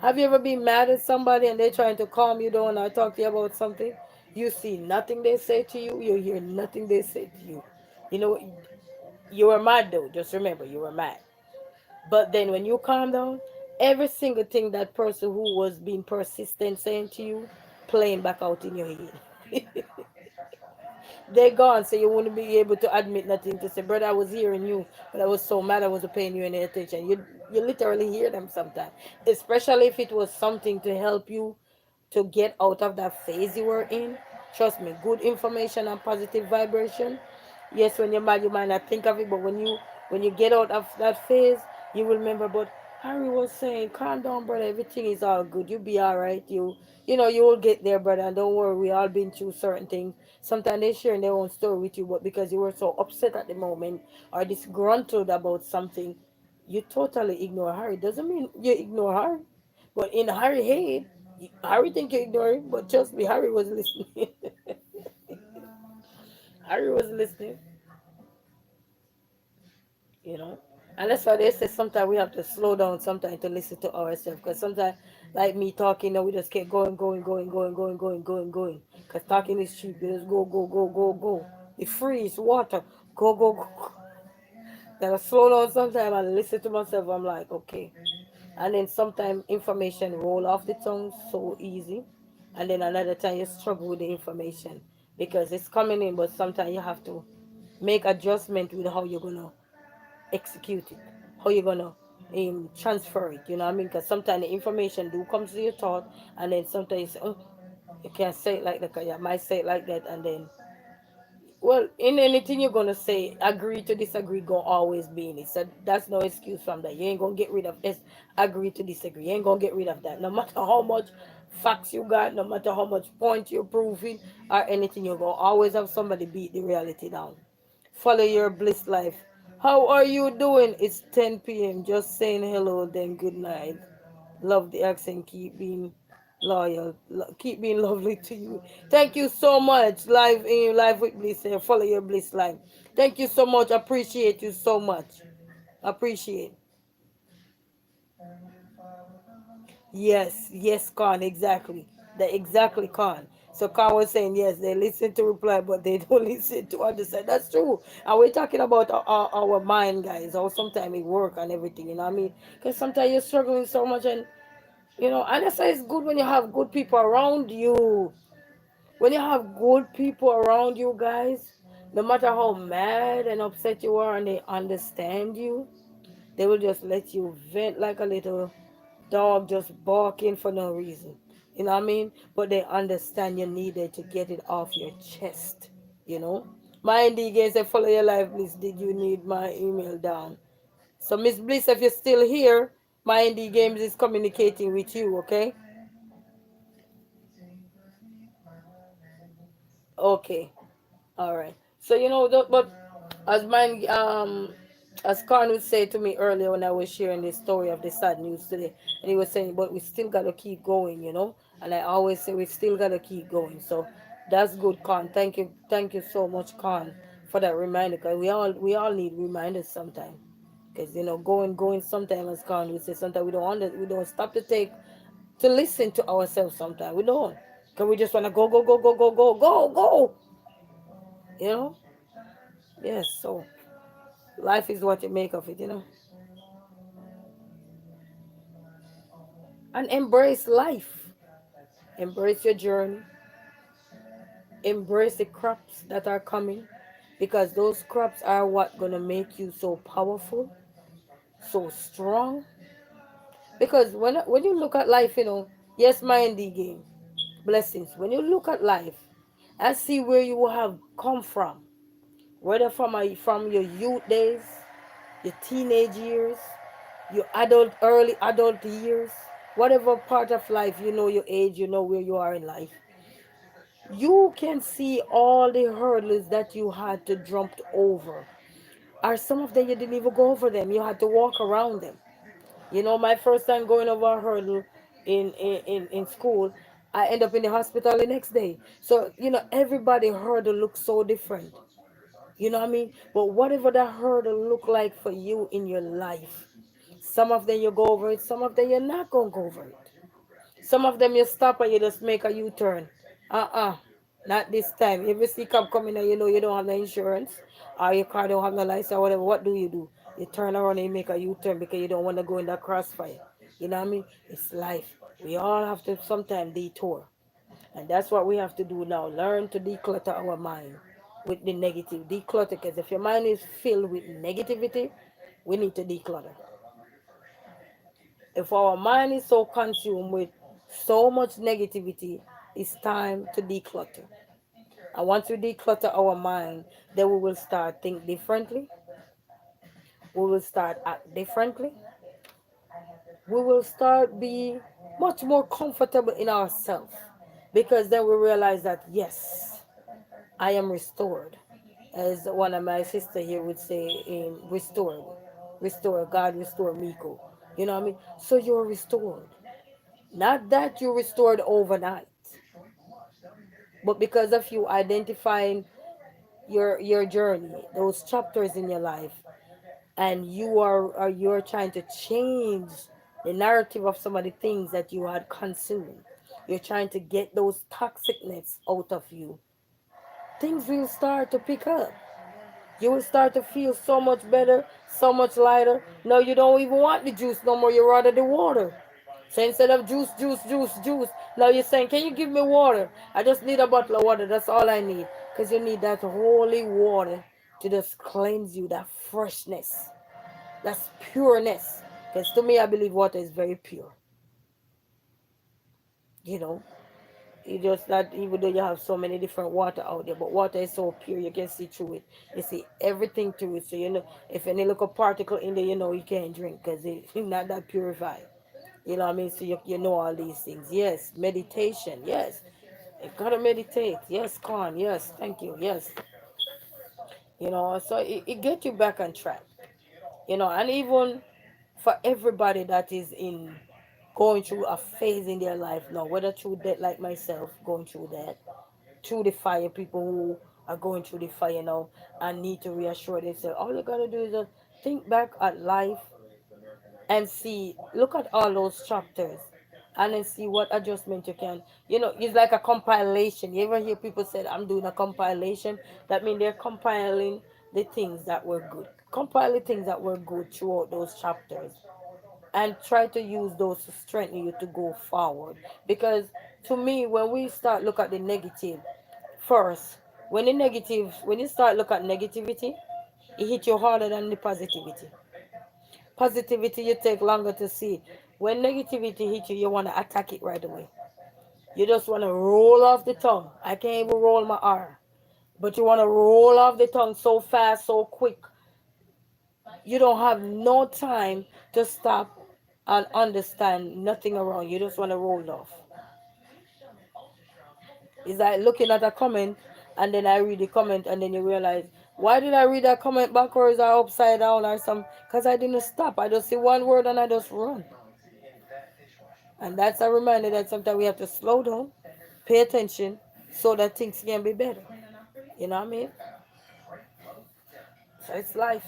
Speaker 1: have you ever been mad at somebody and they're trying to calm you down or talk to you about something? You see nothing they say to you. You hear nothing they say to you. You know, you were mad though. Just remember, you were mad. But then when you calm down, every single thing that person who was being persistent saying to you, playing back out in your head. They're gone, so you wouldn't be able to admit nothing to say, brother, I was hearing you, but I was so mad I wasn't paying you any attention. You literally hear them sometimes, especially if it was something to help you to get out of that phase you were in. Trust me, good information and positive vibration. Yes, when you're mad, you might not think of it, but when you get out of that phase, you will remember. But Harry was saying, calm down, brother. Everything is all good. You'll be all right. You will get there, brother. And don't worry. We all been through certain things. Sometimes they sharing their own story with you, but because you were so upset at the moment or disgruntled about something, you totally ignore Harry. Doesn't mean you ignore Harry, but in Harry head, Harry think you ignore him. But trust me, Harry was listening. Harry was listening. you know. And that's why they say sometimes we have to slow down sometimes to listen to ourselves. Because sometimes, like me talking, we just keep going, going, going, going, going, going, going, going. Because talking is cheap. You just go, go, go, go, go. It's free, it's water. Go, go, go. Then I slow down sometimes and listen to myself. I'm like, okay. And then sometimes information roll off the tongue so easy. And then another time you struggle with the information because it's coming in, but sometimes you have to make adjustment with how you're gonna execute it, how you gonna transfer it. You know what I mean? Because sometimes the information do comes to your thought, and then sometimes you say, oh, you can't say it like that. 'Cause you might say it like that, and then well, in anything you're gonna say, agree to disagree gonna always be in it. So that's no excuse from that. You ain't gonna get rid of this. Agree to disagree. You ain't gonna get rid of that. No matter how much facts you got, no matter how much point you're proving or anything, you're gonna always have somebody beat the reality down. Follow your bliss life. How are you doing? It's 10 p.m. Just saying hello, then good night. Love the accent. Keep being loyal. Keep being lovely to you. Thank you so much. Live in live with Bliss. Follow your bliss life. Thank you so much. Appreciate you so much. Appreciate. Yes, yes, Khan, exactly. The exactly Khan. So Khan was saying yes, they listen to reply, but they don't listen to understand. That's true. And we're talking about our mind, guys. Or sometimes it work and everything. You know what I mean? Because sometimes you're struggling so much, and and that's why it's good when you have good people around you. When you have good people around you, guys, no matter how mad and upset you are, and they understand you, they will just let you vent like a little dog just barking for no reason. You know what I mean? But they understand you needed to get it off your chest. You know? My ND game said, follow your life, Bliss. Did you need my email down? So, Miss Bliss, if you're still here, my ND Games is communicating with you, okay? Okay. All right. So but as mine as Khan would say to me earlier when I was sharing the story of the sad news today, and he was saying, but we still gotta keep going. And I always say we still gotta keep going. So that's good, Khan. Thank you so much, Khan, for that reminder. Cause we all need reminders sometimes. Cause going sometimes as Khan would say, sometimes we don't stop to listen to ourselves. Sometimes we don't. Cause we just wanna go go go go go go go go. You know. Yes, so life is what you make of it. And embrace life. Embrace your journey. Embrace the crops that are coming because those crops are what gonna make you so powerful, so strong. Because when you look at life, yes, mind the game, blessings. When you look at life and see where you have come from, whether from your youth days, your teenage years, your early adult years, whatever part of life, your age, where you are in life, you can see all the hurdles that you had to jump over. Or some of them you didn't even go over them. You had to walk around them. My first time going over a hurdle in school, I end up in the hospital the next day. So, everybody hurdle looks so different. You know what I mean? But whatever that hurdle look like for you in your life, some of them you go over it, some of them you're not gonna go over it. Some of them you stop and you just make a U-turn. Uh-uh. Not this time. If you see cop coming and you know you don't have the insurance or your car don't have the license or whatever, what do? You turn around and you make a U-turn because you don't want to go in that crossfire. You know what I mean? It's life. We all have to sometimes detour. And that's what we have to do now. Learn to declutter our mind with the negative. Declutter, because if your mind is filled with negativity, we need to declutter. If our mind is so consumed with so much negativity, it's time to declutter. And once we declutter our mind, then we will start think differently. We will start act differently. we will start be much more comfortable in ourselves, because then we realize that yes, I am restored, as one of my sister here would say, restored, restore God, restore Miko. You know what I mean? So you're restored. Not that you're restored overnight, but because of you identifying your journey, those chapters in your life, and you're trying to change the narrative of some of the things that you had consumed. You're trying to get those toxicness out of you. Things will start to pick up. You will start to feel so much better, so much lighter. No, you don't even want the juice no more. You rather the water. So instead of juice, juice, juice, juice, now you're saying, can you give me water? I just need a bottle of water. That's all I need. Because you need that holy water to just cleanse you, that freshness. That's pureness. Because to me, I believe water is very pure. You know, you just that even though you have so many different water out there, but water is so pure, you can see through it. You see everything through it. So you know, if any little particle in there, you know you can't drink because it's not that purified. You know what I mean? So you know all these things. Yes, meditation. Yes, you gotta meditate. Yes, Con. Yes, thank you. Yes, you know. So it get you back on track. You know, and even for everybody that is in going through a phase in their life now, whether through that, like myself, going through that, through the fire, people who are going through the fire now and need to reassure themselves. All you gotta do is just think back at life and see, look at all those chapters and then see what adjustment you can. You know, it's like a compilation. You ever hear people say, I'm doing a compilation? That means they're compiling the things that were good. Compile the things that were good throughout those chapters and try to use those to strengthen you to go forward. Because to me, when we start look at the negative first, when you start look at negativity, it hit you harder than the positivity. Positivity you take longer to see. When negativity hit you, you want to attack it right away. You just want to roll off the tongue. I can't even roll my R. But you want to roll off the tongue so fast, so quick. You don't have no time to stop and understand nothing around. You just want to roll off. It's like looking at a comment and then I read the comment and then you realize, why did I read that comment backwards or upside down or some? Because I didn't stop. I just see one word and I just run. And that's a reminder that sometimes we have to slow down, pay attention, so that things can be better. You know what I mean? So it's life.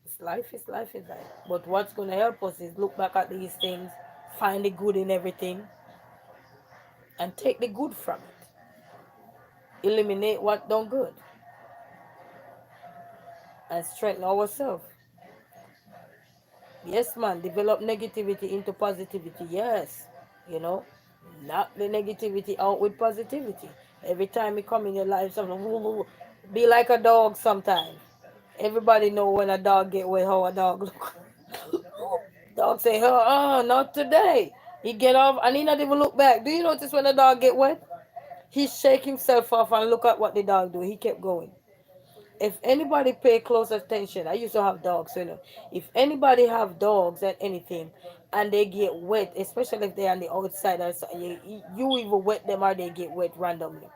Speaker 1: It's life, it's life, it's life. But what's going to help us is look back at these things, find the good in everything, and take the good from it. Eliminate what don't good, and strengthen ourselves. Yes, man, develop negativity into positivity. Yes, you know, knock the negativity out with positivity. Every time you come in your life, something be like a dog sometimes. Everybody know when a dog get wet how a dog look. Dog say, oh, not today. He get off and he not even look back. Do you notice when a dog get wet? He shake himself off and look at what the dog do. He kept going. If anybody pay close attention, I used to have dogs, you know. If anybody have dogs and anything, and they get wet, especially if they're on the outside or so, you even wet them or they get wet randomly.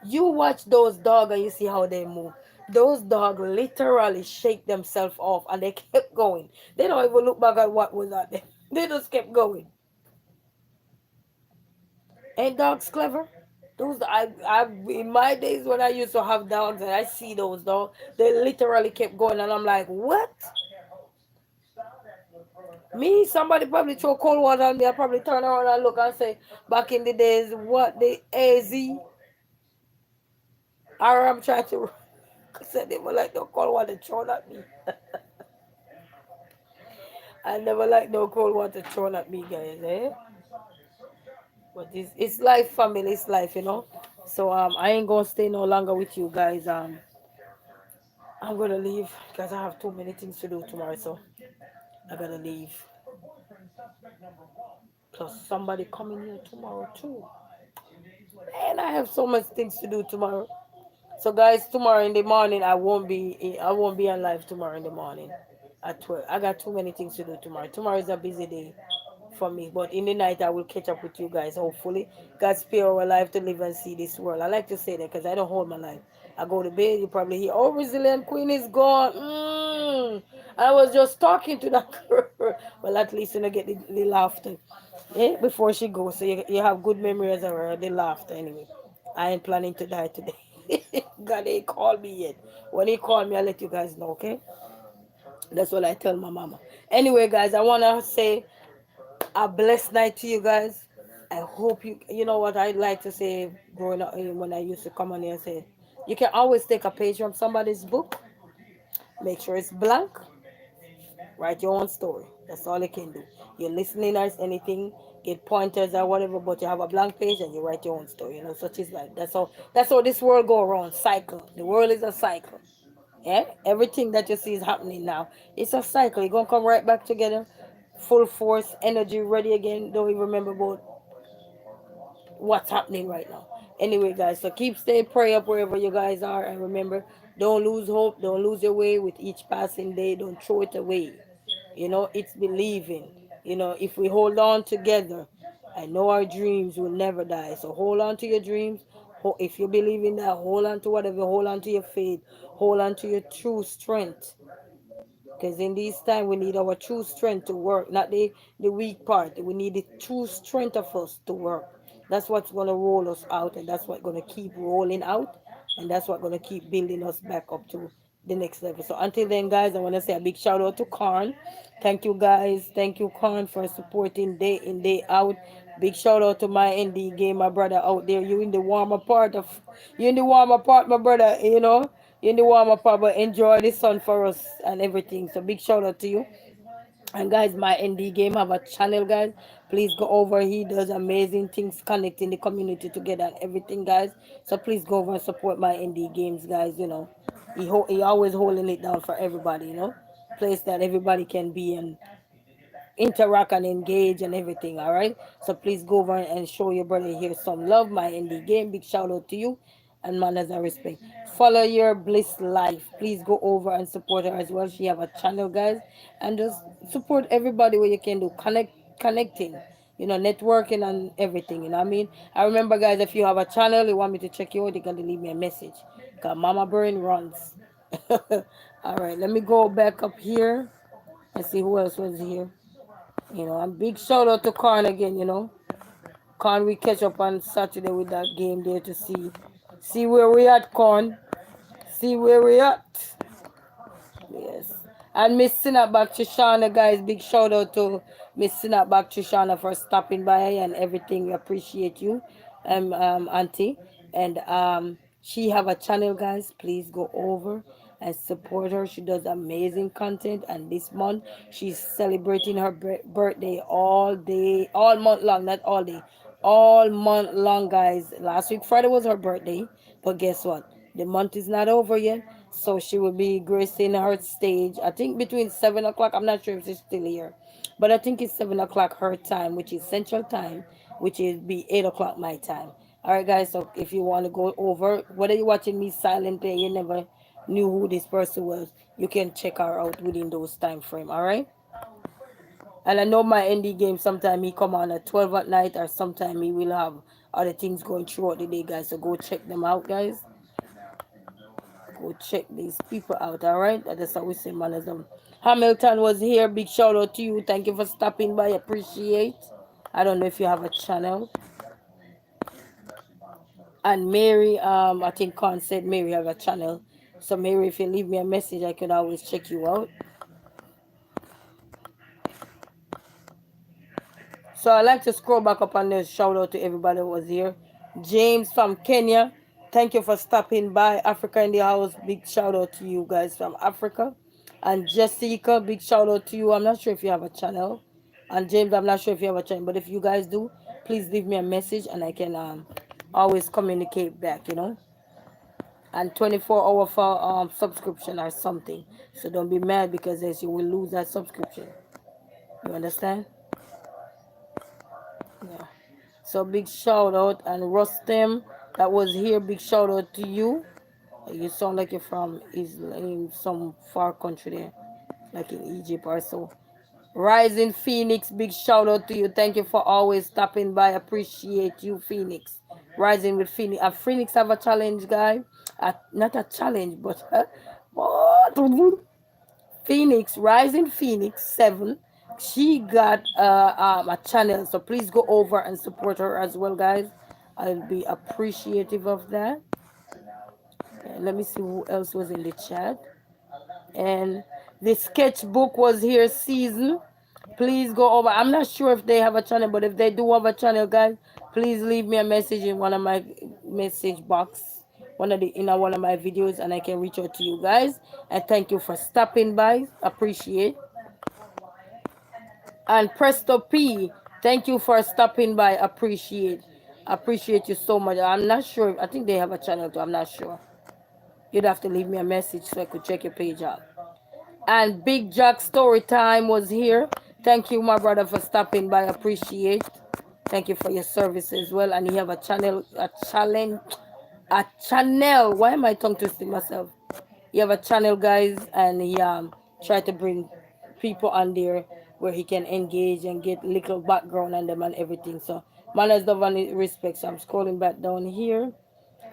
Speaker 1: You watch those dogs and you see how they move. Those dogs literally shake themselves off and they kept going. They don't even look back at what was at them. They just kept going. Ain't dogs clever? Those I in my days when I used to have dogs and I see those dogs, they literally kept going and I'm like, what? Me, somebody probably throw cold water on me. I probably turn around and look and say, back in the days, what the AZ? Or I'm trying to say they were like no cold water thrown at me. I never like no cold water thrown at me, guys, eh? But it's life, family, it's life, you know. So I ain't gonna stay no longer with you guys. I'm gonna leave because I have too many things to do tomorrow, so I gotta leave. Plus somebody coming here tomorrow too. And I have so much things to do tomorrow. So guys, tomorrow in the morning I won't be on live tomorrow in the morning. at 12. I got too many things to do tomorrow. Tomorrow is a busy day for me, but in the night I will catch up with you guys. Hopefully, God spare our life to live and see this world. I like to say that because I don't hold my life. I go to bed, you probably hear, "Oh, resilient queen is gone." I was just talking to that girl. Well, at least you know get the laughter, before she goes, so you have good memories of her. The laughter anyway. I ain't planning to die today. God ain't called me yet. When he called me, I'll let you guys know. Okay, that's what I tell my mama. Anyway, guys, I wanna say a blessed night to you guys. I hope you know what I like to say growing up, when I used to come on here and say, you can always take a page from somebody's book, make sure it's blank, write your own story. That's all you can do. You're listening or anything, get pointers or whatever, but you have a blank page and you write your own story. Such is life. That's how this world go around. Cycle. The world is a cycle. Yeah? Everything that you see is happening now. It's a cycle. You're gonna come right back together. Full force, energy, ready again. Don't even remember about what's happening right now. Anyway, guys, so keep stay pray up wherever you guys are, and remember, don't lose hope, don't lose your way with each passing day, don't throw it away. It's believing. If we hold on together, I know our dreams will never die. So hold on to your dreams. If you believe in that, hold on to whatever, hold on to your faith, hold on to your true strength. Because in this time, we need our true strength to work, not the weak part. We need the true strength of us to work. That's what's going to roll us out, and that's what's going to keep rolling out, and that's what's going to keep building us back up to the next level. So until then, guys, I want to say a big shout out to Karn. Thank you, guys. Thank you, Karn, for supporting day in, day out. Big shout out to my ND game, my brother out there. You in the warmer part, my brother, in the warmer part, but enjoy the sun for us and everything. So big shout out to you. And guys, my ND game have a channel, guys. Please go over. He does amazing things connecting the community together and everything, guys. So please go over and support my ND games, guys. He always holding it down for everybody. Place that everybody can be and interact and engage and everything. All right. So please go over and show your brother here some love. My indie game. Big shout out to you and manners and respect. Follow your bliss life. Please go over and support her as well. She have a channel, guys, and just support everybody where you can do. Connecting. Networking and everything. What I mean? I remember, guys, if you have a channel, you want me to check you out, you can leave me a message. Cause Mama Brain runs. All right, let me go back up here and see who else was here. And big shout out to Corn again. Corn, we catch up on Saturday with that game there to see where we at, Corn. See where we at. Yes. And Miss Sinapback Trishana, guys, big shout out to Miss Sinapback Trishana for stopping by and everything. We appreciate you, Auntie. And she have a channel, guys. Please go over and support her. She does amazing content. And this month, she's celebrating her birthday all day, all month long, not all day, all month long, guys. Last week, Friday was her birthday. But guess what? The month is not over yet. So she will be gracing her stage, I think between 7 o'clock. I'm not sure if she's still here. But I think it's 7 o'clock her time, which is Central Time, which is be 8 o'clock my time. All right, guys. So if you want to go over, whether you're watching me silently, you never knew who this person was, you can check her out within those time frame. All right. And I know my indie game, sometime he come on at 12 at night, or sometime he will have other things going throughout the day, guys. So go check them out, guys. Go check these people out, all right? That's how we say mannerism. Hamilton was here. Big shout out to you. Thank you for stopping by. Appreciate. I don't know if you have a channel. And Mary, I think Con said Mary have a channel. So Mary, if you leave me a message, I can always check you out. So I like to scroll back up and just shout out to everybody who was here. James from Kenya, thank you for stopping by. Africa in the house, big shout out to you guys from Africa. And Jessica, big shout out to you. I'm not sure if you have a channel. And James, I'm not sure if you have a channel, but if you guys do, please leave me a message and I can always communicate back. And 24 hour for subscription or something. So don't be mad because else you will lose that subscription. You understand? Yeah. So big shout out, and Rostem that was here. Big shout out to you. You sound like you're from is in some far country there. like in Egypt or so. Rising Phoenix, big shout out to you. Thank you for always stopping by. Appreciate you, Phoenix. Rising with Phoenix. Phoenix have a challenge, guy. Not a challenge, but Phoenix, Rising Phoenix 7. She got a channel, so please go over and support her as well, guys. I'll be appreciative of that. Let me see who else was in the chat. And the sketchbook was here season. Please go over. I'm not sure if they have a channel, but if they do have a channel, guys, please leave me a message in one of my message box, one of my videos, and I can reach out to you guys. And thank you for stopping by. Appreciate. And Presto P, thank you for stopping by. Appreciate you so much. I'm not sure. I think they have a channel too. I'm not sure. You'd have to leave me a message so I could check your page out. And Big Jack Story Time was here. Thank you, my brother, for stopping by. Appreciate. Thank you for your service as well. And you have a channel, a challenge, a channel. Why am I tongue twisting myself? You have a channel, guys, and he try to bring people on there where he can engage and get little background on them and everything. So manners, love, and respect. So I'm scrolling back down here.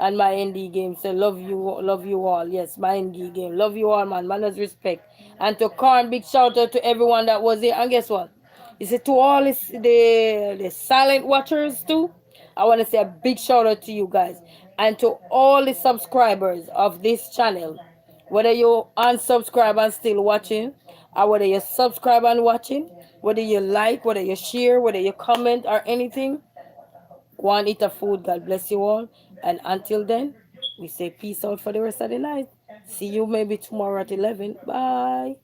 Speaker 1: And my ND game say love you all. Yes, my ND game. Love you all, man. Manners, respect. And to Karn, big shout out to everyone that was here. And guess what? You see, to all the silent watchers too, I want to say a big shout out to you guys. And to all the subscribers of this channel, whether you unsubscribe and still watching, or whether you subscribe and watching, whether you like, whether you share, whether you comment or anything, go and eat a food. God bless you all. And until then, we say peace out for the rest of the night. See you maybe tomorrow at 11. Bye.